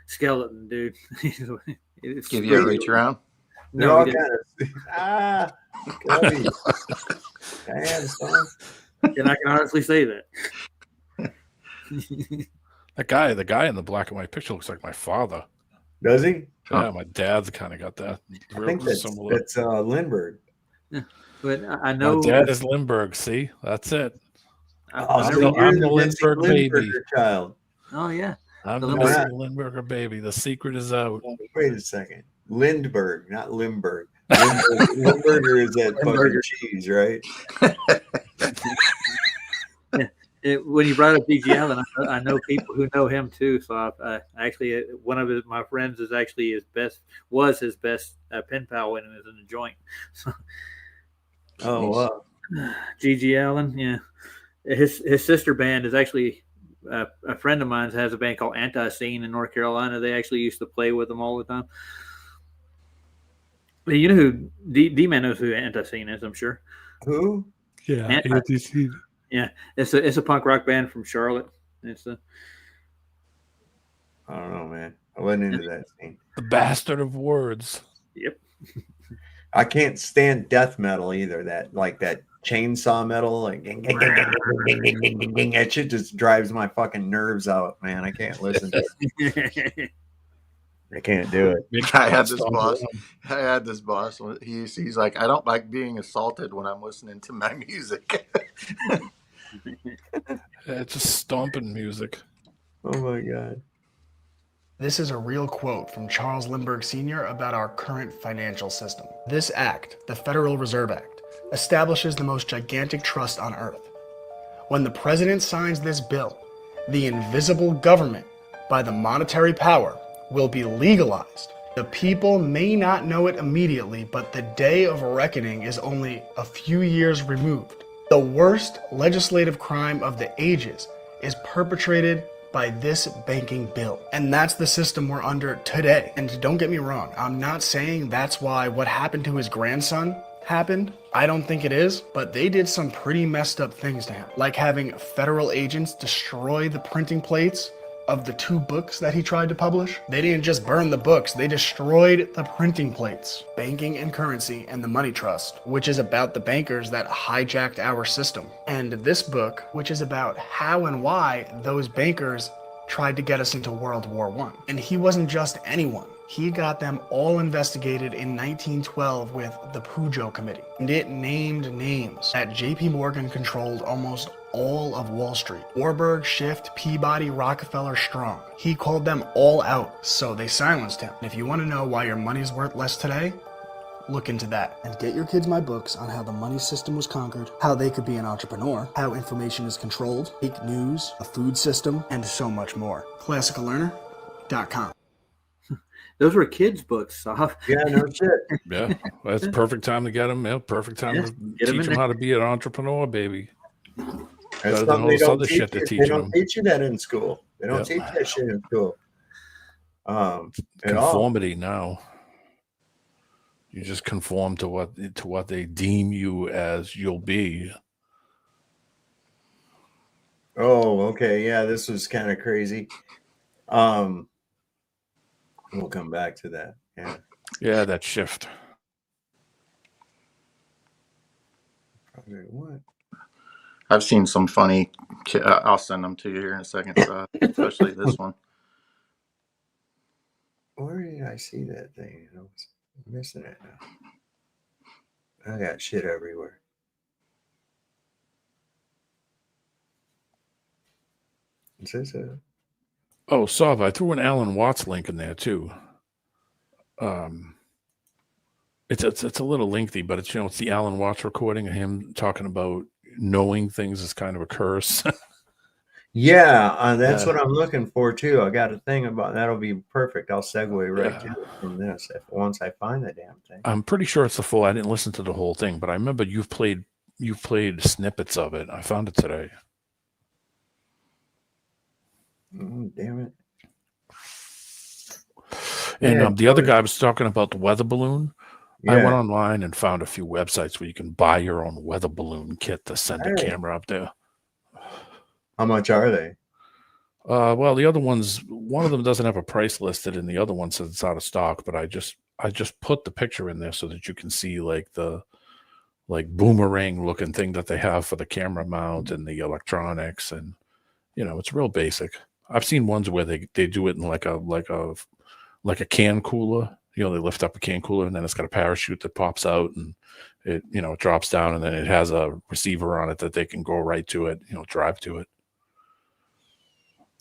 skeleton, dude. Give you a reach around? No, he Cody. Damn, son. and I can honestly say that. The guy in the black and white picture looks like my father. Does he? Yeah, my dad's kind of got that. I think that's Lindbergh. Yeah. But I know My dad is Lindbergh. See, that's it. Oh, so I'm you're the Lindbergh baby. Lindbergh child. Oh yeah. I'm The the Lindbergh- Lindbergh baby. The secret is out. Wait a second. Lindbergh, not Limburg. Limburger is that fucking cheese, right? When you brought up G.G. Allen, I know people who know him too. So I actually, one of my friends is actually his best pen pal when he was in the joint. So, wow. G.G. Allen, yeah. His sister band is actually a friend of mine has a band called Anti-Scene in North Carolina. They actually used to play with them all the time. You know who D-Man knows who Anti-Scene is, I'm sure. Who? Yeah, Anti-Scene. Yeah, it's a punk rock band from Charlotte. It's I don't know, man. I wasn't into that scene. The bastard of words. Yep. I can't stand death metal either. That chainsaw metal, like that shit just drives my fucking nerves out, man. I can't listen to it. I can't do it. I had this boss. He's like, I don't like being assaulted when I'm listening to my music. It's just stomping music. Oh my God. This is a real quote from Charles Lindbergh Sr. about our current financial system. This act, the Federal Reserve Act, establishes the most gigantic trust on earth. When the president signs this bill, the invisible government, by the monetary power, will be legalized. The people may not know it immediately, but the day of reckoning is only a few years removed. The worst legislative crime of the ages is perpetrated by this banking bill. And that's the system we're under today. And don't get me wrong, I'm not saying that's why what happened to his grandson happened. I don't think it is, but they did some pretty messed up things to him, like having federal agents destroy the printing plates of the 2 books that he tried to publish. They didn't just burn the books, they destroyed the printing plates. Banking and Currency and the Money Trust, which is about the bankers that hijacked our system. And this book, which is about how and why those bankers tried to get us into World War I. And he wasn't just anyone. He got them all investigated in 1912 with the Pujo Committee. And it named names that JP Morgan controlled almost all of Wall Street. Warburg, Schiff, Peabody, Rockefeller, Strong. He called them all out, so they silenced him. And if you want to know why your money's worth less today, look into that. And get your kids my books on how the money system was conquered, how they could be an entrepreneur, how information is controlled, fake news, a food system, and so much more. ClassicalLearner.com. Those were kids' books. Yeah, no shit. Yeah, that's the perfect time to get them. Yeah, perfect time to teach them how to be an entrepreneur, baby. That's something they don't teach you. They don't teach you that in school. They don't teach that shit in school. Conformity now. You just conform to what they deem you as you'll be. Oh, okay. Yeah, this was kind of crazy. We'll come back to that. Yeah. Yeah, that shift. What? I've seen some funny. I'll send them to you here in a second, especially this one. Where did I see that thing? I was missing it now. I got shit everywhere. Is this a... Oh, Sav, I threw an Alan Watts link in there too. It's a little lengthy, but it's it's the Alan Watts recording of him talking about knowing things is kind of a curse. Yeah, that's what I'm looking for too. I got a thing about that'll be perfect. I'll segue right to it from this once I find the damn thing. I'm pretty sure it's the full. I didn't listen to the whole thing, but I remember you've played snippets of it. I found it today. Damn it. And the other guy was talking about the weather balloon. Yeah. I went online and found a few websites where you can buy your own weather balloon kit to send a camera up there. How much are they? Well, the other ones, one of them doesn't have a price listed, and the other one says it's out of stock. But I just put the picture in there so that you can see the boomerang looking thing that they have for the camera mount and the electronics, and it's real basic. I've seen ones where they do it in like a can cooler. They lift up a can cooler and then it's got a parachute that pops out and it drops down, and then it has a receiver on it that they can go right to it, drive to it.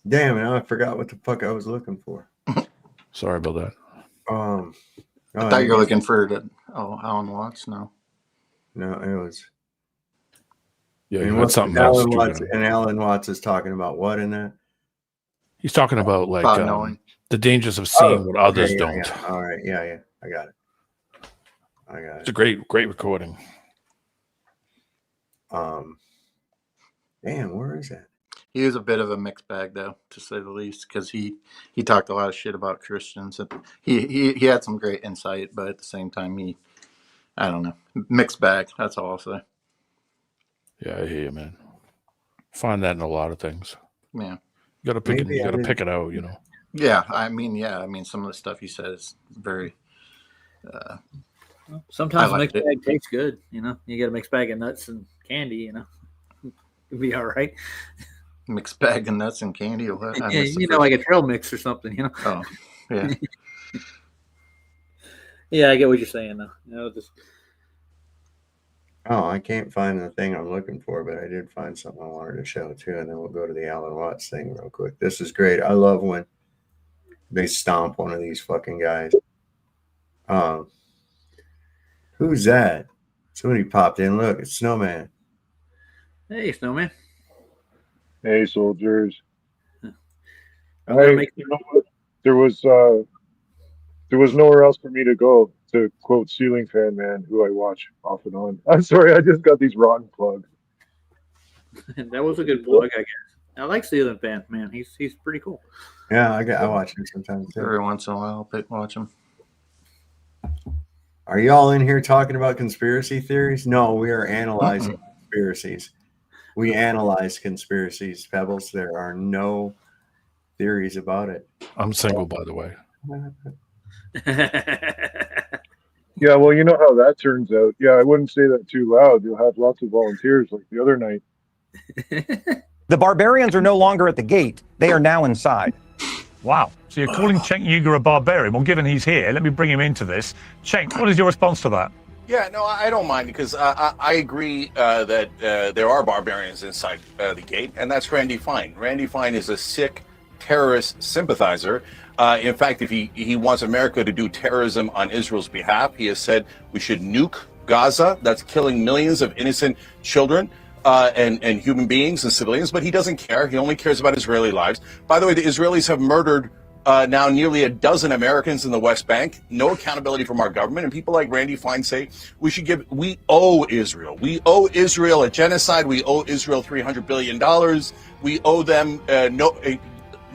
Damn, now I forgot what the fuck I was looking for. Sorry about that. I thought you were looking for Alan Watts. No, it was. Yeah, And you what had something else. Alan Watts is talking about what in that? He's talking about like About knowing. the dangers of seeing what others don't. Yeah. All right, yeah, I got it. It's a great recording. Damn, where is that? He was a bit of a mixed bag, though, to say the least, because he talked a lot of shit about Christians. And he had some great insight, but at the same time, I don't know, mixed bag. That's all I'll say. Yeah, I hear you, man. Find that in a lot of things. Yeah, you gotta pick it out, you know. Yeah, I mean, some of the stuff he says is very. Sometimes a mixed bag tastes good. You know, you get a mixed bag of nuts and candy. You know, it'll be all right. Mixed bag of nuts and candy. Yeah, you know, like a trail mix or something. You know. Oh, yeah. Yeah, I get what you're saying, though. You know, just. Oh, I can't find the thing I'm looking for, but I did find something I wanted to show too, and then we'll go to the Alan Watts thing real quick. This is great. I love when they stomp one of these fucking guys. Who's that? Somebody popped in. Look, it's Snowman. Hey, Snowman. Hey, soldiers. Huh. You know what? There was nowhere else for me to go, to quote Ceiling Fan Man, who I watch off and on. I'm sorry, I just got these rotten plugs. That was a good plug, I guess. I like Ceiling Fan Man. He's pretty cool. Yeah, I watch him sometimes too. Every once in a while, I'll watch him. Are you all in here talking about conspiracy theories? No, we are analyzing conspiracies. We analyze conspiracies, Pebbles. There are no theories about it. I'm single, by the way. Yeah, well, you know how that turns out. Yeah, I wouldn't say that too loud. You'll have lots of volunteers like the other night. The barbarians are no longer at the gate. They are now inside. Wow. So you're calling Cenk Uygur a barbarian? Well, given he's here, let me bring him into this. Cenk, what is your response to that? Yeah, no, I don't mind because I agree that there are barbarians inside the gate, and that's Randy Fine. Randy Fine is a sick terrorist sympathizer. In fact, if he wants America to do terrorism on Israel's behalf, he has said we should nuke Gaza. That's killing millions of innocent children and human beings and civilians, but he doesn't care. He only cares about Israeli lives. By the way, the Israelis have murdered now nearly a dozen Americans in the West Bank. No accountability from our government. And people like Randy Fine say we owe Israel. We owe Israel a genocide. We owe Israel $300 billion. We owe them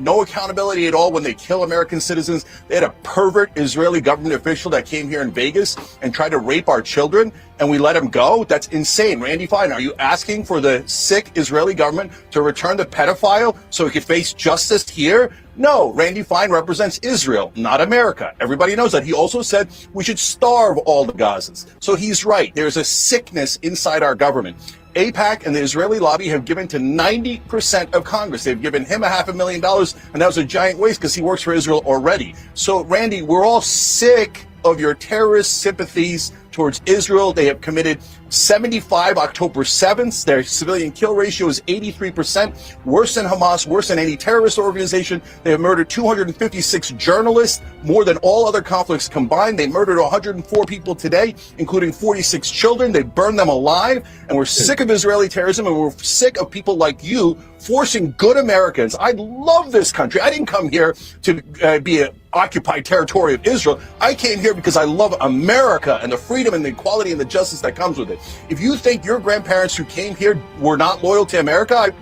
no accountability at all when they kill American citizens. They had a pervert Israeli government official that came here in Vegas and tried to rape our children, and we let him go? That's insane. Randy Fine, are you asking for the sick Israeli government to return the pedophile so he could face justice here? No, Randy Fine represents Israel, not America. Everybody knows that. He also said we should starve all the Gazans. So he's right. There's a sickness inside our government. AIPAC and the Israeli lobby have given to 90% of Congress. They've given him $500,000, and that was a giant waste because he works for Israel already. So, Randy, we're all sick of your terrorist sympathies towards Israel. They have committed 75 October 7th. Their civilian kill ratio is 83%, worse than Hamas, worse than any terrorist organization. They have murdered 256 journalists, more than all other conflicts combined. They murdered 104 people today, including 46 children. They burned them alive. And we're sick of Israeli terrorism, and we're sick of people like you forcing good Americans. I love this country. I didn't come here to be an occupied territory of Israel. I came here because I love America and the freedom and the equality and the justice that comes with it. If you think your grandparents who came here were not loyal to America,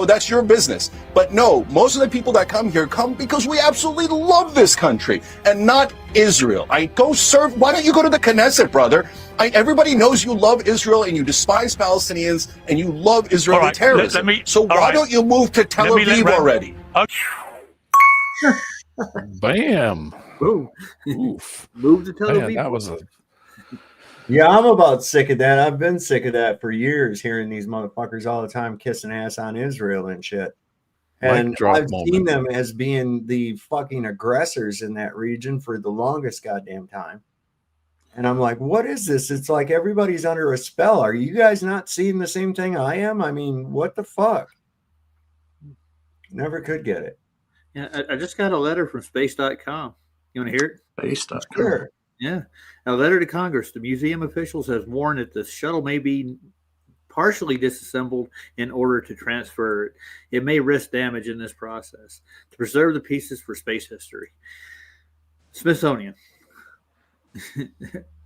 that's your business. But no, most of the people that come here come because we absolutely love this country and not Israel. Why don't you go to the Knesset, brother? Everybody knows you love Israel and you despise Palestinians and you love Israeli terrorism. So why don't you move to Tel Aviv already? Bam. Boom. Oof. Move to Tel Man, Aviv. that was Yeah, I'm about sick of that. I've been sick of that for years, hearing these motherfuckers all the time kissing ass on Israel and shit. And I've seen them as being the fucking aggressors in that region for the longest goddamn time. And I'm like, what is this? It's like everybody's under a spell. Are you guys not seeing the same thing I am? I mean, what the fuck? Never could get it. Yeah, I just got a letter from space.com. You want to hear it? Space.com. Sure. Yeah. A letter to Congress. The museum officials have warned that the shuttle may be partially disassembled in order to transfer it. It may risk damage in this process. To preserve the pieces for space history. Smithsonian.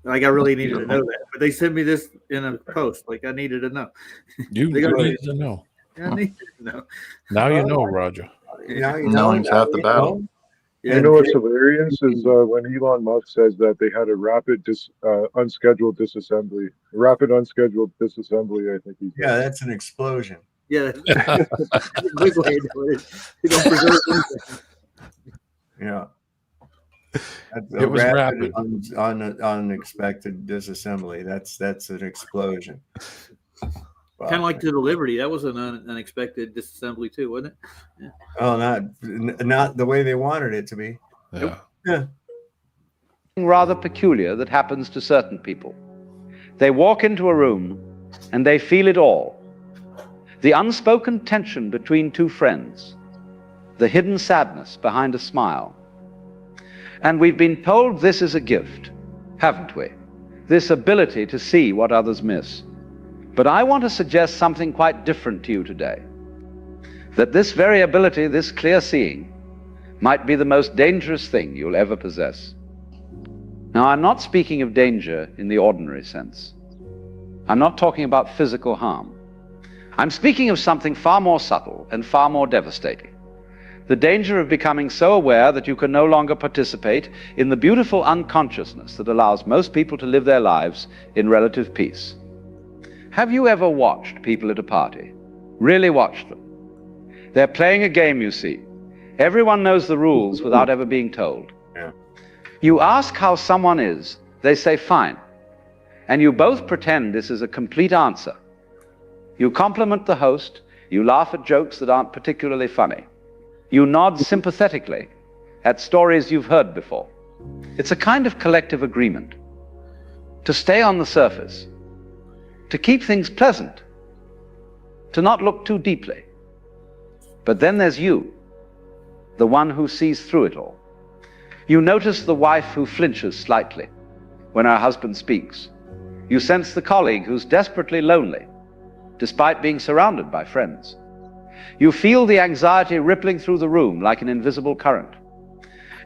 Like I really needed to know that, but they sent me this in a post. Like I needed to know. You needed to know. I needed to know. Now you know, Roger. Now you Knowing's half the battle. You know what's hilarious is when Elon Musk says that they had a rapid unscheduled disassembly. Rapid unscheduled disassembly, I think he said. Yeah, that's an explosion. Yeah. That's a quick way to do it. You don't preserve anything. Yeah. That's It was rapid. Unexpected disassembly. That's an explosion. Kind of like to the Liberty. That was an unexpected disassembly too, wasn't it? Yeah. Oh, not the way they wanted it to be. Yeah. Yeah. Rather peculiar that happens to certain people. They walk into a room and they feel it all. The unspoken tension between two friends, the hidden sadness behind a smile. And we've been told this is a gift, haven't we? This ability to see what others miss. But I want to suggest something quite different to you today. That this very ability, this clear seeing, might be the most dangerous thing you'll ever possess. Now, I'm not speaking of danger in the ordinary sense. I'm not talking about physical harm. I'm speaking of something far more subtle and far more devastating. The danger of becoming so aware that you can no longer participate in the beautiful unconsciousness that allows most people to live their lives in relative peace. Have you ever watched people at a party? Really watched them? They're playing a game, you see. Everyone knows the rules without ever being told. Yeah. You ask how someone is, they say fine. And you both pretend this is a complete answer. You compliment the host, you laugh at jokes that aren't particularly funny. You nod sympathetically at stories you've heard before. It's a kind of collective agreement to stay on the surface, to keep things pleasant, to not look too deeply. But then there's you, the one who sees through it all. You notice the wife who flinches slightly when her husband speaks. You sense the colleague who's desperately lonely, despite being surrounded by friends. You feel the anxiety rippling through the room like an invisible current.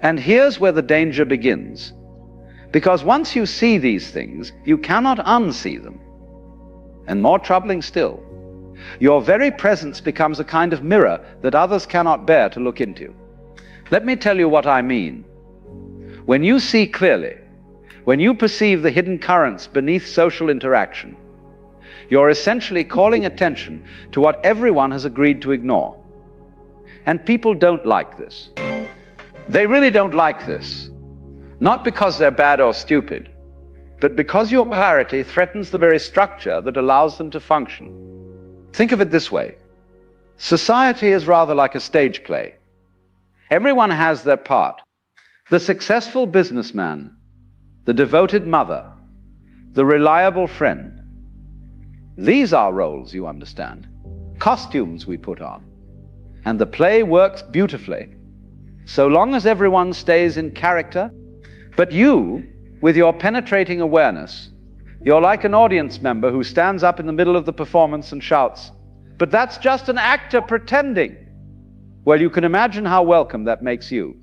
And here's where the danger begins. Because once you see these things, you cannot unsee them. And more troubling still, your very presence becomes a kind of mirror that others cannot bear to look into. Let me tell you what I mean. When you see clearly, when you perceive the hidden currents beneath social interaction, you're essentially calling attention to what everyone has agreed to ignore. And people don't like this. They really don't like this. Not because they're bad or stupid, but because your clarity threatens the very structure that allows them to function. Think of it this way. Society is rather like a stage play. Everyone has their part. The successful businessman, the devoted mother, the reliable friend. These are roles, you understand. Costumes we put on. And the play works beautifully, so long as everyone stays in character. But you, with your penetrating awareness, you're like an audience member who stands up in the middle of the performance and shouts, "But that's just an actor pretending." Well, you can imagine how welcome that makes you.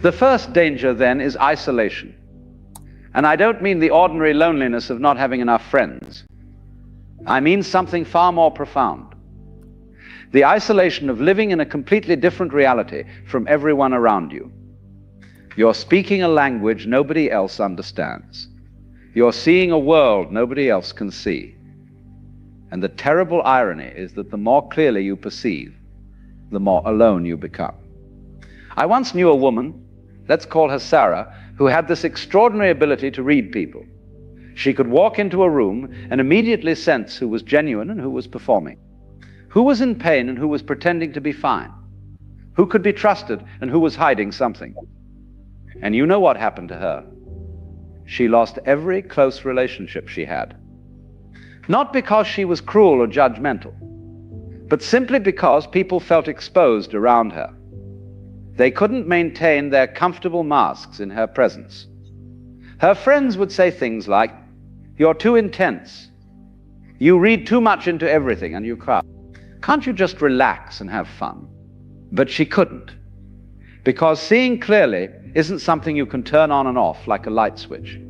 The first danger, then, is isolation. And I don't mean the ordinary loneliness of not having enough friends. I mean something far more profound. The isolation of living in a completely different reality from everyone around you. You're speaking a language nobody else understands. You're seeing a world nobody else can see. And the terrible irony is that the more clearly you perceive, the more alone you become. I once knew a woman, let's call her Sarah, who had this extraordinary ability to read people. She could walk into a room and immediately sense who was genuine and who was performing, who was in pain and who was pretending to be fine, who could be trusted and who was hiding something. And you know what happened to her. She lost every close relationship she had. Not because she was cruel or judgmental, but simply because people felt exposed around her. They couldn't maintain their comfortable masks in her presence. Her friends would say things like, "You're too intense. You read too much into everything and you cry. Can't you just relax and have fun? But she couldn't. Because seeing clearly isn't something you can turn on and off like a light switch.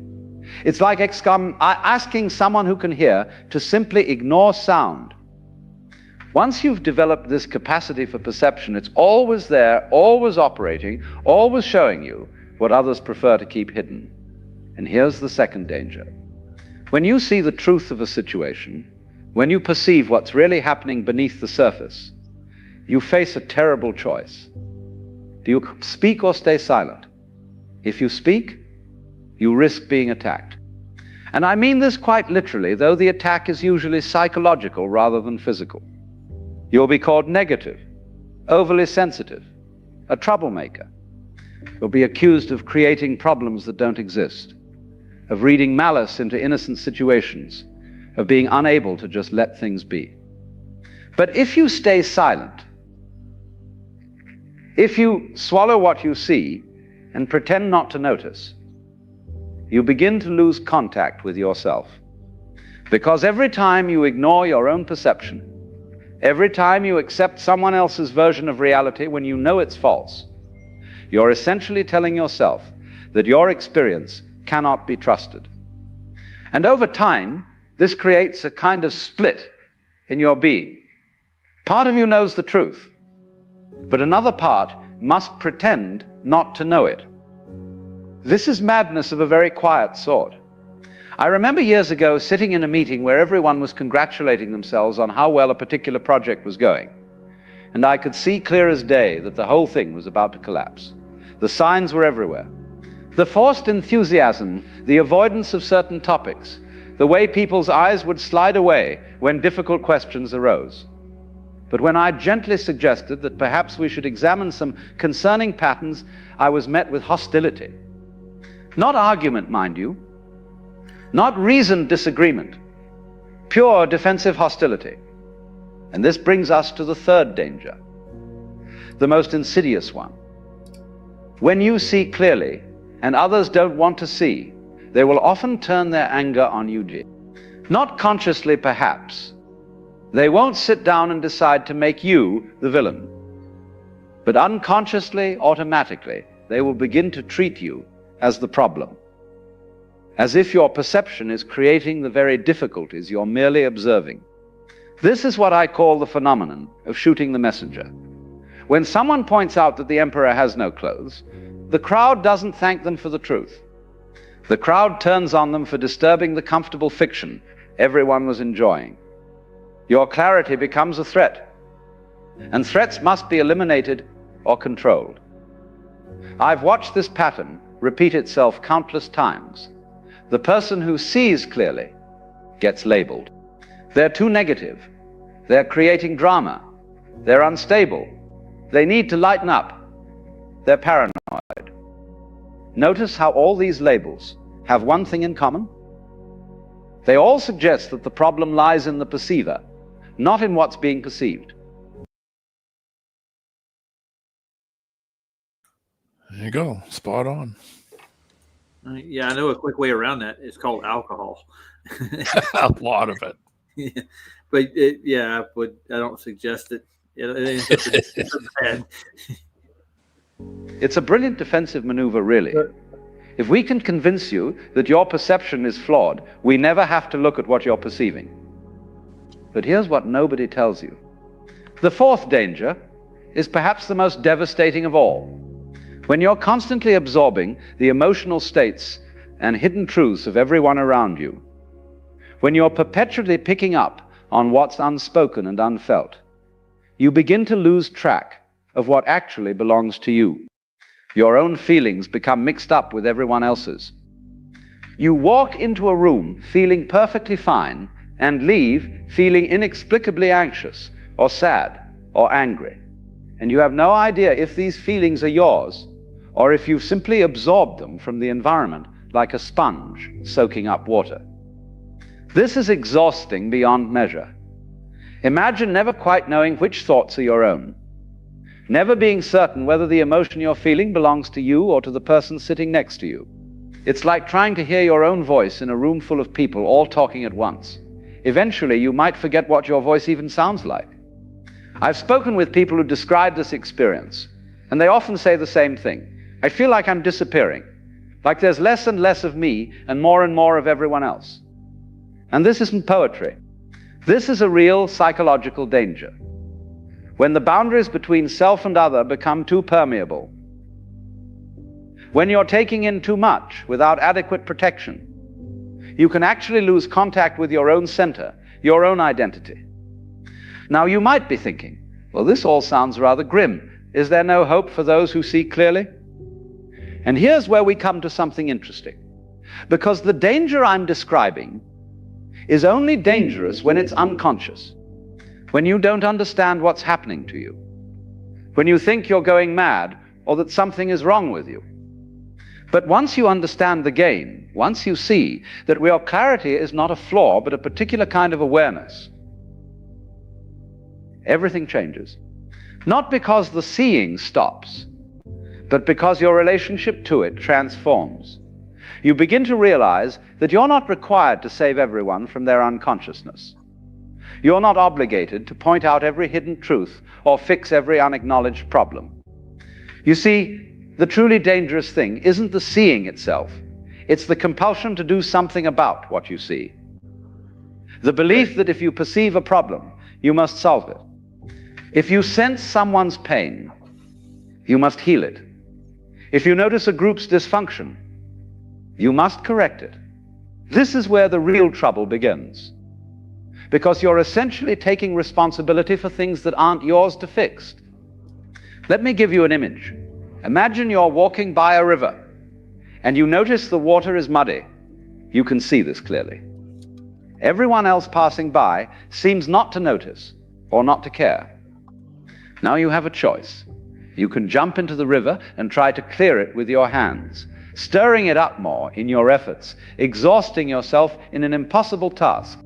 It's like asking someone who can hear to simply ignore sound. Once you've developed this capacity for perception, it's always there, always operating, always showing you what others prefer to keep hidden. And here's the second danger. When you see the truth of a situation, when you perceive what's really happening beneath the surface, you face a terrible choice. Do you speak or stay silent? If you speak, you risk being attacked. And I mean this quite literally, though the attack is usually psychological rather than physical. You'll be called negative, overly sensitive, a troublemaker. You'll be accused of creating problems that don't exist, of reading malice into innocent situations, of being unable to just let things be. But if you stay silent, if you swallow what you see and pretend not to notice, you begin to lose contact with yourself. Because every time you ignore your own perception, every time you accept someone else's version of reality when you know it's false, you're essentially telling yourself that your experience cannot be trusted. And over time, this creates a kind of split in your being. Part of you knows the truth, but another part must pretend not to know it. This is madness of a very quiet sort. I remember years ago sitting in a meeting where everyone was congratulating themselves on how well a particular project was going. And I could see clear as day that the whole thing was about to collapse. The signs were everywhere. The forced enthusiasm, the avoidance of certain topics, the way people's eyes would slide away when difficult questions arose. But when I gently suggested that perhaps we should examine some concerning patterns, I was met with hostility. Not argument, mind you, not reasoned disagreement, pure defensive hostility. And this brings us to the third danger, the most insidious one. When you see clearly and others don't want to see, they will often turn their anger on you. Not consciously, perhaps. They won't sit down and decide to make you the villain. But unconsciously, automatically, they will begin to treat you as the problem, as if your perception is creating the very difficulties you're merely observing. This is what I call the phenomenon of shooting the messenger. When someone points out that the emperor has no clothes, the crowd doesn't thank them for the truth. The crowd turns on them for disturbing the comfortable fiction everyone was enjoying. Your clarity becomes a threat, and threats must be eliminated or controlled. I've watched this pattern repeat itself countless times. The person who sees clearly gets labeled. They're too negative. They're creating drama. They're unstable. They need to lighten up. They're paranoid. Notice how all these labels have one thing in common. They all suggest that the problem lies in the perceiver, not in what's being perceived. There you go. Spot on. Yeah, I know a quick way around that. It's called alcohol. A lot of it. Yeah. But I don't suggest it. It's bad. It's a brilliant defensive maneuver, really. If we can convince you that your perception is flawed, we never have to look at what you're perceiving. But here's what nobody tells you. The fourth danger is perhaps the most devastating of all. When you're constantly absorbing the emotional states and hidden truths of everyone around you, when you're perpetually picking up on what's unspoken and unfelt, you begin to lose track of what actually belongs to you. Your own feelings become mixed up with everyone else's. You walk into a room feeling perfectly fine and leave feeling inexplicably anxious or sad or angry. And you have no idea if these feelings are yours or if you've simply absorbed them from the environment like a sponge soaking up water. This is exhausting beyond measure. Imagine never quite knowing which thoughts are your own, never being certain whether the emotion you're feeling belongs to you or to the person sitting next to you. It's like trying to hear your own voice in a room full of people all talking at once. eventually you might forget what your voice even sounds like. I've spoken with people who describe this experience, and they often say the same thing. I feel like I'm disappearing, like there's less and less of me and more of everyone else. And this isn't poetry. This is a real psychological danger. When the boundaries between self and other become too permeable, when you're taking in too much without adequate protection, you can actually lose contact with your own center, your own identity. Now you might be thinking, well, this all sounds rather grim. Is there no hope for those who see clearly? And here's where we come to something interesting. Because the danger I'm describing is only dangerous when it's unconscious, when you don't understand what's happening to you, when you think you're going mad or that something is wrong with you. But once you understand the game, once you see that your clarity is not a flaw but a particular kind of awareness, everything changes. Not because the seeing stops, but because your relationship to it transforms. You begin to realize that you're not required to save everyone from their unconsciousness. You're not obligated to point out every hidden truth or fix every unacknowledged problem. You see, the truly dangerous thing isn't the seeing itself. It's the compulsion to do something about what you see. The belief that if you perceive a problem, you must solve it. If you sense someone's pain, you must heal it. If you notice a group's dysfunction, you must correct it. This is where the real trouble begins, because you're essentially taking responsibility for things that aren't yours to fix. Let me give you an image. Imagine you're walking by a river and you notice the water is muddy. You can see this clearly. Everyone else passing by seems not to notice or not to care. Now you have a choice. You can jump into the river and try to clear it with your hands, stirring it up more in your efforts, exhausting yourself in an impossible task.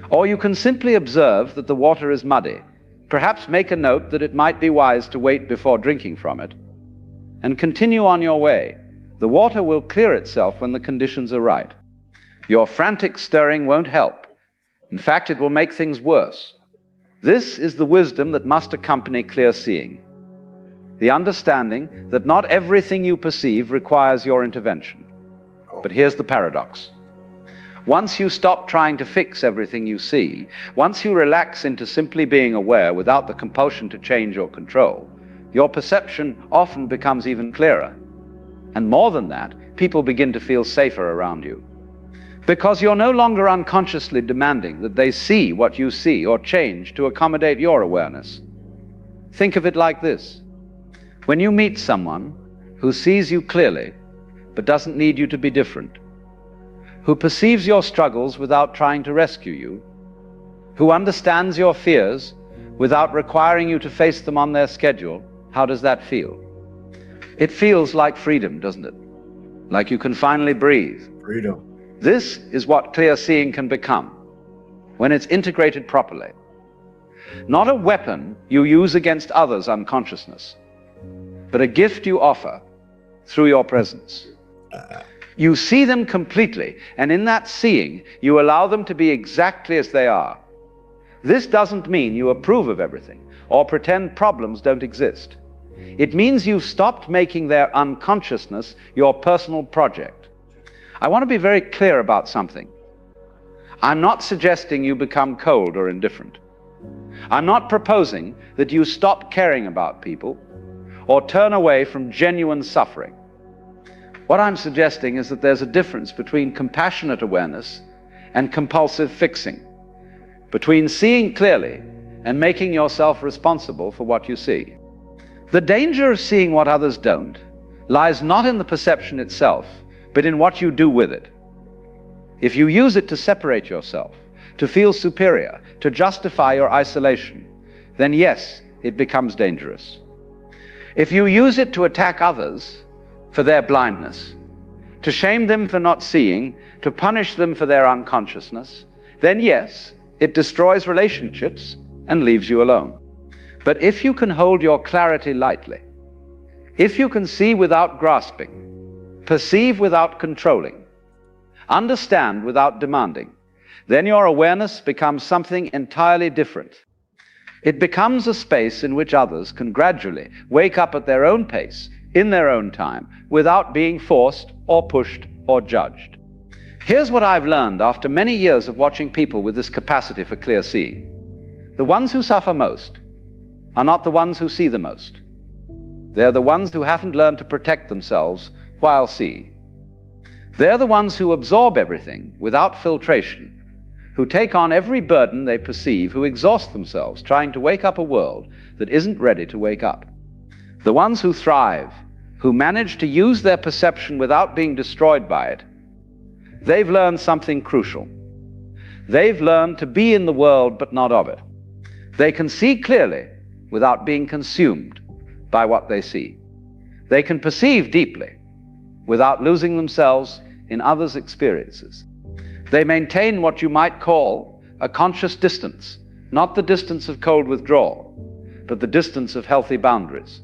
Or you can simply observe that the water is muddy, perhaps make a note that it might be wise to wait before drinking from it, and continue on your way. The water will clear itself when the conditions are right. Your frantic stirring won't help. In fact, it will make things worse. This is the wisdom that must accompany clear seeing. The understanding that not everything you perceive requires your intervention. But here's the paradox. Once you stop trying to fix everything you see, once you relax into simply being aware without the compulsion to change or control, your perception often becomes even clearer. And more than that, people begin to feel safer around you. Because you're no longer unconsciously demanding that they see what you see or change to accommodate your awareness. Think of it like this. When you meet someone who sees you clearly, but doesn't need you to be different, who perceives your struggles without trying to rescue you, who understands your fears without requiring you to face them on their schedule, how does that feel? It feels like freedom, doesn't it? Like you can finally breathe. Freedom. This is what clear seeing can become when it's integrated properly. Not a weapon you use against others' unconsciousness, but a gift you offer through your presence. You see them completely, and in that seeing, you allow them to be exactly as they are. This doesn't mean you approve of everything or pretend problems don't exist. It means you've stopped making their unconsciousness your personal project. I want to be very clear about something. I'm not suggesting you become cold or indifferent. I'm not proposing that you stop caring about people or turn away from genuine suffering. What I'm suggesting is that there's a difference between compassionate awareness and compulsive fixing, between seeing clearly and making yourself responsible for what you see. The danger of seeing what others don't lies not in the perception itself, but in what you do with it. If you use it to separate yourself, to feel superior, to justify your isolation, then yes, it becomes dangerous. If you use it to attack others for their blindness, to shame them for not seeing, to punish them for their unconsciousness, then yes, it destroys relationships and leaves you alone. But if you can hold your clarity lightly, if you can see without grasping, perceive without controlling, understand without demanding, then your awareness becomes something entirely different. It becomes a space in which others can gradually wake up at their own pace, in their own time, without being forced or pushed or judged. Here's what I've learned after many years of watching people with this capacity for clear seeing. The ones who suffer most are not the ones who see the most. They're the ones who haven't learned to protect themselves while seeing. They're the ones who absorb everything without filtration, who take on every burden they perceive, who exhaust themselves trying to wake up a world that isn't ready to wake up. The ones who thrive, who manage to use their perception without being destroyed by it, they've learned something crucial. They've learned to be in the world but not of it. They can see clearly without being consumed by what they see. They can perceive deeply without losing themselves in others' experiences. They maintain what you might call a conscious distance, not the distance of cold withdrawal, but the distance of healthy boundaries.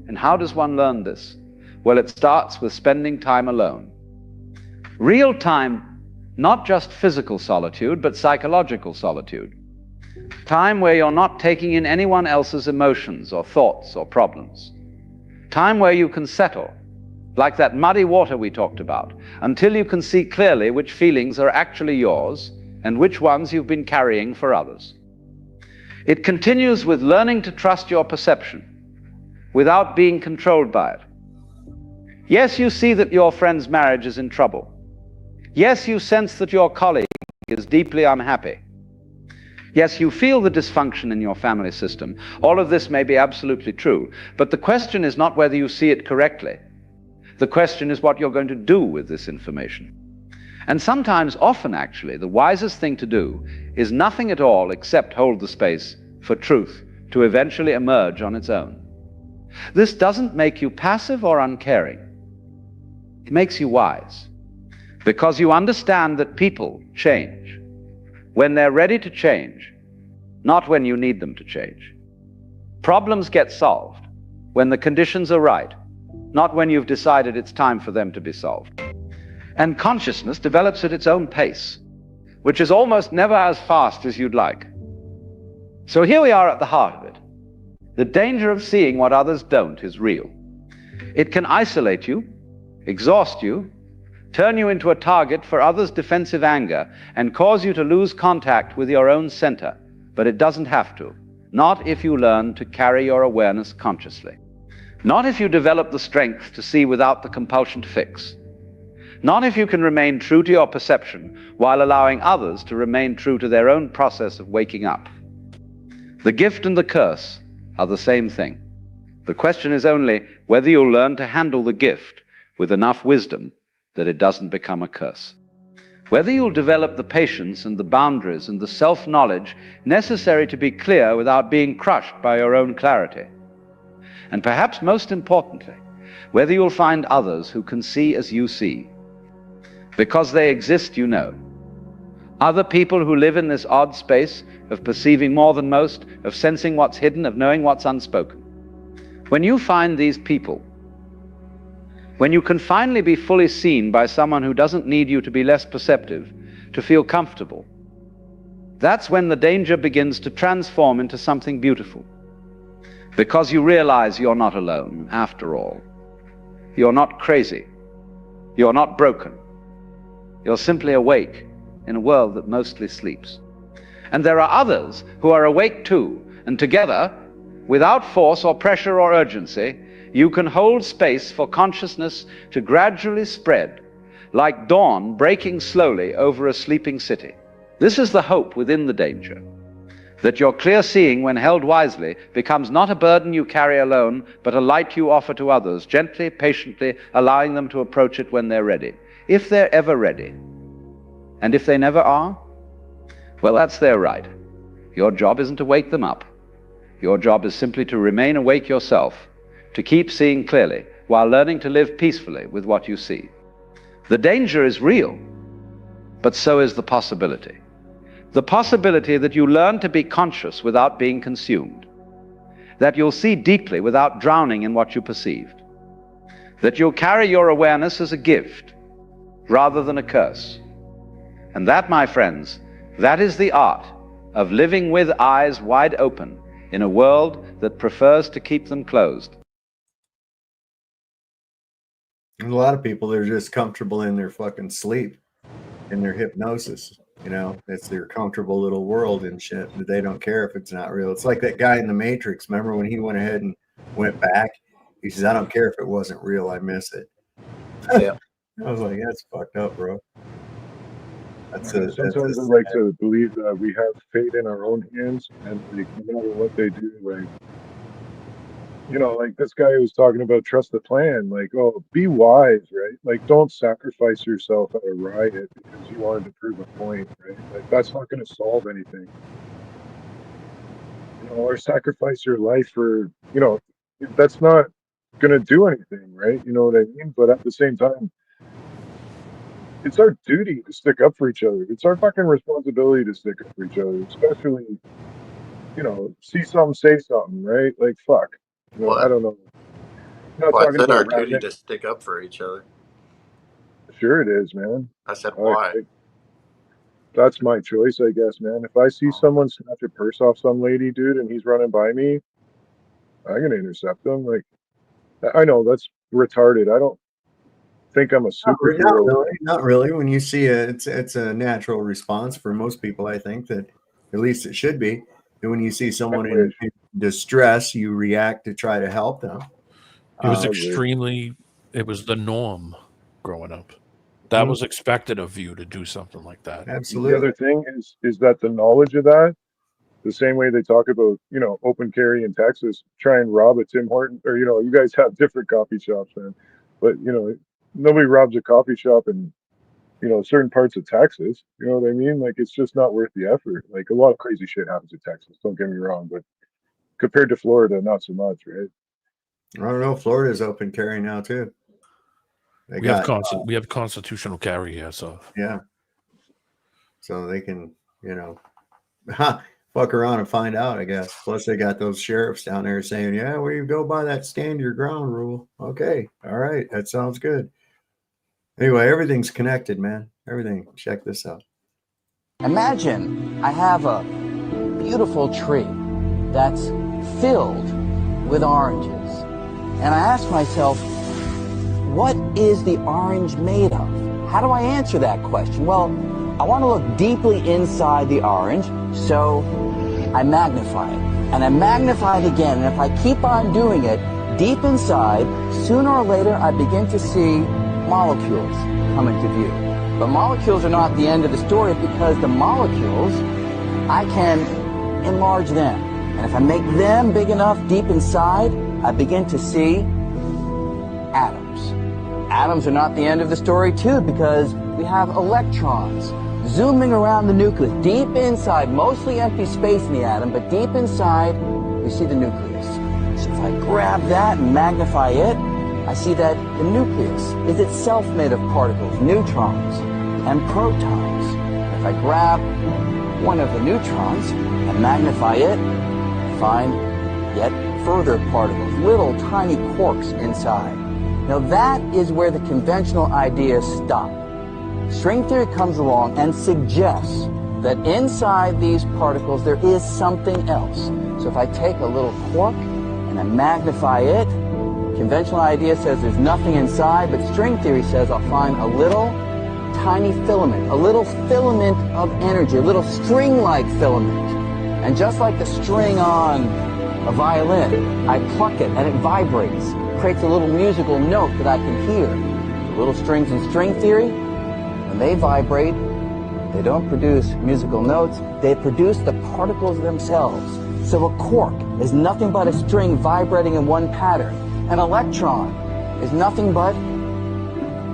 And how does one learn this? Well, it starts with spending time alone. Real time, not just physical solitude, but psychological solitude. Time where you're not taking in anyone else's emotions or thoughts or problems. Time where you can settle, like that muddy water we talked about, until you can see clearly which feelings are actually yours and which ones you've been carrying for others. It continues with learning to trust your perception without being controlled by it. Yes, you see that your friend's marriage is in trouble. Yes, you sense that your colleague is deeply unhappy. Yes, you feel the dysfunction in your family system. All of this may be absolutely true, but the question is not whether you see it correctly. The question is what you're going to do with this information. And sometimes, often actually, the wisest thing to do is nothing at all except hold the space for truth to eventually emerge on its own. This doesn't make you passive or uncaring. It makes you wise, because you understand that people change when they're ready to change, not when you need them to change. Problems get solved when the conditions are right, not when you've decided it's time for them to be solved. And consciousness develops at its own pace, which is almost never as fast as you'd like. So here we are at the heart of it. The danger of seeing what others don't is real. It can isolate you, exhaust you, turn you into a target for others' defensive anger, and cause you to lose contact with your own center. But it doesn't have to. Not if you learn to carry your awareness consciously. Not if you develop the strength to see without the compulsion to fix. Not if you can remain true to your perception while allowing others to remain true to their own process of waking up. The gift and the curse are the same thing. The question is only whether you'll learn to handle the gift with enough wisdom that it doesn't become a curse. Whether you'll develop the patience and the boundaries and the self-knowledge necessary to be clear without being crushed by your own clarity. And perhaps most importantly, whether you'll find others who can see as you see. Because they exist, you know. Other people who live in this odd space of perceiving more than most, of sensing what's hidden, of knowing what's unspoken. When you find these people, when you can finally be fully seen by someone who doesn't need you to be less perceptive, to feel comfortable, that's when the danger begins to transform into something beautiful. Because you realize you're not alone, after all. You're not crazy. You're not broken. You're simply awake in a world that mostly sleeps. And there are others who are awake too, and together, without force or pressure or urgency, you can hold space for consciousness to gradually spread, like dawn breaking slowly over a sleeping city. This is the hope within the danger, that your clear seeing, when held wisely, becomes not a burden you carry alone, but a light you offer to others, gently, patiently, allowing them to approach it when they're ready, if they're ever ready. And if they never are, well, that's their right. Your job isn't to wake them up. Your job is simply to remain awake yourself, to keep seeing clearly while learning to live peacefully with what you see. The danger is real, but so is the possibility. The possibility that you learn to be conscious without being consumed, that you'll see deeply without drowning in what you perceived, that you'll carry your awareness as a gift rather than a curse, And that, my friends, that is the art of living with eyes wide open in a world that prefers to keep them closed. There's a lot of people that are just comfortable in their fucking sleep, in their hypnosis. You know, it's their comfortable little world and shit. But they don't care if it's not real. It's like that guy in the Matrix. Remember when he went ahead and went back? He says, "I don't care if it wasn't real. I miss it." Yeah. I was like, "That's fucked up, bro." Sometimes I like to believe that we have fate in our own hands, and like, no matter what they do, like, you know, like this guy who was talking about trust the plan, like, oh, be wise, right? Like, don't sacrifice yourself at a riot because you wanted to prove a point, right? Like, that's not going to solve anything. You know, or sacrifice your life for, you know, that's not going to do anything, right? You know what I mean? But at the same time, it's our duty to stick up for each other. It's our fucking responsibility to stick up for each other, especially, you know, see something, say something, right? Like, fuck. You know, I don't know. I'm not Well, I talking said our about duty to stick up for each other. Sure it is, man. I said why? That's my choice, I guess, man. If I see someone snatch a purse off some lady, dude, and he's running by me, I'm gonna intercept him. Like, I know that's retarded. I don't think I'm a superhero. Not really. When you see it's a natural response for most people. I think that at least it should be. And when you see someone in distress, you react to try to help them. It was it was the norm growing up. That was expected of you to do something like that. Absolutely. The other thing is that the knowledge of that, the same way they talk about, you know, open carry in Texas, try and rob a Tim Horton, or, you know, you guys have different coffee shops, man. But, you know, nobody robs a coffee shop in, you know, certain parts of Texas. You know what I mean? Like, it's just not worth the effort. Like, a lot of crazy shit happens in Texas, don't get me wrong, but compared to Florida, not so much, right? I don't know. Florida's open carry now too. We have constitutional carry here, so yeah. So they can, you know, fuck around and find out, I guess. Plus, they got those sheriffs down there saying, "Yeah, we go by that stand your ground rule." Okay, all right, that sounds good. Anyway, everything's connected, man. Everything. Check this out. Imagine I have a beautiful tree that's filled with oranges. And I ask myself, what is the orange made of? How do I answer that question? Well, I want to look deeply inside the orange, so I magnify it. And I magnify it again, and if I keep on doing it, deep inside, sooner or later I begin to see molecules come into view. But molecules are not the end of the story, because the molecules, I can enlarge them. And if I make them big enough deep inside, I begin to see atoms. Atoms are not the end of the story too, because we have electrons zooming around the nucleus, deep inside, mostly empty space in the atom, but deep inside, we see the nucleus. So if I grab that and magnify it, I see that the nucleus is itself made of particles, neutrons and protons. If I grab one of the neutrons and magnify it, I find yet further particles, little tiny quarks inside. Now that is where the conventional ideas stop. String theory comes along and suggests that inside these particles there is something else. So if I take a little quark and I magnify it, conventional idea says there's nothing inside, but string theory says I'll find a little tiny filament, a little filament of energy, a little string-like filament. And just like the string on a violin, I pluck it and it vibrates, creates a little musical note that I can hear. The little strings in string theory, when they vibrate, they don't produce musical notes, they produce the particles themselves. So a quark is nothing but a string vibrating in one pattern. An electron is nothing but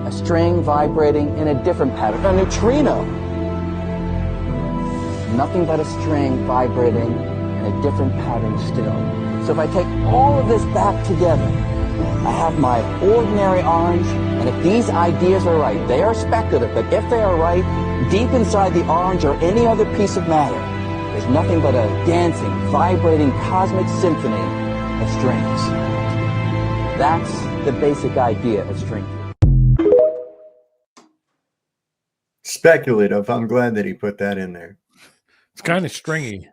a string vibrating in a different pattern. A neutrino, nothing but a string vibrating in a different pattern still. So if I take all of this back together, I have my ordinary orange, and if these ideas are right, they are speculative, but if they are right, deep inside the orange or any other piece of matter, there's nothing but a dancing, vibrating cosmic symphony of strings. That's the basic idea of string theory. Speculative. I'm glad that he put that in there. It's kind of stringy.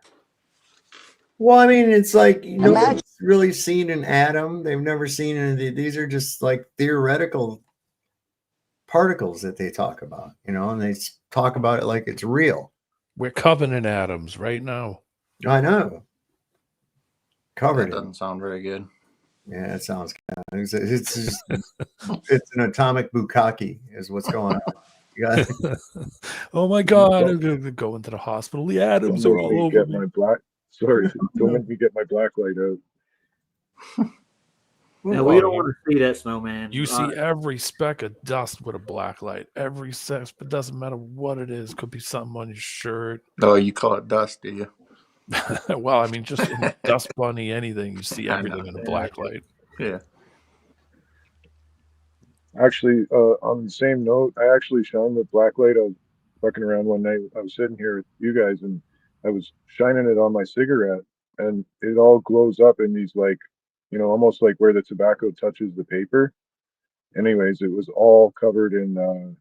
Well, I mean, it's like nobody's really seen an atom. They've never seen any. These are just like theoretical particles that they talk about, and they talk about it like it's real. We're covenant atoms right now. I know. Covered. That doesn't sound very good. Yeah, it sounds kind of. It's just it's an atomic bukkake is what's going on. You got Oh my God! I'm gonna go into the hospital. The atoms are all over me. Sorry, don't make me get my black light out. No, we don't want to see that, snowman. You see every speck of dust with a black light. Every speck, it doesn't matter what it is. Could be something on your shirt. Oh, you call it dust, do you? Well, I mean, just in dust bunny, anything, you see everything in a black light. Yeah. Actually, on the same note, I actually shined the black light. I was fucking around one night. I was sitting here with you guys, and I was shining it on my cigarette, and it all glows up in these, like, almost like where the tobacco touches the paper. Anyways, it was all covered in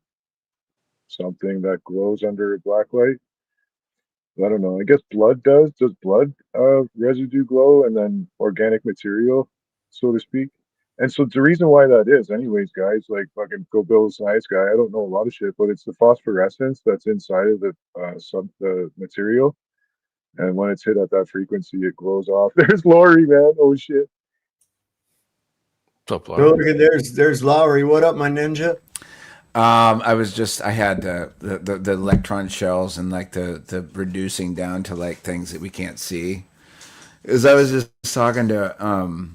something that glows under a black light. I don't know. I guess blood does. Does blood residue glow, and then organic material, so to speak? And so the reason why that is, anyways, guys, like, fucking go build a science guy. I don't know a lot of shit, but it's the phosphorescence that's inside of the material, and when it's hit at that frequency, it glows off. There's Lori, man. Oh shit. What's up, Lowry? Look at there's Lowry. What up, my ninja? I had the electron shells and like the reducing down to like things that we can't see. Because I was just talking to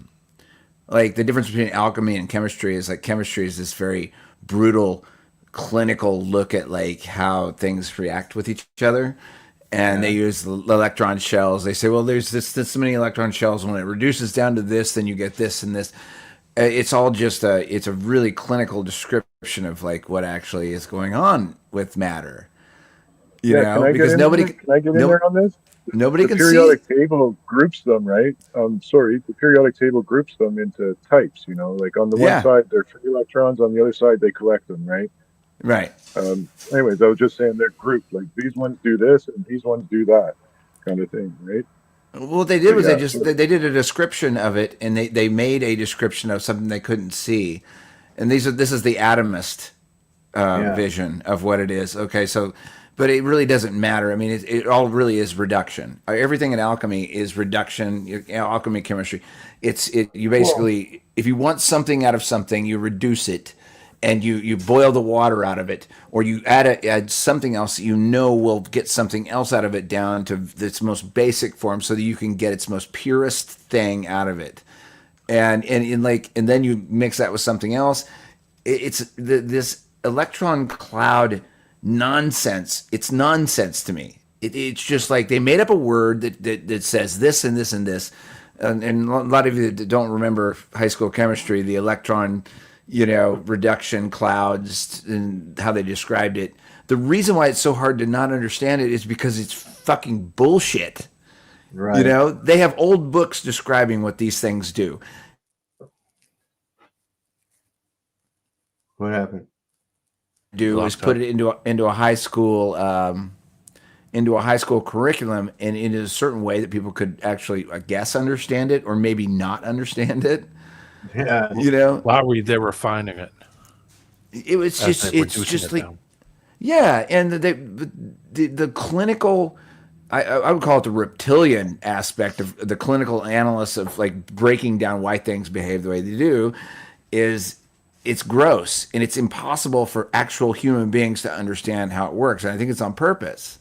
like the difference between alchemy and chemistry is like chemistry is this very brutal clinical look at like how things react with each other. And they use the electron shells. They say, well, there's this many electron shells. When it reduces down to this, then you get this and this. It's all just it's a really clinical description of like what actually is going on with matter. You know, because nobody can I get in there on this? Nobody can see. The periodic table groups them, right? The periodic table groups them into types. Like on the one side they're free electrons, on the other side they collect them, right? Right. Anyways, I was just saying they're grouped. Like these ones do this and these ones do that, kind of thing, right? What they did was they did a description of it, and they made a description of something they couldn't see, and this is the atomist vision of what it is. Okay, so, but it really doesn't matter. I mean, it all really is reduction. Everything in alchemy is reduction. Alchemy chemistry. You basically, if you want something out of something, you reduce it. And you boil the water out of it, or you add something else that will get something else out of it down to its most basic form, so that you can get its most purest thing out of it, and then you mix that with something else. It's this electron cloud nonsense. It's nonsense to me. It's just like they made up a word that says this and this and this, and a lot of you that don't remember high school chemistry, the electron reduction clouds and how they described it. The reason why it's so hard to not understand it is because it's fucking bullshit. Right. They have old books describing what these things do. What happened? Is put it into a high school curriculum, and in a certain way that people could actually, I guess, understand it or maybe not understand it. Yeah, Lowry, they were finding it. It was just, it's just like, yeah, and the clinical, I would call it the reptilian aspect of the clinical analysis of like breaking down why things behave the way they do, it's gross and it's impossible for actual human beings to understand how it works, and I think it's on purpose.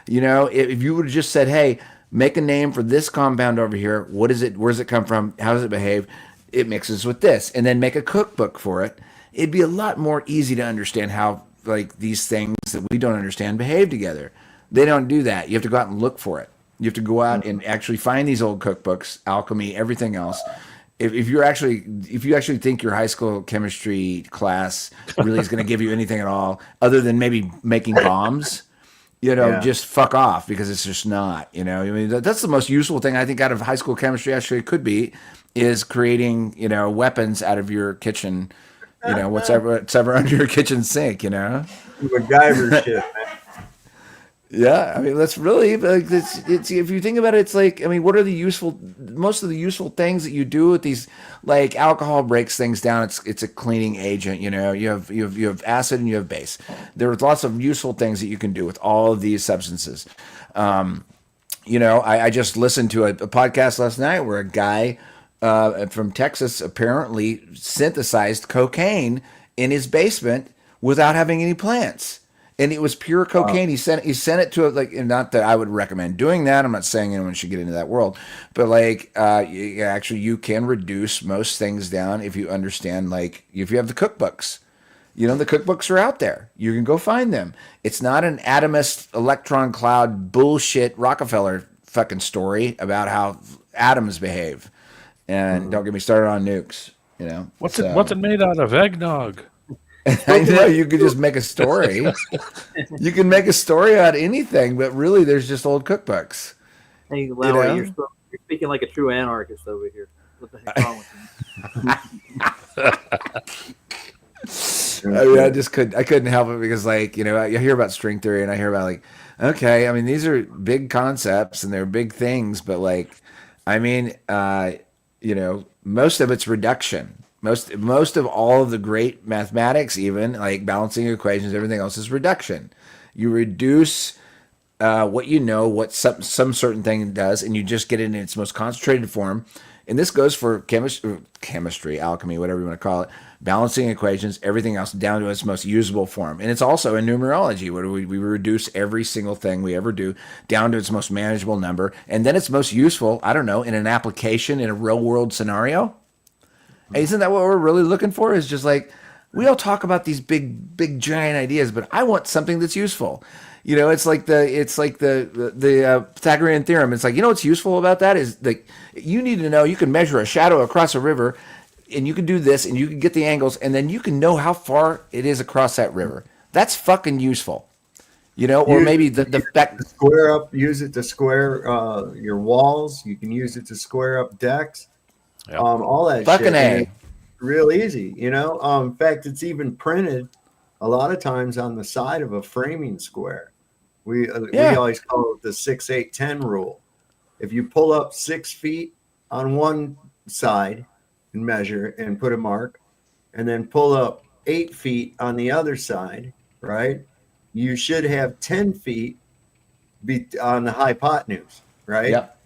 If you would have just said, hey, make a name for this compound over here, what is it? Where does it come from? How does it behave? It mixes with this, and then make a cookbook for it. It'd be a lot more easy to understand how like these things that we don't understand behave together. They don't do that. You have to go out and look for it. You have to go out and actually find these old cookbooks, alchemy, everything else. If you actually think your high school chemistry class really is going to give you anything at all, other than maybe making bombs, just fuck off, because it's just not. I mean, that's the most useful thing I think out of high school chemistry actually could be, is creating weapons out of your kitchen You know, whatever under your kitchen sink, you know? MacGyver shit, man. Yeah, I mean that's really like it's if you think about it, it's like I mean, what are most of the useful things that you do with these like alcohol breaks things down. It's a cleaning agent, you know. You have acid and you have base. There's lots of useful things that you can do with all of these substances. You know, I just listened to a podcast last night where a guy from Texas apparently synthesized cocaine in his basement without having any plants. And it was pure cocaine. He sent it to like, and not that I would recommend doing that. I'm not saying anyone should get into that world, but like, actually, you can reduce most things down if you understand. Like, if you have the cookbooks, you know, the cookbooks are out there. You can go find them. It's not an atomist electron cloud bullshit Rockefeller fucking story about how atoms behave. And don't get me started on nukes. You know, what's it made out of? Eggnog. I know you could just make a story. You can make a story out of anything, but really, there's just old cookbooks. Hey, Lowry, know? you're speaking like a true anarchist over here. What the heck's wrong with you? I mean, I couldn't help it because, like, you know, I hear about string theory and I hear about like, okay, I mean, these are big concepts and they're big things, but like, I mean, you know, most of it's reduction. Most of all of the great mathematics, even like balancing equations, everything else is reduction. You reduce what you know, what some certain thing does, and you just get it in its most concentrated form. And this goes for chemistry, alchemy, whatever you want to call it, balancing equations, everything else down to its most usable form. And it's also in numerology, where we reduce every single thing we ever do down to its most manageable number. And then it's most useful, I don't know, in an application, in a real world scenario. Isn't that what we're really looking for? Is just like, we all talk about these big giant ideas, but I want something that's useful. You know, it's like the Pythagorean theorem. It's like, you know what's useful about that is like, you need to know you can measure a shadow across a river, and you can do this, and you can get the angles, and then you can know how far it is across that river. That's fucking useful. You know, or maybe the fact square up, use it to square your walls. You can use it to square up decks. Yep. All that fucking shit. A. Real easy, you know. In fact, it's even printed a lot of times on the side of a framing square. We always call it the 6-8-10 rule. If you pull up 6 feet on one side and measure and put a mark, and then pull up 8 feet on the other side, right? You should have 10 feet on the hypotenuse, right? Yep.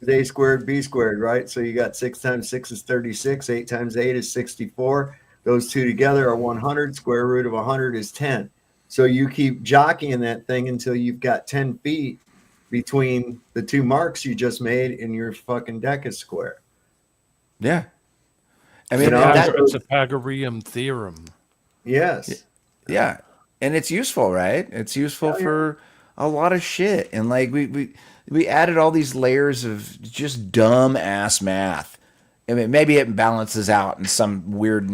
A squared, B squared, right? So you got 6 times 6 is 36. 8 times 8 is 64. Those two together are 100. Square root of 100 is 10. So you keep jockeying that thing until you've got 10 feet between the two marks you just made, and your fucking deck is square. Yeah. I mean, it's a Pythagorean theorem. Yes. Yeah. And it's useful, right? It's useful for a lot of shit. And like we added all these layers of just dumb ass math. I mean, maybe it balances out in some weird.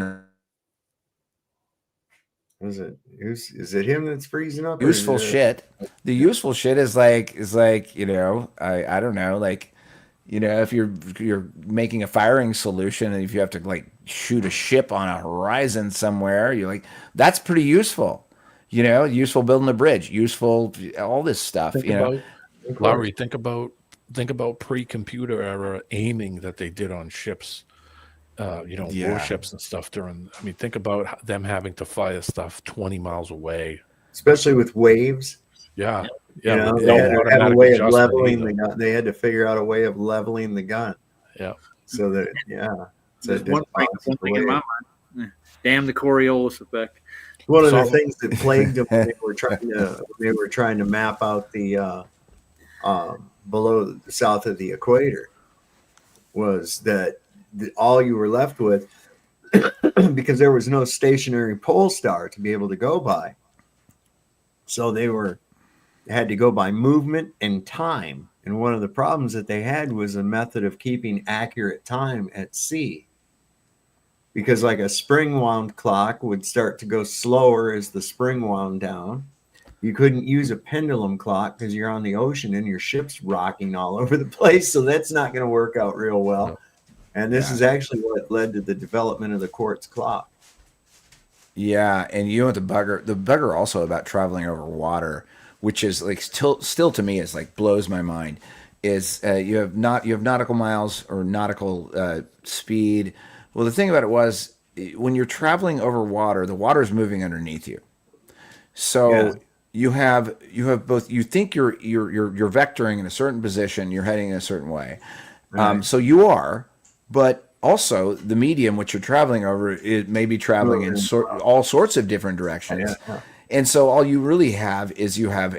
Is it him that's freezing up? Useful shit. The useful shit is like you know, I don't know, like, you know, if you're making a firing solution and if you have to like shoot a ship on a horizon somewhere, you're like, that's pretty useful. You know, useful building a bridge, useful all this stuff. Lowry, think about pre-computer era aiming that they did on ships, warships and stuff during. I mean, think about them having to fire stuff 20 miles away, especially with waves. Yeah. You know, they had to have a way of leveling the gun. They had to figure out a way of leveling the gun. Yeah. So that There's one thing in my mind. Damn the Coriolis effect. One of the things that plagued them when they were trying to map out the below south of the equator was that all you were left with, because there was no stationary pole star to be able to go by. So they had to go by movement and time. And one of the problems that they had was a method of keeping accurate time at sea. Because like a spring wound clock would start to go slower as the spring wound down. You couldn't use a pendulum clock because you're on the ocean and your ship's rocking all over the place. So that's not going to work out real well. And this is actually what led to the development of the quartz clock. Yeah, and you know what the bugger also about traveling over water, which is like still to me is like blows my mind, is you have nautical miles or nautical speed. Well, the thing about it was when you're traveling over water, the water is moving underneath you. Yeah. So you have both. You think you're vectoring in a certain position, you're heading in a certain way. Right. So you are, but also the medium which you're traveling over, it may be traveling in all sorts of different directions. Yeah. And so all you really have is you have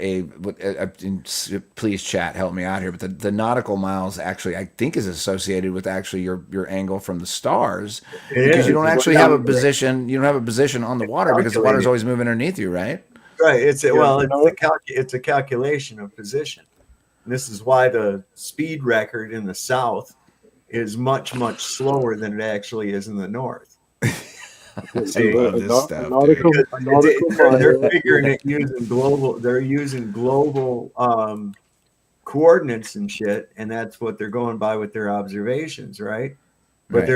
please chat, help me out here, but the nautical miles actually I think is associated with actually your angle from the stars, because you don't actually have a position. You don't have a position on the water because the water is always moving underneath you, right? Right. It's a calculation of position. And this is why the speed record in the south is much slower than it actually is in the north. I love this stuff, They're figuring it using global. They're using global coordinates and shit, and that's what they're going by with their observations, right? But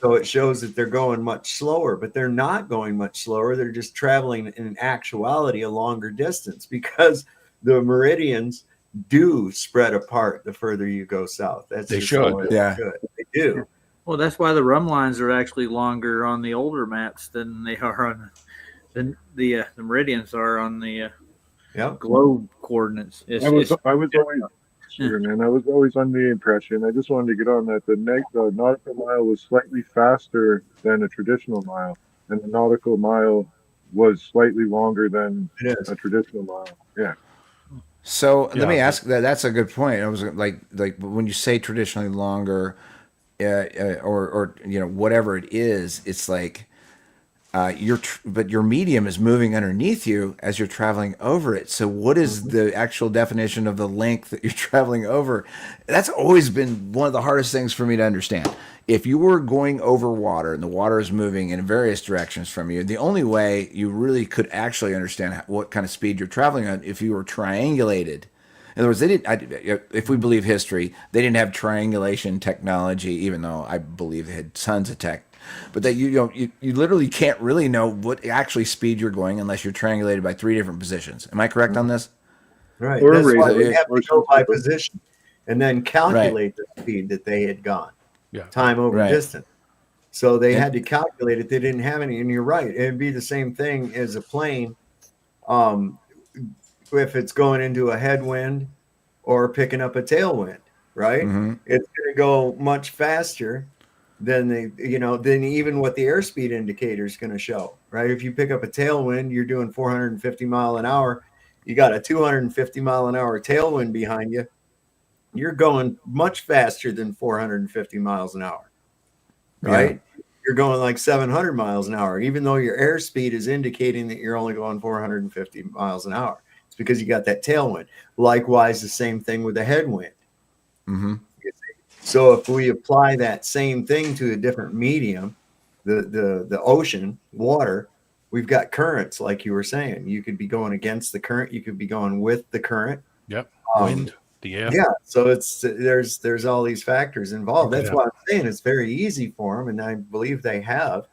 so it shows that they're going much slower, but they're not going much slower. They're just traveling in actuality a longer distance because the meridians do spread apart the further you go south. That's They just should. how it Yeah. should. They do. Well, that's why the run lines are actually longer on the older maps than they are on the meridians are on the globe coordinates. I was always sure, man. I was always under the impression. I just wanted to get on that the nautical mile was slightly faster than a traditional mile, and the nautical mile was slightly longer than a traditional mile. Yeah. So let me ask that. That's a good point. I was like when you say traditionally longer, or whatever it is, it's like but your medium is moving underneath you as you're traveling over it. So what is the actual definition of the length that you're traveling over? That's always been one of the hardest things for me to understand. If you were going over water and the water is moving in various directions from you, the only way you really could actually understand what kind of speed you're traveling at if you were triangulated. In other words, if we believe history, they didn't have triangulation technology, even though I believe they had tons of tech. But that you literally can't really know what actually speed you're going unless you're triangulated by 3 different positions. Am I correct on this? Right. That's why we have to go by position and then calculate the speed that they had gone. Yeah. Time over distance. So they had to calculate it. They didn't have any. And you're right. It'd be the same thing as a plane. If it's going into a headwind or picking up a tailwind, right? It's going to go much faster than than even what the airspeed indicator is going to show, right? If you pick up a tailwind, you're doing 450 mile an hour. You got a 250 mile an hour tailwind behind you. You're going much faster than 450 miles an hour, right? Yeah. You're going like 700 miles an hour, even though your airspeed is indicating that you're only going 450 miles an hour. It's because you got that tailwind. Likewise, the same thing with the headwind. So if we apply that same thing to a different medium, the ocean, water, we've got currents, like you were saying. You could be going against the current. You could be going with the current. Yep. Wind, the air. Yeah. So there's all these factors involved. That's why I'm saying it's very easy for them, and I believe they have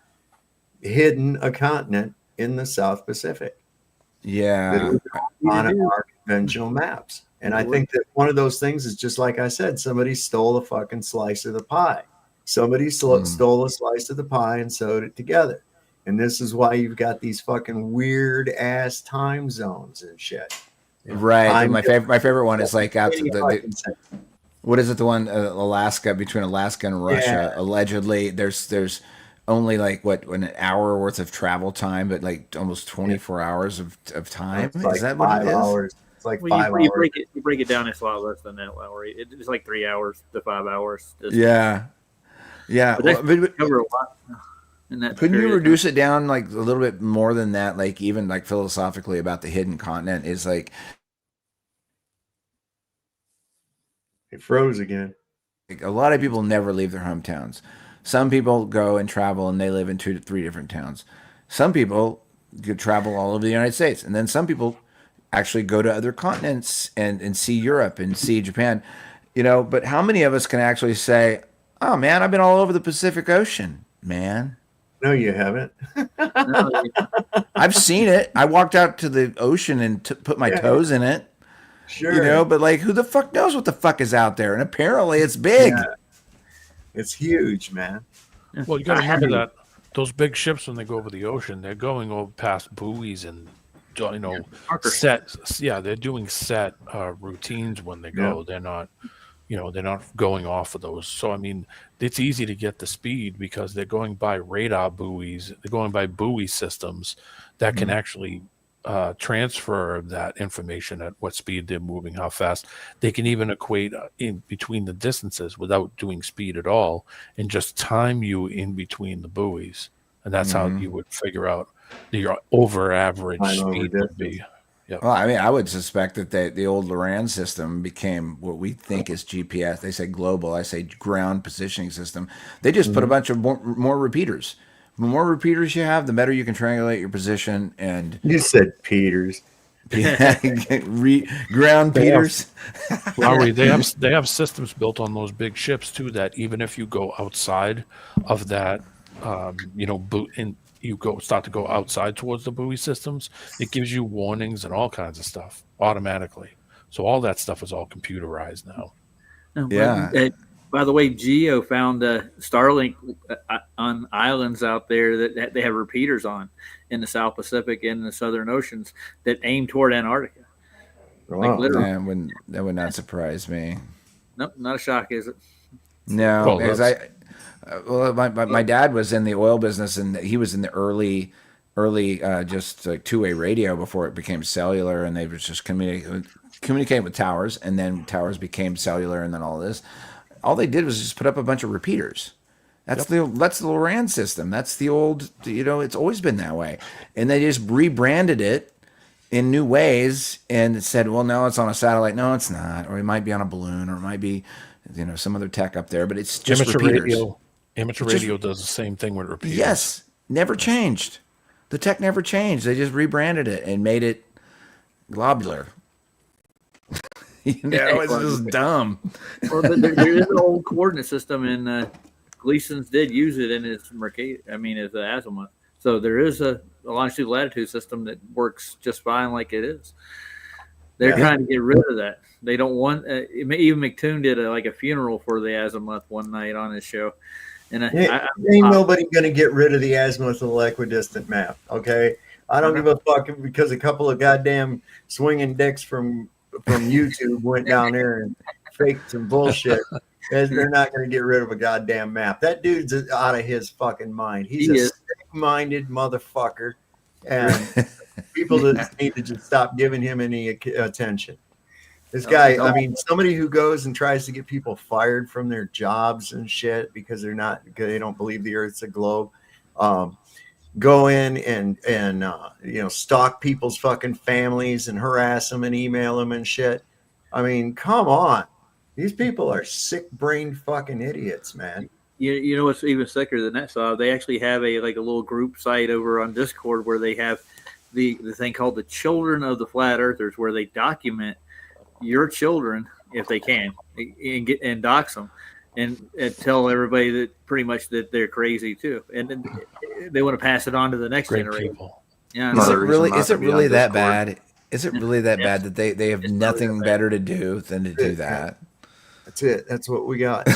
hidden a continent in the South Pacific. Yeah. On our conventional maps. And I think that one of those things is just like I said, somebody stole a fucking slice of the pie. Somebody stole a slice of the pie and sewed it together. And this is why you've got these fucking weird ass time zones and shit. Right. My favorite one is like out to what is it? The one Alaska, between Alaska and Russia. Yeah. Allegedly, there's only like an hour worth of travel time, but like almost 24 hours of time. Like is that what it is? Hours. It's like 5 hours. You break it down, it's a lot less than that. It's like 3 hours to 5 hours. Yeah. But cover a lot. Couldn't you reduce it down like a little bit more than that? Like even like philosophically about the hidden continent is like. It froze again. Like, a lot of people never leave their hometowns. Some people go and travel and they live in 2 to 3 different towns. Some people could travel all over the United States. And then some people actually go to other continents and see Europe and see Japan. But how many of us can actually say, oh man, I've been all over the Pacific Ocean, man? No, you haven't. I've seen it. I walked out to the ocean and put my toes in it. Sure. You know, but like, who the fuck knows what the fuck is out there? And apparently it's big. Yeah. It's huge, man. Well, you got to remember that those big ships, when they go over the ocean, they're going over past buoys and, you know, set. Yeah, they're doing set routines when they go. They're not, you know, they're not going off of those. So, I mean, it's easy to get the speed because they're going by radar buoys. They're going by buoy systems that can actually transfer that information at what speed they're moving, how fast. They can even equate in between the distances without doing speed at all and just time you in between the buoys. And that's how you would figure out your over average speed would be. Yep. Well, I mean, I would suspect that the old Loran system became what we think is GPS. They say global. I say ground positioning system. They just put a bunch of more repeaters. The more repeaters you have, the better you can triangulate your position. And you said Peters, ground Peters. Lowry, they have systems built on those big ships too that even if you go outside of that, you know, and you start to go outside towards the buoy systems, it gives you warnings and all kinds of stuff automatically. So all that stuff is all computerized now. Yeah. By the way, Geo found Starlink on islands out there that they have repeaters on in the South Pacific and the Southern Oceans that aim toward Antarctica. Wow. Like literally. That would not surprise me. Nope, not a shock, is it? No, because my dad was in the oil business, and he was in the early just like two-way radio before it became cellular, and they was just communicating with towers, and then towers became cellular, and then all this. All they did was just put up a bunch of repeaters. That's the Loran system. That's the old, you know, it's always been that way. And they just rebranded it in new ways and said, well, no, it's on a satellite. No, it's not. Or it might be on a balloon, or it might be, you know, some other tech up there, but it's just repeaters. Amateur radio does the same thing with repeaters. Yes, never changed. The tech never changed. They just rebranded it and made it globular. You know, it's just dumb. Well, there is an old coordinate system, and Gleason's did use it in his his azimuth. So there is a longitude latitude system that works just fine like it is. They're trying to get rid of that. They don't want. Even McToon did a funeral for the azimuth one night on his show, and ain't nobody gonna get rid of the azimuth of the equidistant map. Okay, I don't give a fuck because a couple of goddamn swinging dicks from YouTube went down there and faked some bullshit. They're not going to get rid of a goddamn map. That dude's out of his fucking mind. He's a sick-minded motherfucker, and people just need to just stop giving him any attention. This guy, I mean, somebody who goes and tries to get people fired from their jobs and shit because they don't believe the Earth's a globe. Go in and you know, stalk people's fucking families and harass them and email them and shit. I mean, come on. These people are sick-brained fucking idiots, man. You know what's even sicker than that? So they actually have a little group site over on Discord where they have the thing called the Children of the Flat Earthers, where they document your children if they can and dox them. And tell everybody that pretty much that they're crazy too, and they want to pass it on to the next generation. People. Yeah, is it really that bad? Is it really that bad that they have nothing better to do than to do that? That's it. That's what we got.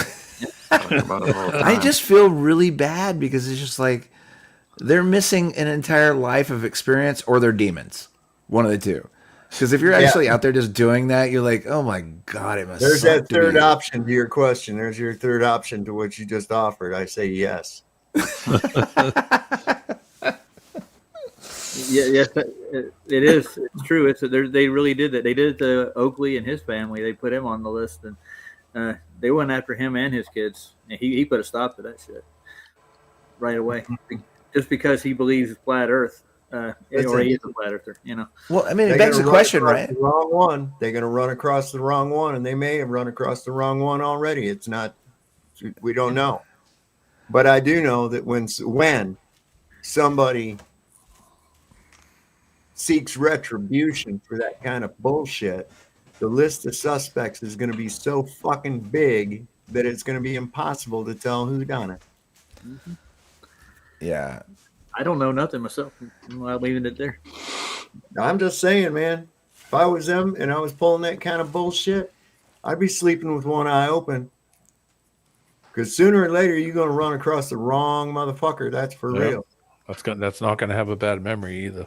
I just feel really bad because it's just like they're missing an entire life of experience, or they're demons. One of the two. Because if you're actually out there just doing that, you're like, oh my God, it must. There's that third option to your question. There's your third option to what you just offered. I say yes. Yes, it is. It's true. They really did that. They did it to Oakley and his family. They put him on the list, and they went after him and his kids. And he put a stop to that shit right away, just because he believes flat Earth. Or he is a flat earther, you know. Well, I mean, it begs the question, right? The wrong one. They're going to run across the wrong one, and they may have run across the wrong one already. It's not. We don't know, but I do know that when somebody seeks retribution for that kind of bullshit, the list of suspects is going to be so fucking big that it's going to be impossible to tell who done it. Mm-hmm. Yeah. I don't know nothing myself. I'm leaving it there. I'm just saying, man. If I was them and I was pulling that kind of bullshit, I'd be sleeping with one eye open. Because sooner or later, you're going to run across the wrong motherfucker. That's for real. That's not going to have a bad memory either.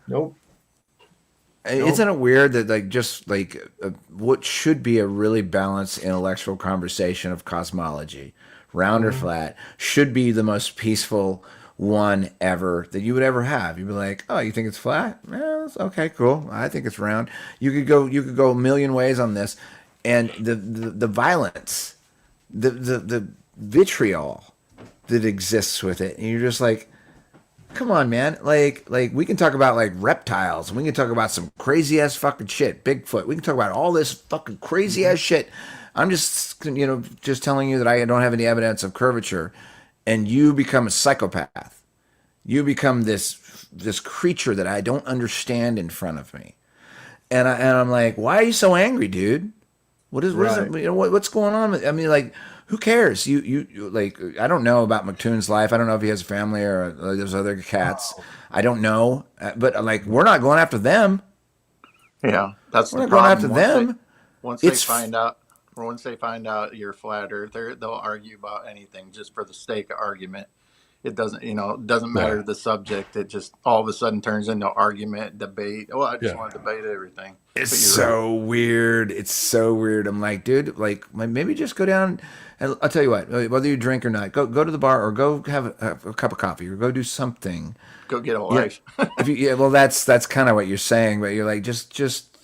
Nope. Isn't it weird that what should be a really balanced intellectual conversation of cosmology, round or flat, should be the most peaceful one ever that you would ever have? You'd be like, oh, you think it's flat? Okay, cool. I think it's round. You could go a million ways on this, and the violence, the vitriol that exists with it, and you're just like, come on, man. Like we can talk about like reptiles, and we can talk about some crazy ass fucking shit, Bigfoot. We can talk about all this fucking crazy ass shit. I'm just telling you that I don't have any evidence of curvature, and you become a psychopath. You become this creature that I don't understand in front of me, and I'm like, why are you so angry, dude? What is it? What's going on? I mean, like, who cares? You like, I don't know about McToon's life. I don't know if he has a family or there's other cats. I don't know, but like, we're not going after them. Yeah, that's we're the not going problem. after them. Once they find out you're flat earther, they'll argue about anything just for the sake of argument. It doesn't, matter the subject. It just all of a sudden turns into argument, debate. Oh, I just want to debate everything. It's so weird. It's so weird. I'm like, dude, like maybe just go down. And I'll tell you what, whether you drink or not, go to the bar or go have a cup of coffee or go do something. Go get a life. Well, that's kind of what you're saying, but you're like, just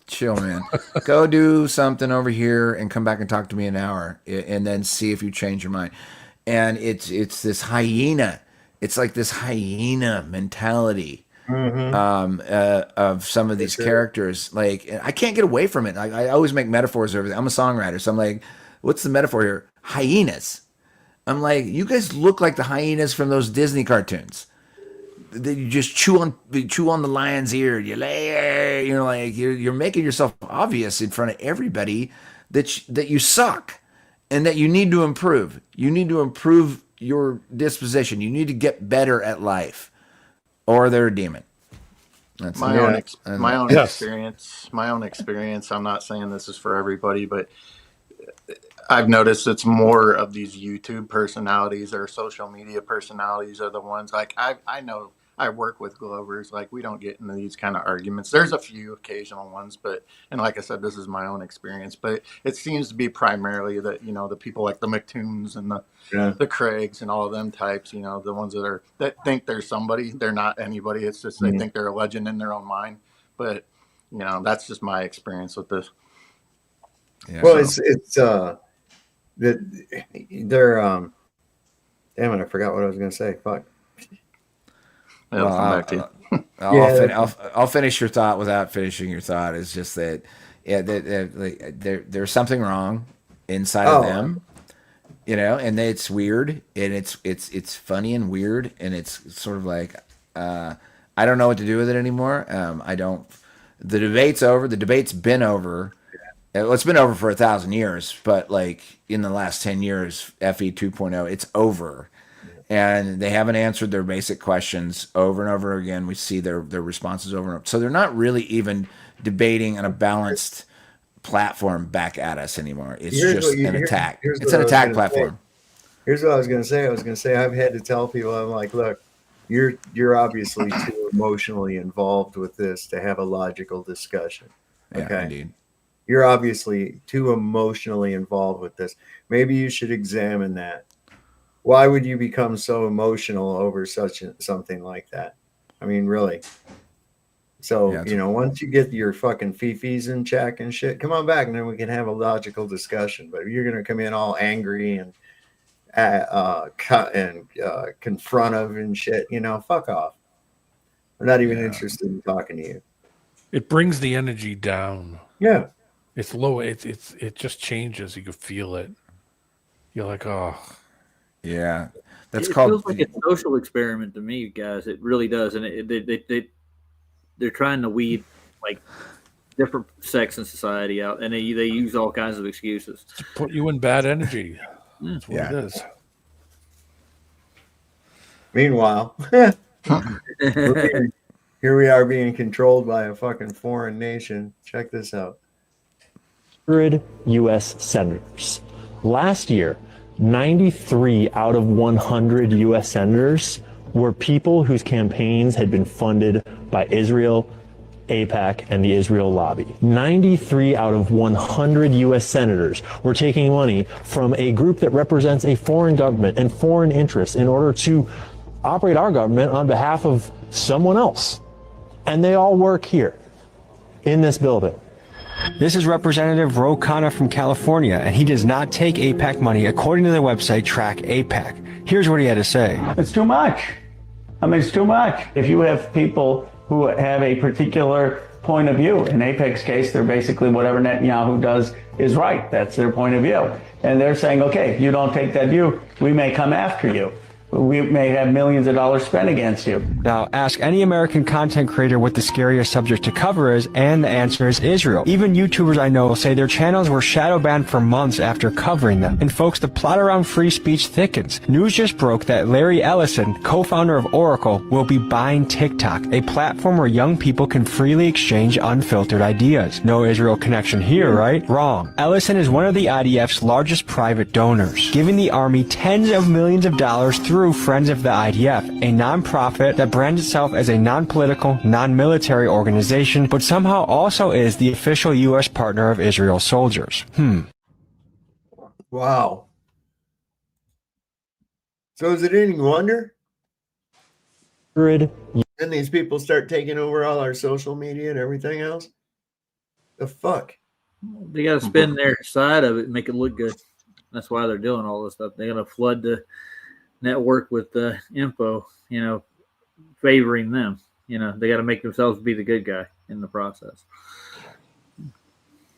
chill, man. Go do something over here and come back and talk to me an hour, and then see if you change your mind. And it's this hyena. It's like this hyena mentality of some of these characters. Like, I can't get away from it. I always make metaphors of everything. I'm a songwriter, so I'm like, what's the metaphor here? Hyenas. I'm like, you guys look like the hyenas from those Disney cartoons. You just chew on the lion's ear. You're making yourself obvious in front of everybody that you suck and that you need to improve. You need to improve your disposition. You need to get better at life, or they're a demon. That's my own experience. My own experience. I'm not saying this is for everybody, but I've noticed it's more of these YouTube personalities or social media personalities are the ones like I know I work with Glovers. Like, we don't get into these kind of arguments. There's a few occasional ones, and like I said, this is my own experience, but it seems to be primarily that, the people like the McToons and the Craigs and all of them types, the ones that think they're somebody. They're not anybody. It's just they think they're a legend in their own mind. But, that's just my experience with this. Yeah, well, it's that they're damn it, I forgot what I was going to say. Fuck. Well, come back to you. I'll finish your thought without finishing your thought. It's just that, there's something wrong inside of them, and it's weird, and it's funny and weird, and it's sort of like, I don't know what to do with it anymore. The debate's over. The debate's been over. Well, it's been over for 1,000 years, but like in the last 10 years, FE 2.0, it's over. And they haven't answered their basic questions over and over again. We see their responses over and over. So they're not really even debating on a balanced platform back at us anymore. It's just an attack. It's an attack platform. Here's what I was going to say. I was going to say I've had to tell people, I'm like, look, you're obviously too emotionally involved with this to have a logical discussion. Okay? Yeah, indeed. You're obviously too emotionally involved with this. Maybe you should examine that. Why would you become so emotional over something like that? I mean, really. So, once you get your fucking fifis in check and shit, come on back and then we can have a logical discussion. But if you're going to come in all angry and confrontive and shit, fuck off. I'm not even interested in talking to you. It brings the energy down. Yeah. It's low. It just changes. You can feel it. You're like, oh. Yeah, it feels like a social experiment to me, guys. It really does, and they're trying to weed like different sects in society out, and they use all kinds of excuses to put you in bad energy. That's what it is. Meanwhile, here we are being controlled by a fucking foreign nation. Check this out. 100 U.S. senators. Last year, 93 out of 100 U.S. senators were people whose campaigns had been funded by Israel, AIPAC, and the Israel lobby. 93 out of 100 U.S. senators were taking money from a group that represents a foreign government and foreign interests in order to operate our government on behalf of someone else. And they all work here in this building. This is Representative Ro Khanna from California, and he does not take AIPAC money according to the website Track AIPAC. Here's what he had to say. It's too much. I mean, it's too much. If you have people who have a particular point of view, in AIPAC's case, they're basically whatever Netanyahu does is right. That's their point of view. And they're saying, okay, if you don't take that view, we may come after you. We may have millions of dollars spent against you. Now, ask any American content creator what the scariest subject to cover is, and the answer is Israel. Even YouTubers I know say their channels were shadow banned for months after covering them. And folks, the plot around free speech thickens. News just broke that Larry Ellison, co-founder of Oracle, will be buying TikTok, a platform where young people can freely exchange unfiltered ideas. No Israel connection here, right? Wrong. Ellison is one of the IDF's largest private donors, giving the army tens of millions of dollars through Friends of the IDF, a nonprofit that brands itself as a non-political, non-military organization, but somehow also is the official U.S. partner of Israel soldiers. Wow. So is it any wonder? And these people start taking over all our social media and everything else? The fuck? They got to spin their side of it and make it look good. That's why they're doing all this stuff. They're going to flood the network with the info, favoring them. They got to make themselves be the good guy in the process.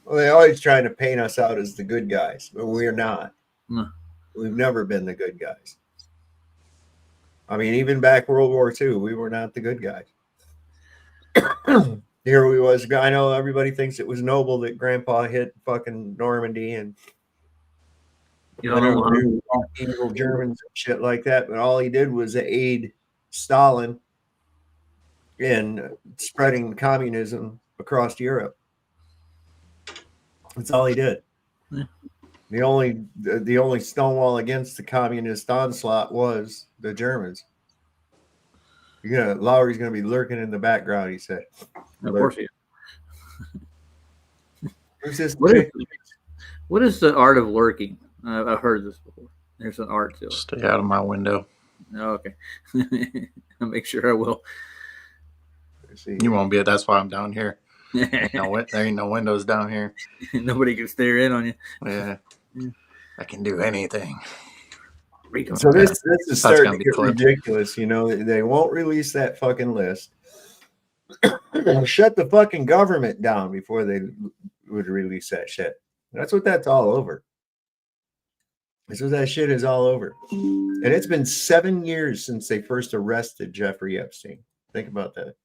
Well, they're always trying to paint us out as the good guys, but we're not. No. We've never been the good guys. I mean, even back World War II, we were not the good guys. Here we was. I know everybody thinks it was noble that Grandpa hit fucking Normandy and evil Germans and shit like that, but all he did was aid Stalin in spreading communism across Europe. That's all he did. Yeah. The only stonewall against the communist onslaught was the Germans. Lowry's gonna be lurking in the background, he said. Of course he is. Who's this? What is the art of lurking? I've heard this before. There's an art to it. Stay out of my window. Oh, okay. I'll make sure I will. You won't be. That's why I'm down here. There ain't no windows down here. Nobody can stare in on you. Yeah. I can do anything. So this is starting to get ridiculous. They won't release that fucking list. Shut the fucking government down before they would release that shit. That's what that's all over. That's what that shit is all over. And it's been 7 years since they first arrested Jeffrey Epstein. Think about that.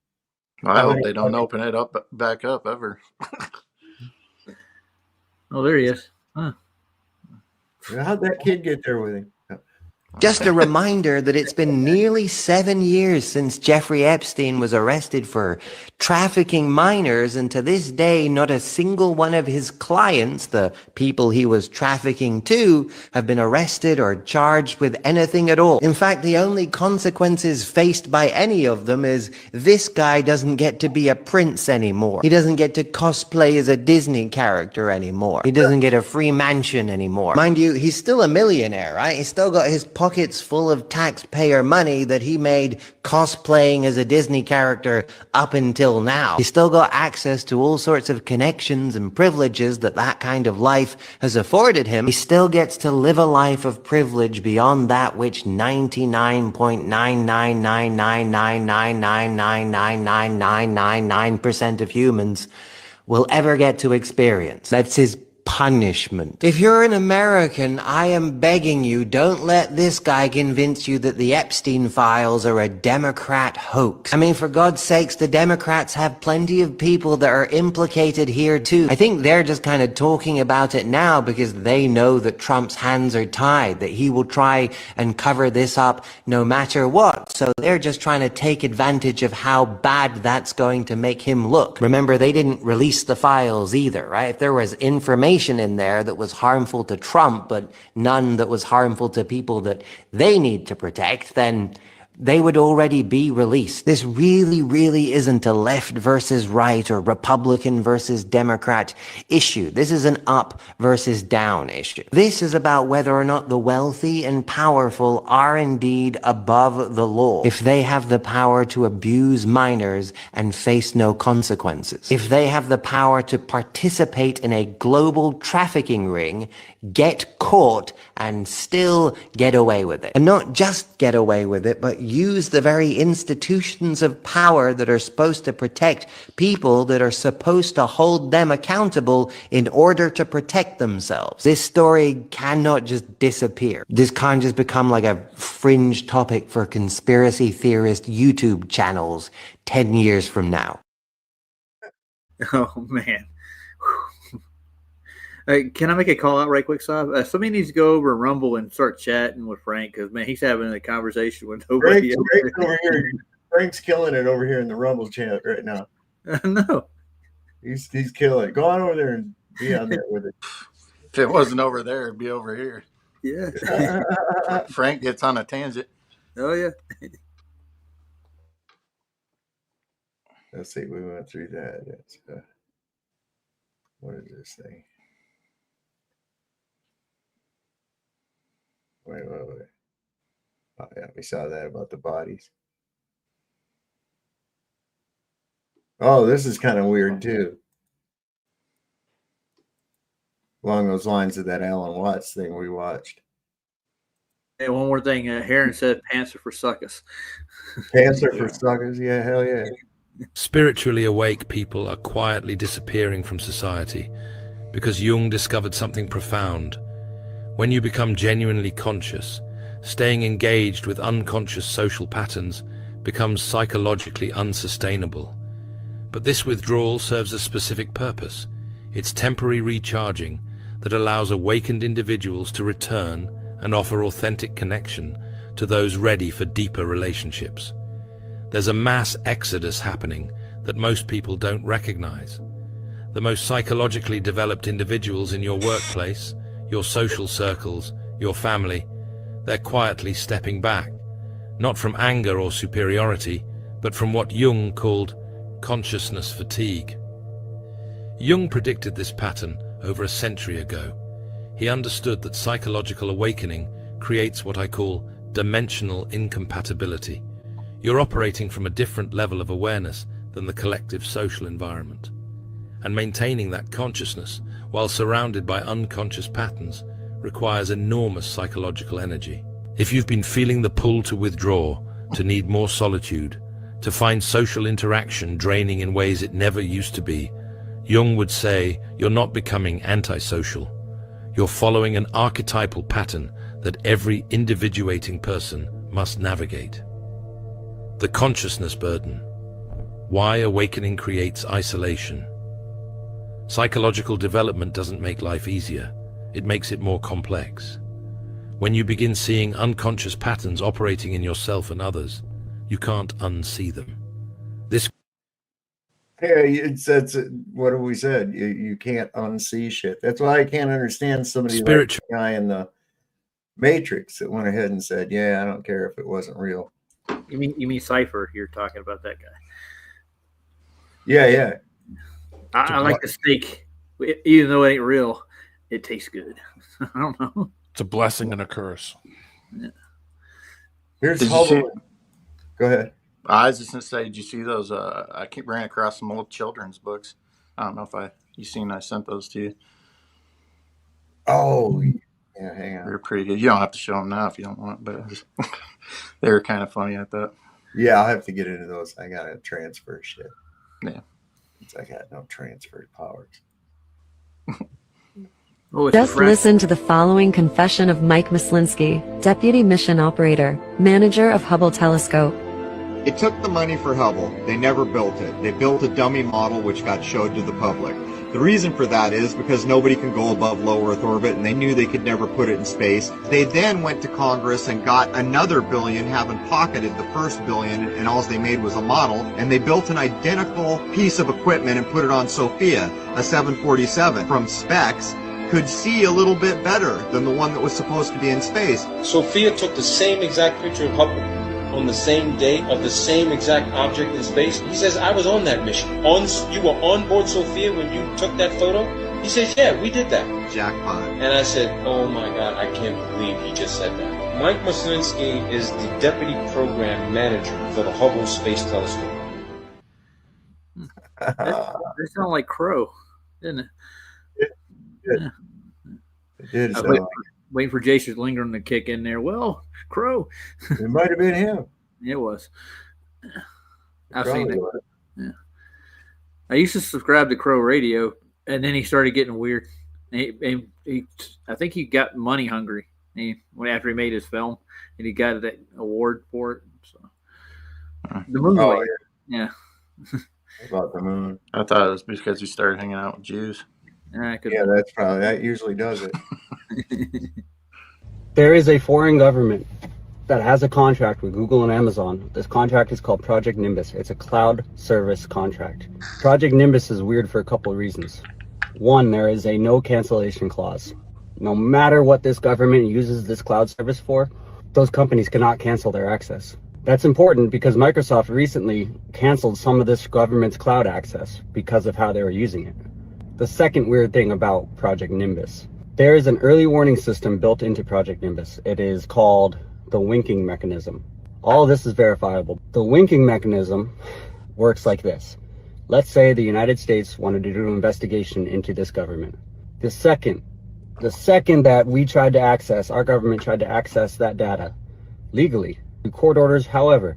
I hope they don't open it up back up ever. Oh, there he is. Huh. How'd that kid get there with him? Just a reminder that it's been nearly 7 years since Jeffrey Epstein was arrested for trafficking minors, and to this day, not a single one of his clients, the people he was trafficking to, have been arrested or charged with anything at all. In fact, the only consequences faced by any of them is this guy doesn't get to be a prince anymore. He doesn't get to cosplay as a Disney character anymore. He doesn't get a free mansion anymore. Mind you, he's still a millionaire, right? He's still got his pockets full of taxpayer money that he made cosplaying as a Disney character up until now. He's still got access to all sorts of connections and privileges that kind of life has afforded him. He still gets to live a life of privilege beyond that which 99.9999999999999% of humans will ever get to experience. That's his punishment. If you're an American, I am begging you, don't let this guy convince you that the Epstein files are a Democrat hoax. I mean, for God's sakes, the Democrats have plenty of people that are implicated here too. I think they're just kind of talking about it now because they know that Trump's hands are tied, that he will try and cover this up no matter what. So they're just trying to take advantage of how bad that's going to make him look. Remember, they didn't release the files either, right? If there was information in there that was harmful to Trump, but none that was harmful to people that they need to protect, then they would already be released. This really isn't a left versus right or Republican versus Democrat issue. This is an up versus down issue. This is about whether or not the wealthy and powerful are indeed above the law, if they have the power to abuse minors and face no consequences, if they have the power to participate in a global trafficking ring, get caught, and still get away with it. And not just get away with it, but use the very institutions of power that are supposed to protect people that are supposed to hold them accountable in order to protect themselves. This story cannot just disappear. This can't just become like a fringe topic for conspiracy theorist YouTube channels 10 years from now. Oh, man. Can I make a call out right quick, Saab? Somebody needs to go over and Rumble and start chatting with Frank because, man, he's having a conversation with nobody else. Frank's over here. Frank's killing it over here in the Rumble chat right now. No. He's killing it. Go on over there and be on there with it. If it wasn't over there, it'd be over here. Yeah. Frank gets on a tangent. Oh, yeah. Let's see. We went through that. That's, what is this thing? Wait. Oh, yeah, we saw that about the bodies. Oh, this is kind of weird, too. Along those lines of that Alan Watts thing we watched. Hey, one more thing. Heron said pants are for suckers. Pants are for suckers? Yeah, hell yeah. Spiritually awake people are quietly disappearing from society because Jung discovered something profound. When you become genuinely conscious, staying engaged with unconscious social patterns becomes psychologically unsustainable. But this withdrawal serves a specific purpose. It's temporary recharging that allows awakened individuals to return and offer authentic connection to those ready for deeper relationships. There's a mass exodus happening that most people don't recognize. The most psychologically developed individuals in your workplace, your social circles, your family, they're quietly stepping back, not from anger or superiority, but from what Jung called consciousness fatigue. Jung predicted this pattern over a century ago. He understood that psychological awakening creates what I call dimensional incompatibility. You're operating from a different level of awareness than the collective social environment. And maintaining that consciousness while surrounded by unconscious patterns requires enormous psychological energy. If you've been feeling the pull to withdraw, to need more solitude, to find social interaction draining in ways it never used to be, Jung would say you're not becoming antisocial. You're following an archetypal pattern that every individuating person must navigate. The consciousness burden. Why awakening creates isolation. Psychological development doesn't make life easier. It makes it more complex. When you begin seeing unconscious patterns operating in yourself and others, you can't unsee them. This That's what have we said? You can't unsee shit. That's why I can't understand somebody like the guy in the Matrix that went ahead and said, "Yeah, I don't care if it wasn't real." You mean Cypher? You're talking about that guy? Yeah. I like the steak, even though it ain't real. It tastes good. I don't know. It's a blessing and a curse. Yeah. Here's Did you Hubble. see- Go ahead. I was just gonna say, did you see those? I ran across some old children's books. I don't know if you seen. I sent those to you. Oh, yeah. Hang on. They're pretty good. You don't have to show them now if you don't want, but they were kind of funny. I thought. Yeah, I'll have to get into those. I gotta transfer shit. Yeah. I got no transfer powers. Oh, it's Just listen to the following confession of Mike Mislinski, Deputy Mission Operator, Manager of Hubble Telescope. It took the money for Hubble. They never built it. They built a dummy model which got showed to the public. The reason for that is because nobody can go above low Earth orbit, and they knew they could never put it in space. They then went to Congress and got another billion, having pocketed the first billion, and all they made was a model, and they built an identical piece of equipment and put it on Sophia, a 747. From specs, could see a little bit better than the one that was supposed to be in space. Sophia took the same exact picture of Hubble on the same day of the same exact object in space. He says, I was on that mission. You were on board Sophia when you took that photo? He says, yeah, we did that. Jackpot. And I said, oh my God, I can't believe he just said that. Mike Mislinski is the Deputy Program Manager for the Hubble Space Telescope. That sounded like Crow, didn't it? Yeah. It did. I was waiting for Jason Lingren to kick in there. Well, Crow. It might have been him. It was. I've Probably seen it. was. Yeah. I used to subscribe to Crow Radio, and then he started getting weird. I think he got money hungry after he made his film, and he got that award for it. So. The moon. Oh, yeah. About the moon. I thought it was because he started hanging out with Jews. Yeah, that's probably, that usually does it. There is a foreign government that has a contract with Google and Amazon. This contract is called Project Nimbus. It's a cloud service contract. Project Nimbus is weird for a couple of reasons. One, there is a no cancellation clause. No matter what this government uses this cloud service for, those companies cannot cancel their access. That's important because Microsoft recently canceled some of this government's cloud access because of how they were using it. The second weird thing about Project Nimbus, there is an early warning system built into Project Nimbus. It is called the winking mechanism. All of this is verifiable. The winking mechanism works like this. Let's say the United States wanted to do an investigation into this government. The second that we tried to access, our government tried to access that data legally through court orders, however,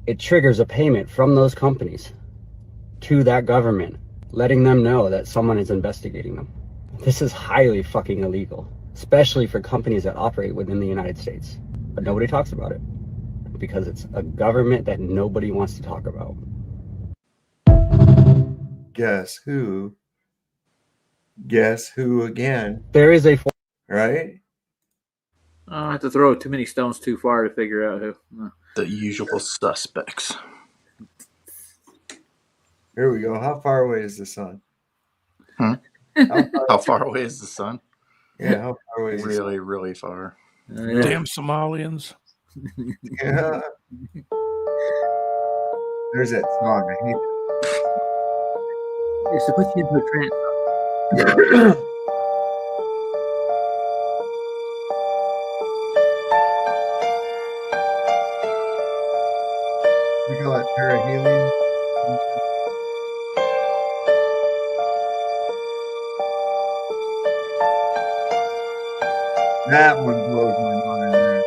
it triggers a payment from those companies to that government, letting them know that someone is investigating them. This is highly fucking illegal, especially for companies that operate within the United States. But nobody talks about it because it's a government that nobody wants to talk about. Guess who? Guess who again? There is a... Right? I don't have to throw too many stones too far to figure out who. No. The usual suspects. Here we go. How far away is the sun? How far away is the sun? Yeah, how far away is the sun? Really, really far. Damn Somalians. Yeah. There's that song. I hate It's to put you into a trance. We call it perihelion. That one blows my mind. Man.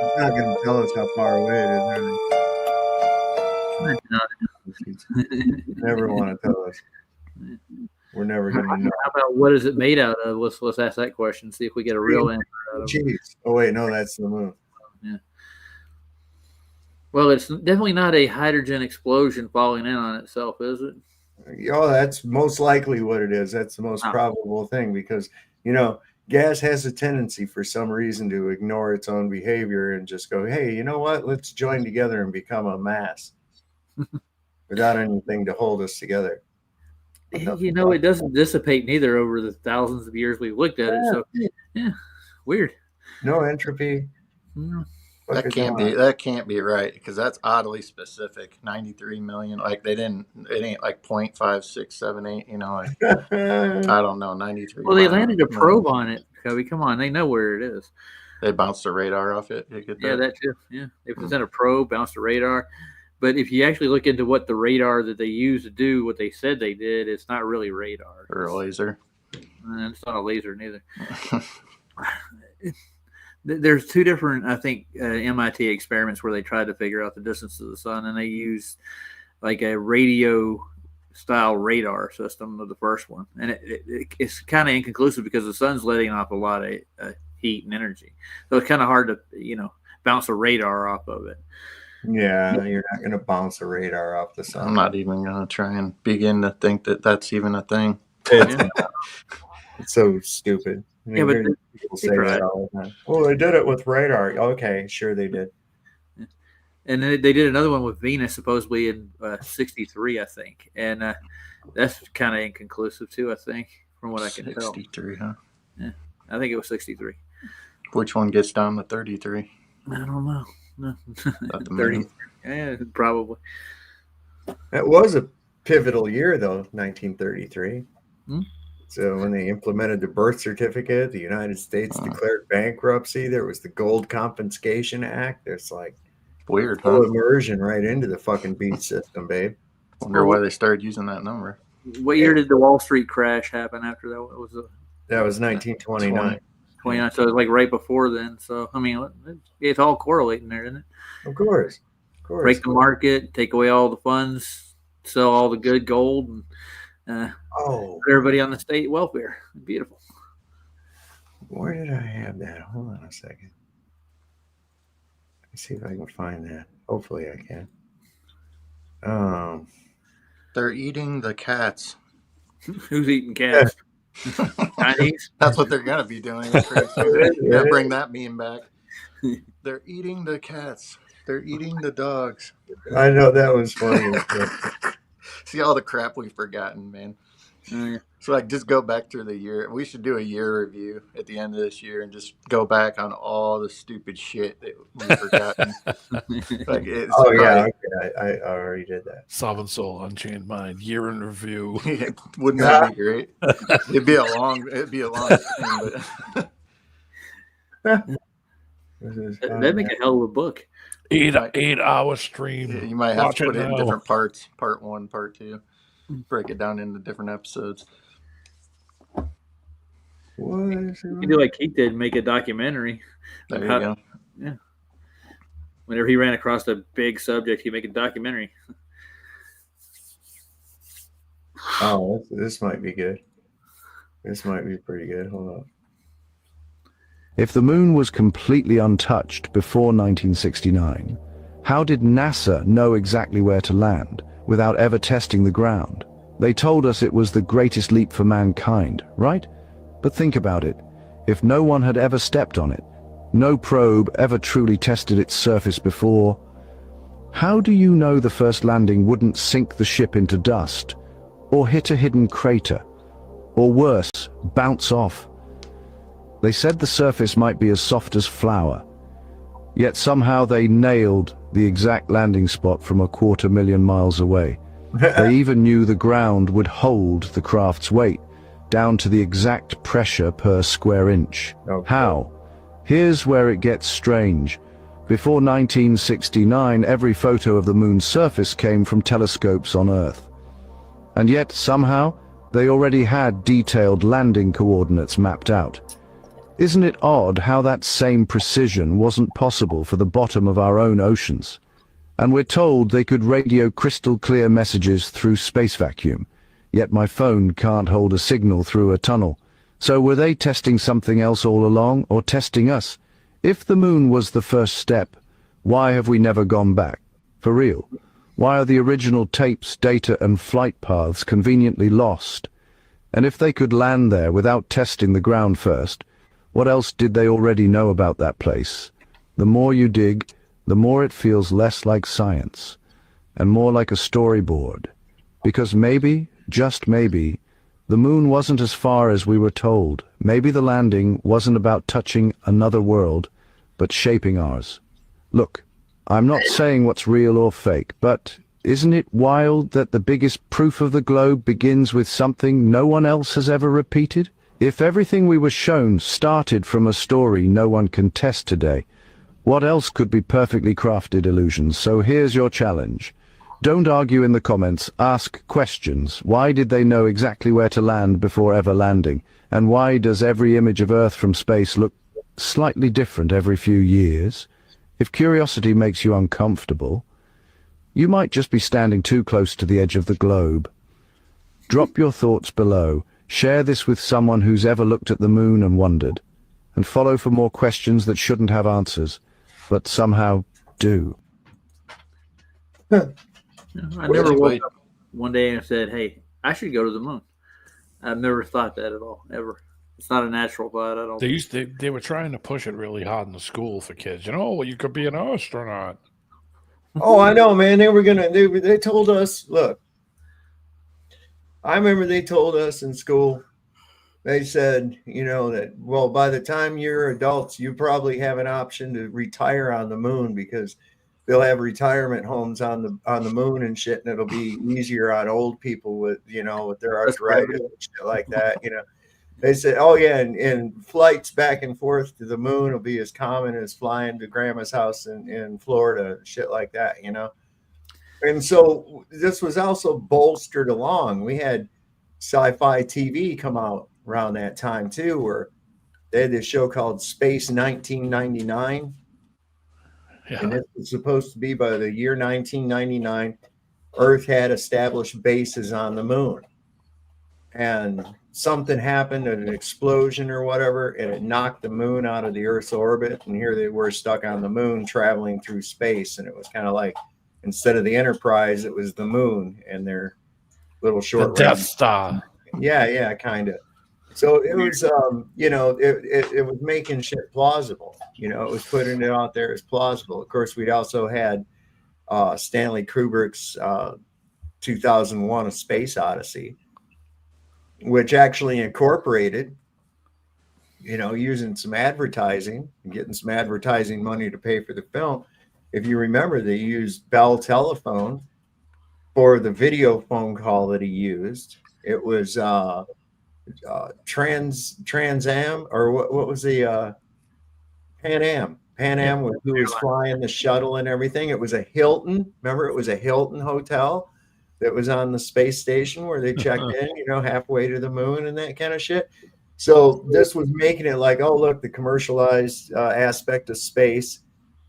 It's not going to tell us how far away it is. Never want to tell us. We're never going to know. How about what is it made out of? Let's ask that question. See if we get a real answer out of it. Cheese. Oh wait, no, that's the moon. Yeah. Well, it's definitely not a hydrogen explosion falling in on itself, is it? Oh, that's most likely what it is. That's the most probable thing because, you know, gas has a tendency for some reason to ignore its own behavior and just go, hey, you know what? Let's join together and become a mass without anything to hold us together. You know, it doesn't dissipate neither over the thousands of years we've looked at it. So, yeah, weird. No entropy. That can't be right because that's oddly specific. 93 million, like it ain't like 0.5678. You know, like, I don't know, 93. Well, they landed a probe on it, Cubby. Come on, they know where it is. They bounced the radar off it. Yeah, that too. Yeah, they sent a probe, bounced the radar. But if you actually look into what the radar that they use to do what they said they did, it's not really radar. Or a laser. It's not a laser neither. There's two different, I think, MIT experiments where they tried to figure out the distance to the sun, and they used like a radio style radar system of the first one, and it's kind of inconclusive because the sun's letting off a lot of heat and energy, so it's kind of hard to bounce a radar off of it. Yeah, you're not going to bounce a radar off the sun. I'm not even going to try and begin to think that that's even a thing. It's so stupid. I mean, but people say that all the time. Oh, they did it with radar. Okay, sure they did. And then they did another one with Venus supposedly in '63, I think, and that's kind of inconclusive too. I think, from what I can tell. 63, huh? Yeah, I think it was 63. Which one gets down to 33? I don't know. No. Not the 30. moon. Yeah, probably. It was a pivotal year, though, 1933. So when they implemented the birth certificate, the United States declared bankruptcy. There was the Gold Confiscation Act. There's like weird, full huh? immersion right into the fucking beat system, babe. Wonder why they started using that number. What year did the Wall Street crash happen after that? That was 1929. 29, so it was like right before then. So, I mean, it's all correlating there, isn't it? Of course. Break the market, take away all the funds, sell all the good gold, and put everybody on the state welfare. Beautiful. Where did I have that? Hold on a second. Let's see if I can find that. Hopefully I can. They're eating the cats. Who's eating cats? Chinese? That's what they're going to be doing. Yeah, bring that meme back. They're eating the cats. They're eating the dogs. I know, that was funny. See all the crap we've forgotten, man. So like, just go back through the year. We should do a year review at the end of this year and just go back on all the stupid shit that we've forgotten. I already did that. Sovereign Soul, Unchained Mind, year in review. Wouldn't that be great? It'd be a long thing, but that'd make a hell of a book. 8-hour stream. Yeah, you might have to put it in different parts. Part 1, part 2. Break it down into different episodes. You can do like Keith did, make a documentary. There you go. Yeah. Whenever he ran across a big subject, he'd make a documentary. Oh, this might be good. This might be pretty good. Hold on. If the moon was completely untouched before 1969, how did NASA know exactly where to land without ever testing the ground? They told us it was the greatest leap for mankind, right? But think about it. If no one had ever stepped on it, no probe ever truly tested its surface before, how do you know the first landing wouldn't sink the ship into dust, or hit a hidden crater, or worse, bounce off? They said the surface might be as soft as flour, yet somehow they nailed the exact landing spot from 250,000 miles away. They even knew the ground would hold the craft's weight, down to the exact pressure per square inch. How? Here's where it gets strange. Before 1969, every photo of the moon's surface came from telescopes on Earth. And yet, somehow, they already had detailed landing coordinates mapped out. Isn't it odd how that same precision wasn't possible for the bottom of our own oceans? And we're told they could radio crystal clear messages through space vacuum, yet my phone can't hold a signal through a tunnel. So were they testing something else all along, or testing us? If the moon was the first step, why have we never gone back? For real? Why are the original tapes, data and flight paths conveniently lost? And if they could land there without testing the ground first, what else did they already know about that place? The more you dig, the more it feels less like science, and more like a storyboard. Because maybe, just maybe, the moon wasn't as far as we were told. Maybe the landing wasn't about touching another world, but shaping ours. Look, I'm not saying what's real or fake, but isn't it wild that the biggest proof of the globe begins with something no one else has ever repeated? If everything we were shown started from a story no one can test today, what else could be perfectly crafted illusions? So here's your challenge. Don't argue in the comments, ask questions. Why did they know exactly where to land before ever landing? And why does every image of Earth from space look slightly different every few years? If curiosity makes you uncomfortable, you might just be standing too close to the edge of the globe. Drop your thoughts below, share this with someone who's ever looked at the moon and wondered, and follow for more questions that shouldn't have answers, but somehow do. I never woke up one day and said, "Hey, I should go to the moon." I've never thought that at all, ever. It's not a natural thought. I don't. They were trying to push it really hard in the school for kids. Well, you could be an astronaut. Oh, I know, man. They told us, look, I remember they told us in school, they said, that, well, by the time you're adults, you probably have an option to retire on the moon because they'll have retirement homes on the moon and shit, and it'll be easier on old people with, with their arthritis and shit like that, They said, oh, yeah, and flights back and forth to the moon will be as common as flying to grandma's house in Florida, shit like that, And so this was also bolstered along. We had sci-fi TV come out around that time, too, where they had this show called Space 1999. Yeah. And it was supposed to be by the year 1999, Earth had established bases on the moon. And something happened, an explosion or whatever, and it knocked the moon out of the Earth's orbit. And here they were stuck on the moon traveling through space. And it was kind of like, instead of the Enterprise, it was the moon and their little short the Death Star. Yeah, kind of. So it was, it was making shit plausible. It was putting it out there as plausible. Of course, we'd also had Stanley Kubrick's 2001: A Space Odyssey, which actually incorporated, using some advertising and getting some advertising money to pay for the film. If you remember, they used Bell Telephone for the video phone call that he used. It was Trans Am, or what was the Pan Am? Pan Am was who was flying the shuttle and everything. It was a Hilton. Remember, it was a Hilton hotel that was on the space station where they checked in, halfway to the moon and that kind of shit. So this was making it like, oh, look, the commercialized aspect of space.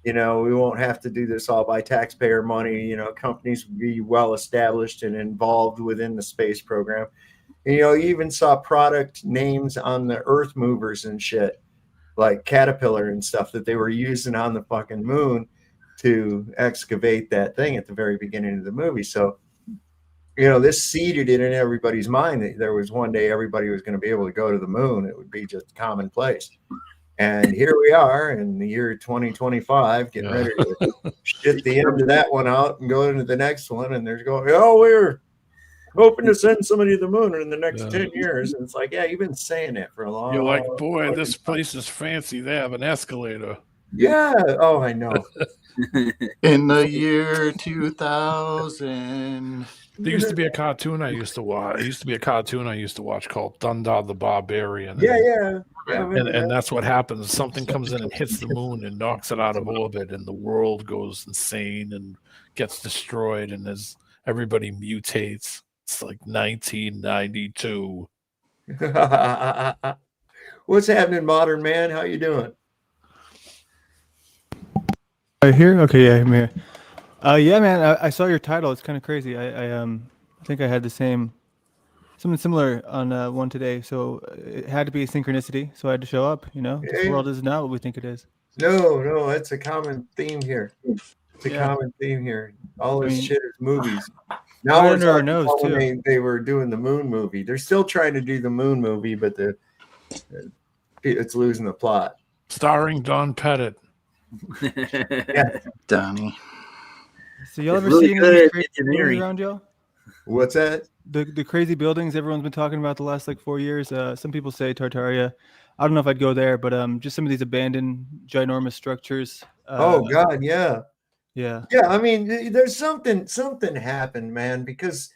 We won't have to do this all by taxpayer money. Companies will be well established and involved within the space program. And, you even saw product names on the Earth movers and shit, like Caterpillar and stuff that they were using on the fucking moon to excavate that thing at the very beginning of the movie. So, this seeded it in everybody's mind that there was one day everybody was going to be able to go to the moon. It would be just commonplace. And here we are in the year 2025, getting ready to shit the end of that one out and go into the next one. And there's going, we're hoping to send somebody to the moon in the next 10 years. And it's like, yeah, you've been saying that for a long time. You're like, boy, this place is fancy. They have an escalator. Yeah. Oh, I know. In the year 2000. There used to be a cartoon I used to watch. Called Dundar the Barbarian. Yeah. And that's what happens. Something comes in and hits the moon and knocks it out of orbit, and the world goes insane and gets destroyed, and everybody mutates. It's like 1992. What's happening, modern man? How you doing? Right here? Okay, yeah, I'm here. Yeah, man, I saw your title. It's kind of crazy. I think I had something similar on one today. So it had to be a synchronicity. So I had to show up. This world is not what we think it is. No, that's a common theme here. It's a common theme here. All this shit is movies. Now we're talking about when they were doing the moon movie. They're still trying to do the moon movie, but it's losing the plot. Starring Don Pettit. Yeah, Donnie. So y'all ever see any of these crazy buildings around y'all? What's that? The crazy buildings everyone's been talking about the last 4 years. Some people say Tartaria. I don't know if I'd go there, but just some of these abandoned ginormous structures. Oh God, yeah. Yeah. I mean, there's something happened, man, because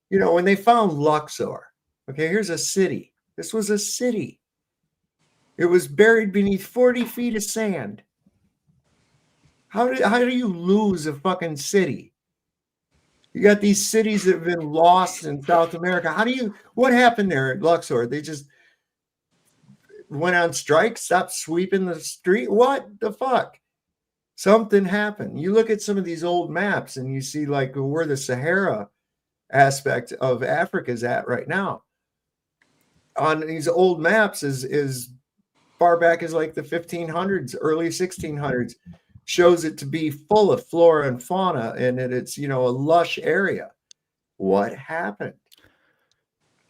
when they found Luxor, okay, here's a city. This was a city. It was buried beneath 40 feet of sand. How do you lose a fucking city? You got these cities that have been lost in South America. What happened there at Luxor? They just went on strike, stopped sweeping the street. What the fuck? Something happened. You look at some of these old maps and you see where the Sahara aspect of Africa is at right now. On these old maps is far back as like the 1500s, early 1600s, shows it to be full of flora and fauna, and it's, you know, a lush area. What happened?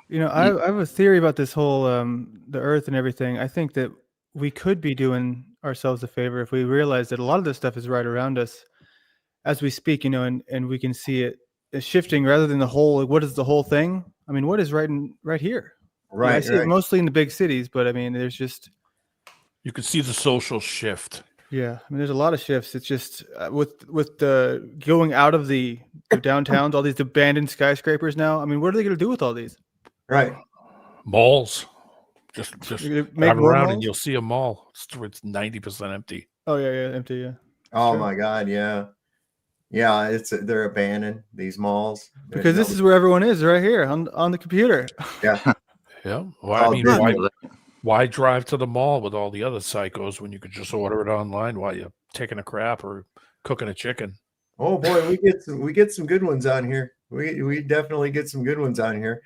You know, I have a theory about this whole the Earth and everything. I think that we could be doing ourselves a favor if we realize that a lot of this stuff is right around us as we speak. You know, and we can see it is shifting rather than the whole. Like, what is the whole thing? I mean, what is right here? You know, I Right, see it right. mostly in the big cities, but I mean, there's just You can see the social shift. yeah. I mean, there's a lot of shifts. It's just with the going out of the downtowns, all these abandoned skyscrapers now. I mean, what are they going to do with all these? Right. Malls. Just You're gonna make drive more around malls? and you'll see a mall. It's 90% empty. Oh yeah, empty. Yeah. Oh Sure. my God, yeah. Yeah, they're abandoned, these malls. Because this is where everyone is, right here on the computer. Yeah. Yeah. Well, I mean, why drive to the mall with all the other psychos when you could just order it online while you're taking a crap or cooking a chicken? Oh boy, we get some good ones on here. We definitely get some good ones on here.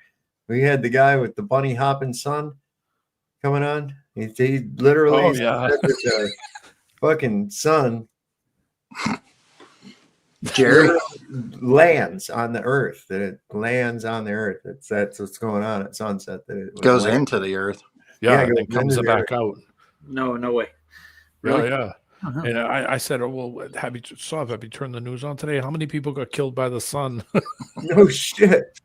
We had the guy with the bunny hopping son coming on. He literally said that the fucking sun Jerry lands on the earth. That it lands on the earth. That's what's going on at sunset. That it goes into the earth. Yeah, it and then goes comes into the back earth. out. No way. Really? Yeah. Uh-huh. And I said, oh, well, have you turned the news on today? How many people got killed by the sun? No shit.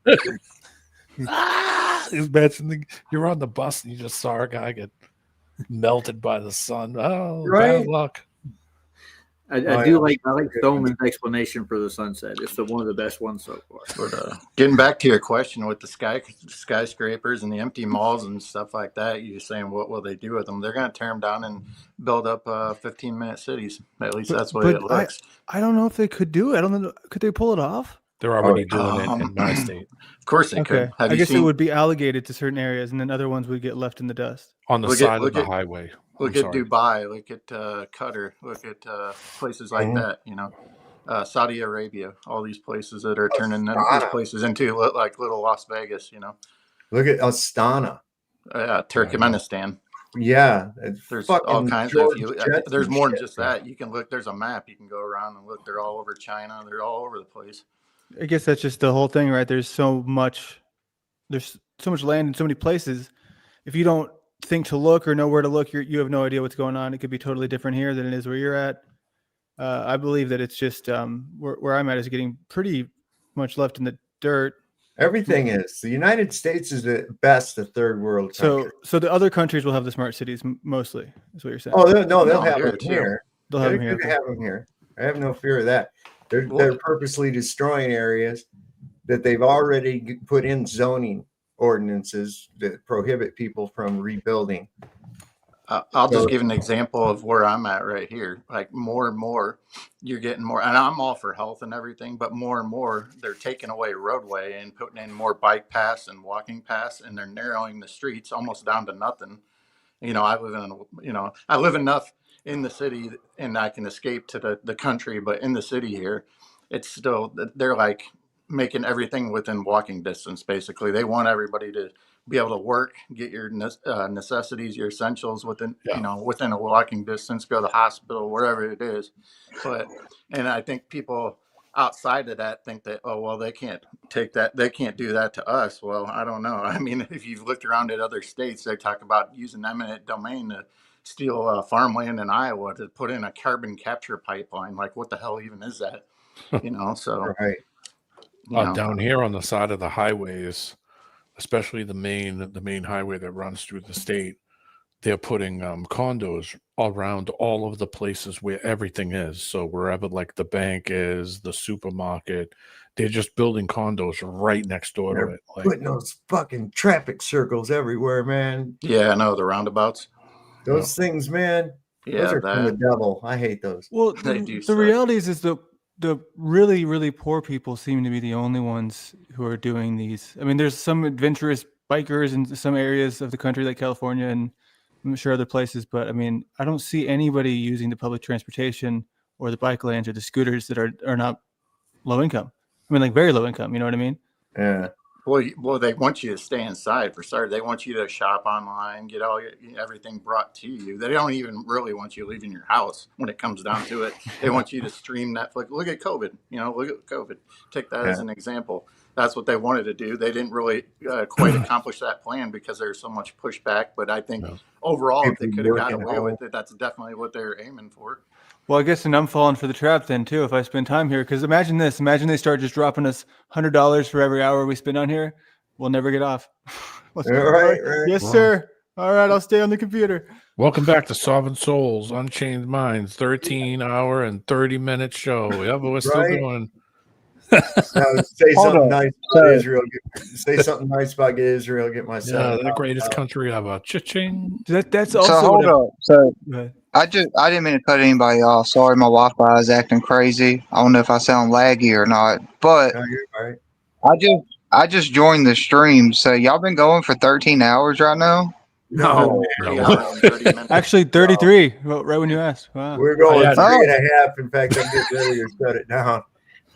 Imagine you're on the bus and you just saw a guy get melted by the sun. Oh, Right. bad luck. I like Stoneman's explanation for the sunset. It's one of the best ones so far. But getting back to your question with the skyscrapers and the empty malls and stuff like that, you're saying what will they do with them? They're going to tear them down and build up 15-minute cities. At least that's what it looks. I don't know if they could do it. I don't know. Could they pull it off? They're already doing it in my state. Of course they could. I guess it would be allocated to certain areas, and then other ones would get left in the dust. On the side of the highway. Look at Dubai. Look at Qatar. Look at places like that. You know, Saudi Arabia. All these places that are turning these places into like little Las Vegas. You know. Look at Astana. Turkmenistan. Yeah, there's all kinds of. There's more than just that. You can look. There's a map. You can go around and look. They're all over China. They're all over the place. I guess that's just the whole thing, right? There's so much land in so many places. If you don't think to look or know where to look, you have no idea what's going on. It could be totally different here than it is where you're at. I believe that it's just where I'm at is getting pretty much left in the dirt. Everything is. The United States is at best a third world country. So the other countries will have the smart cities mostly, is what you're saying. Oh, they'll have them here. They'll have them here. Have them here. I have no fear of that. They're purposely destroying areas that they've already put in zoning ordinances that prohibit people from rebuilding. I'll just give an example of where I'm at right here. Like more and more, you're getting more, and I'm all for health and everything, but more and more, they're taking away roadway and putting in more bike paths and walking paths, and they're narrowing the streets almost down to nothing. You know, I live enough in the city and I can escape to the country, but in the city here, it's still, they're like making everything within walking distance. Basically, they want everybody to be able to work, get your necessities, your essentials within a walking distance, go to the hospital, wherever it is. And I think people outside of that think that, oh, well, they can't take that, they can't do that to us. Well, I don't know. I mean, if you've looked around at other states, they talk about using eminent domain to steal farmland in Iowa to put in a carbon capture pipeline. Like, what the hell even is that? You know, so right. Down here on the side of the highways, especially the main highway that runs through the state, they're putting condos around all of the places where everything is. So wherever like the bank is, the supermarket, they're just building condos right next door to it. Like, putting those fucking traffic circles everywhere, man. Yeah, I know, the roundabouts. Those things, man. Yeah, those are from the devil. I hate those. Well, the reality is the really, really poor people seem to be the only ones who are doing these. I mean, there's some adventurous bikers in some areas of the country like California and I'm sure other places, but I mean, I don't see anybody using the public transportation or the bike lanes or the scooters that are not low income. I mean, like very low income, you know what I mean? Yeah. Well, they want you to stay inside for starters. They want you to shop online, get everything brought to you. They don't even really want you leaving your house when it comes down to it. They want you to stream Netflix. Look at COVID. Look at COVID. Take that as Yeah. an example. That's what they wanted to do. They didn't really quite accomplish that plan because there's so much pushback. But I think overall, if they People could have got working away home. with it, that's definitely what they're aiming for. Well, I guess, and I'm falling for the trap then too. If I spend time here, because imagine this: imagine they start just dropping us $100 for every hour we spend on here. We'll never get off. Right. Yes, sir. All right, I'll stay on the computer. Welcome back to Sovereign Souls, Unchained Minds, 13-hour and 30-minute show. Yeah, but we're still going. Say something nice about Sorry. Israel. Say something nice about Israel. Get my Yeah, son. the greatest country ever. Cha-ching. That's So also hold what up. So Go ahead. I didn't mean to cut anybody off. Sorry, my Wi-Fi is acting crazy. I don't know if I sound laggy or not, but No, you're all right. I just joined the stream. So y'all been going for 13 hours right now? No. 3 hours and 30 minutes. Actually, 33. Right when you asked. Wow. We're going had- 3.5. In fact, I'm getting ready to shut it down.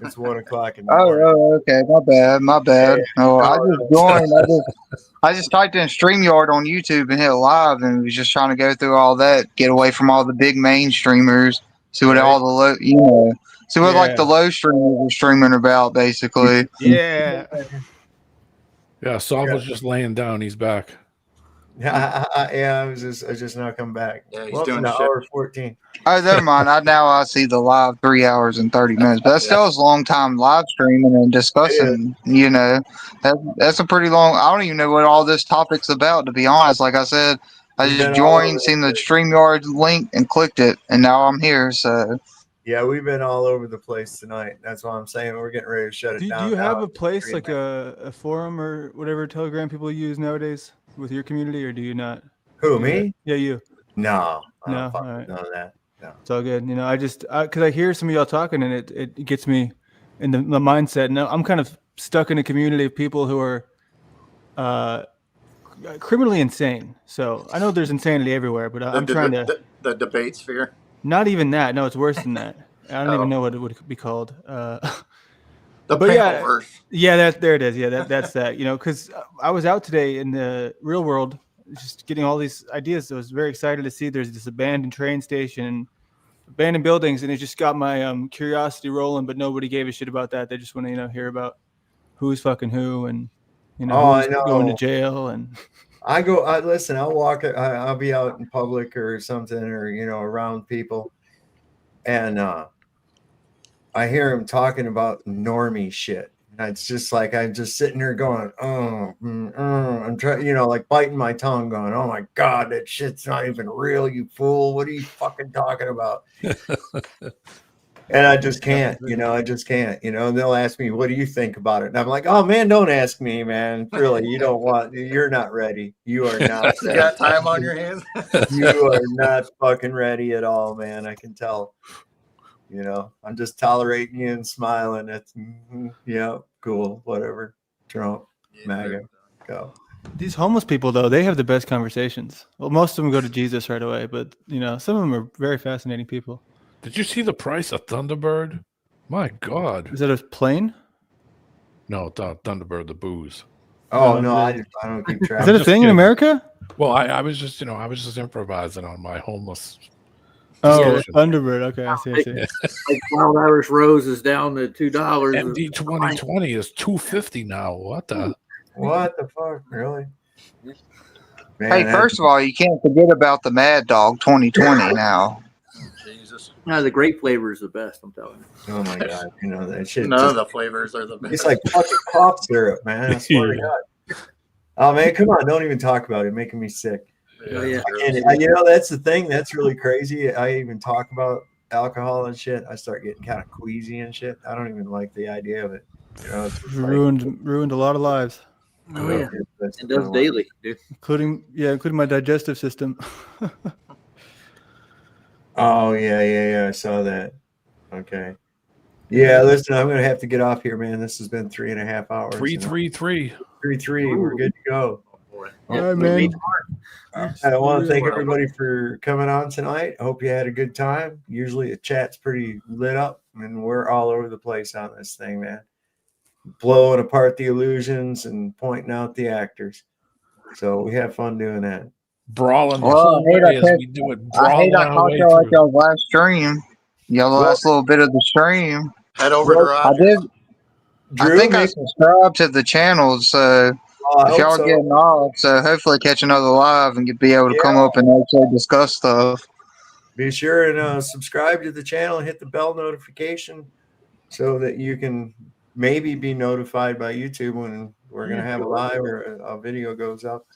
It's 1 o'clock in the morning. Oh, okay. My bad. No, I just joined. I just typed in StreamYard on YouTube and hit live, and was just trying to go through all that, get away from all the big main streamers, see what all the low, see what like Yeah. the low streamers are streaming about, basically. Yeah. Yeah, Sav was just laying down. He's back. I was just now come back. Yeah, he's Welcome doing to shit. hour 14. Oh, never mind. I see the live 3 hours and 30 minutes, but that still is a long time live streaming and discussing. That's a pretty long. I don't even know what all this topic's about, to be honest. Like I said, I We've just been all over joined, the seen the place. StreamYard link, and clicked it, and now I'm here. So Yeah, we've been all over the place tonight. That's why I'm saying we're getting ready to shut it Do down. you have now. a place like a forum or whatever Telegram people use nowadays with your community, or do you not? Who, me? Yeah, you. No, I No, don't fuck all with right. none of that. No. It's all good. I just because I hear some of y'all talking and it gets me in the mindset. Now I'm kind of stuck in a community of people who are criminally insane. So I know there's insanity everywhere, but I'm trying to. The debate sphere. Not even that. No, it's worse than that. I don't even know what it would be called. The But yeah, Pinkleverse. yeah, there it is. Yeah, that's that. Because I was out today in the real world, just getting all these ideas. I was very excited to see there's this abandoned train station and abandoned buildings, and it just got my curiosity rolling. But nobody gave a shit about that. They just want to hear about who's fucking who and I who's know. going to jail and. Listen, I'll walk. I'll be out in public or something, or around people, and I hear him talking about normie shit. And it's just like I'm just sitting there going, I'm trying, like biting my tongue, going, oh my god, that shit's not even real, you fool. What are you fucking talking about? And I just can't, I just can't, and they'll ask me, what do you think about it? And I'm like, oh man, don't ask me, man. Really, you're not ready. You are not You ready. got time on your hands? You are not fucking ready at all, man. I can tell. I'm just tolerating you and smiling. It's yeah, cool, whatever. Trump, MAGA, go. These homeless people, though, they have the best conversations. Well, most of them go to Jesus right away, but some of them are very fascinating people. Did you see the price of Thunderbird? My God. Is that a plane? No, Thunderbird, the booze. Oh no, I don't keep track. Is that a thing in America? Well, I was just improvising on my homeless. Oh, discussion. Thunderbird. Okay, I see. Like Wild Irish Rose is down to $2. MD 2020 is $250 now. What the fuck, really? Man, hey, first of all, you can't forget about the Mad Dog 2020 now. Jesus. No, the grape flavor is the best, I'm telling you. Oh my god, that shit. None of the flavors are the best. It's like fucking cough syrup, man. I swear to God. Oh man, come on, don't even talk about it. You're making me sick. Yeah. That's the thing. That's really crazy. I even talk about alcohol and shit. I start getting kind of queasy and shit. I don't even like the idea of it. It's just Ruined a lot of lives. Oh yeah, it does daily, dude. Including my digestive system. Oh yeah. I saw that. Okay. Yeah, listen, I'm gonna have to get off here, man. This has been 3.5 hours. 333. 3-3. We're good to go. All right, man. I want to thank everybody for coming on tonight. I hope you had a good time. Usually the chat's pretty lit up, and we're all over the place on this thing, man. blowing apart the illusions and pointing out the actors. So we have fun doing that. Brawling the Well, whole way as we do it, I hate brawling I our caught way y'all at through. y'all's last stream. Y'all last little bit of the stream. Head over to I Rogers. did. I Drew, think I subscribed to the channel, so I if hope y'all so. getting off, so hopefully catch another live and be able to come up and actually discuss stuff. Be sure and subscribe to the channel and hit the bell notification so that you can maybe be notified by YouTube when we're going to have a live or a video goes up.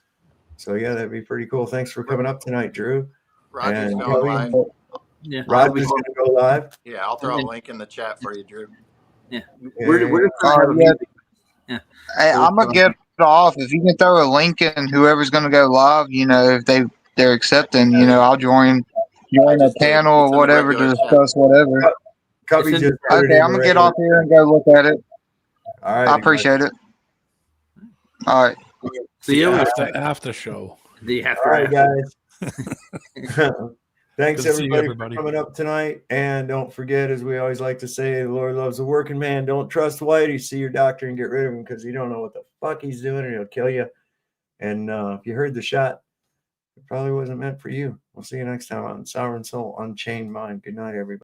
So yeah, that'd be pretty cool. Thanks for coming up tonight, Drew. Roger's And going live. Yeah, Roger's going to go live. Yeah, I'll throw a link in the chat for you, Drew. Yeah, we're just gonna have a music. Yeah, Hey, I'm gonna get off. If you can throw a link in, whoever's gonna go live, if they're accepting, I'll join the panel or whatever to discuss whatever. Cubby just put it Okay, in I'm the gonna get regular off here and go look at it. All right, I appreciate it. All right. See you after show. The All after. right, guys. Thanks Good to see you, everybody, everybody. for coming up tonight. And don't forget, as we always like to say, the Lord loves the working man. Don't trust Whitey. See your doctor and get rid of him because you don't know what the fuck he's doing and he'll kill you. And if you heard the shot, it probably wasn't meant for you. We'll see you next time on Sour and Soul Unchained Mind. Good night, everybody.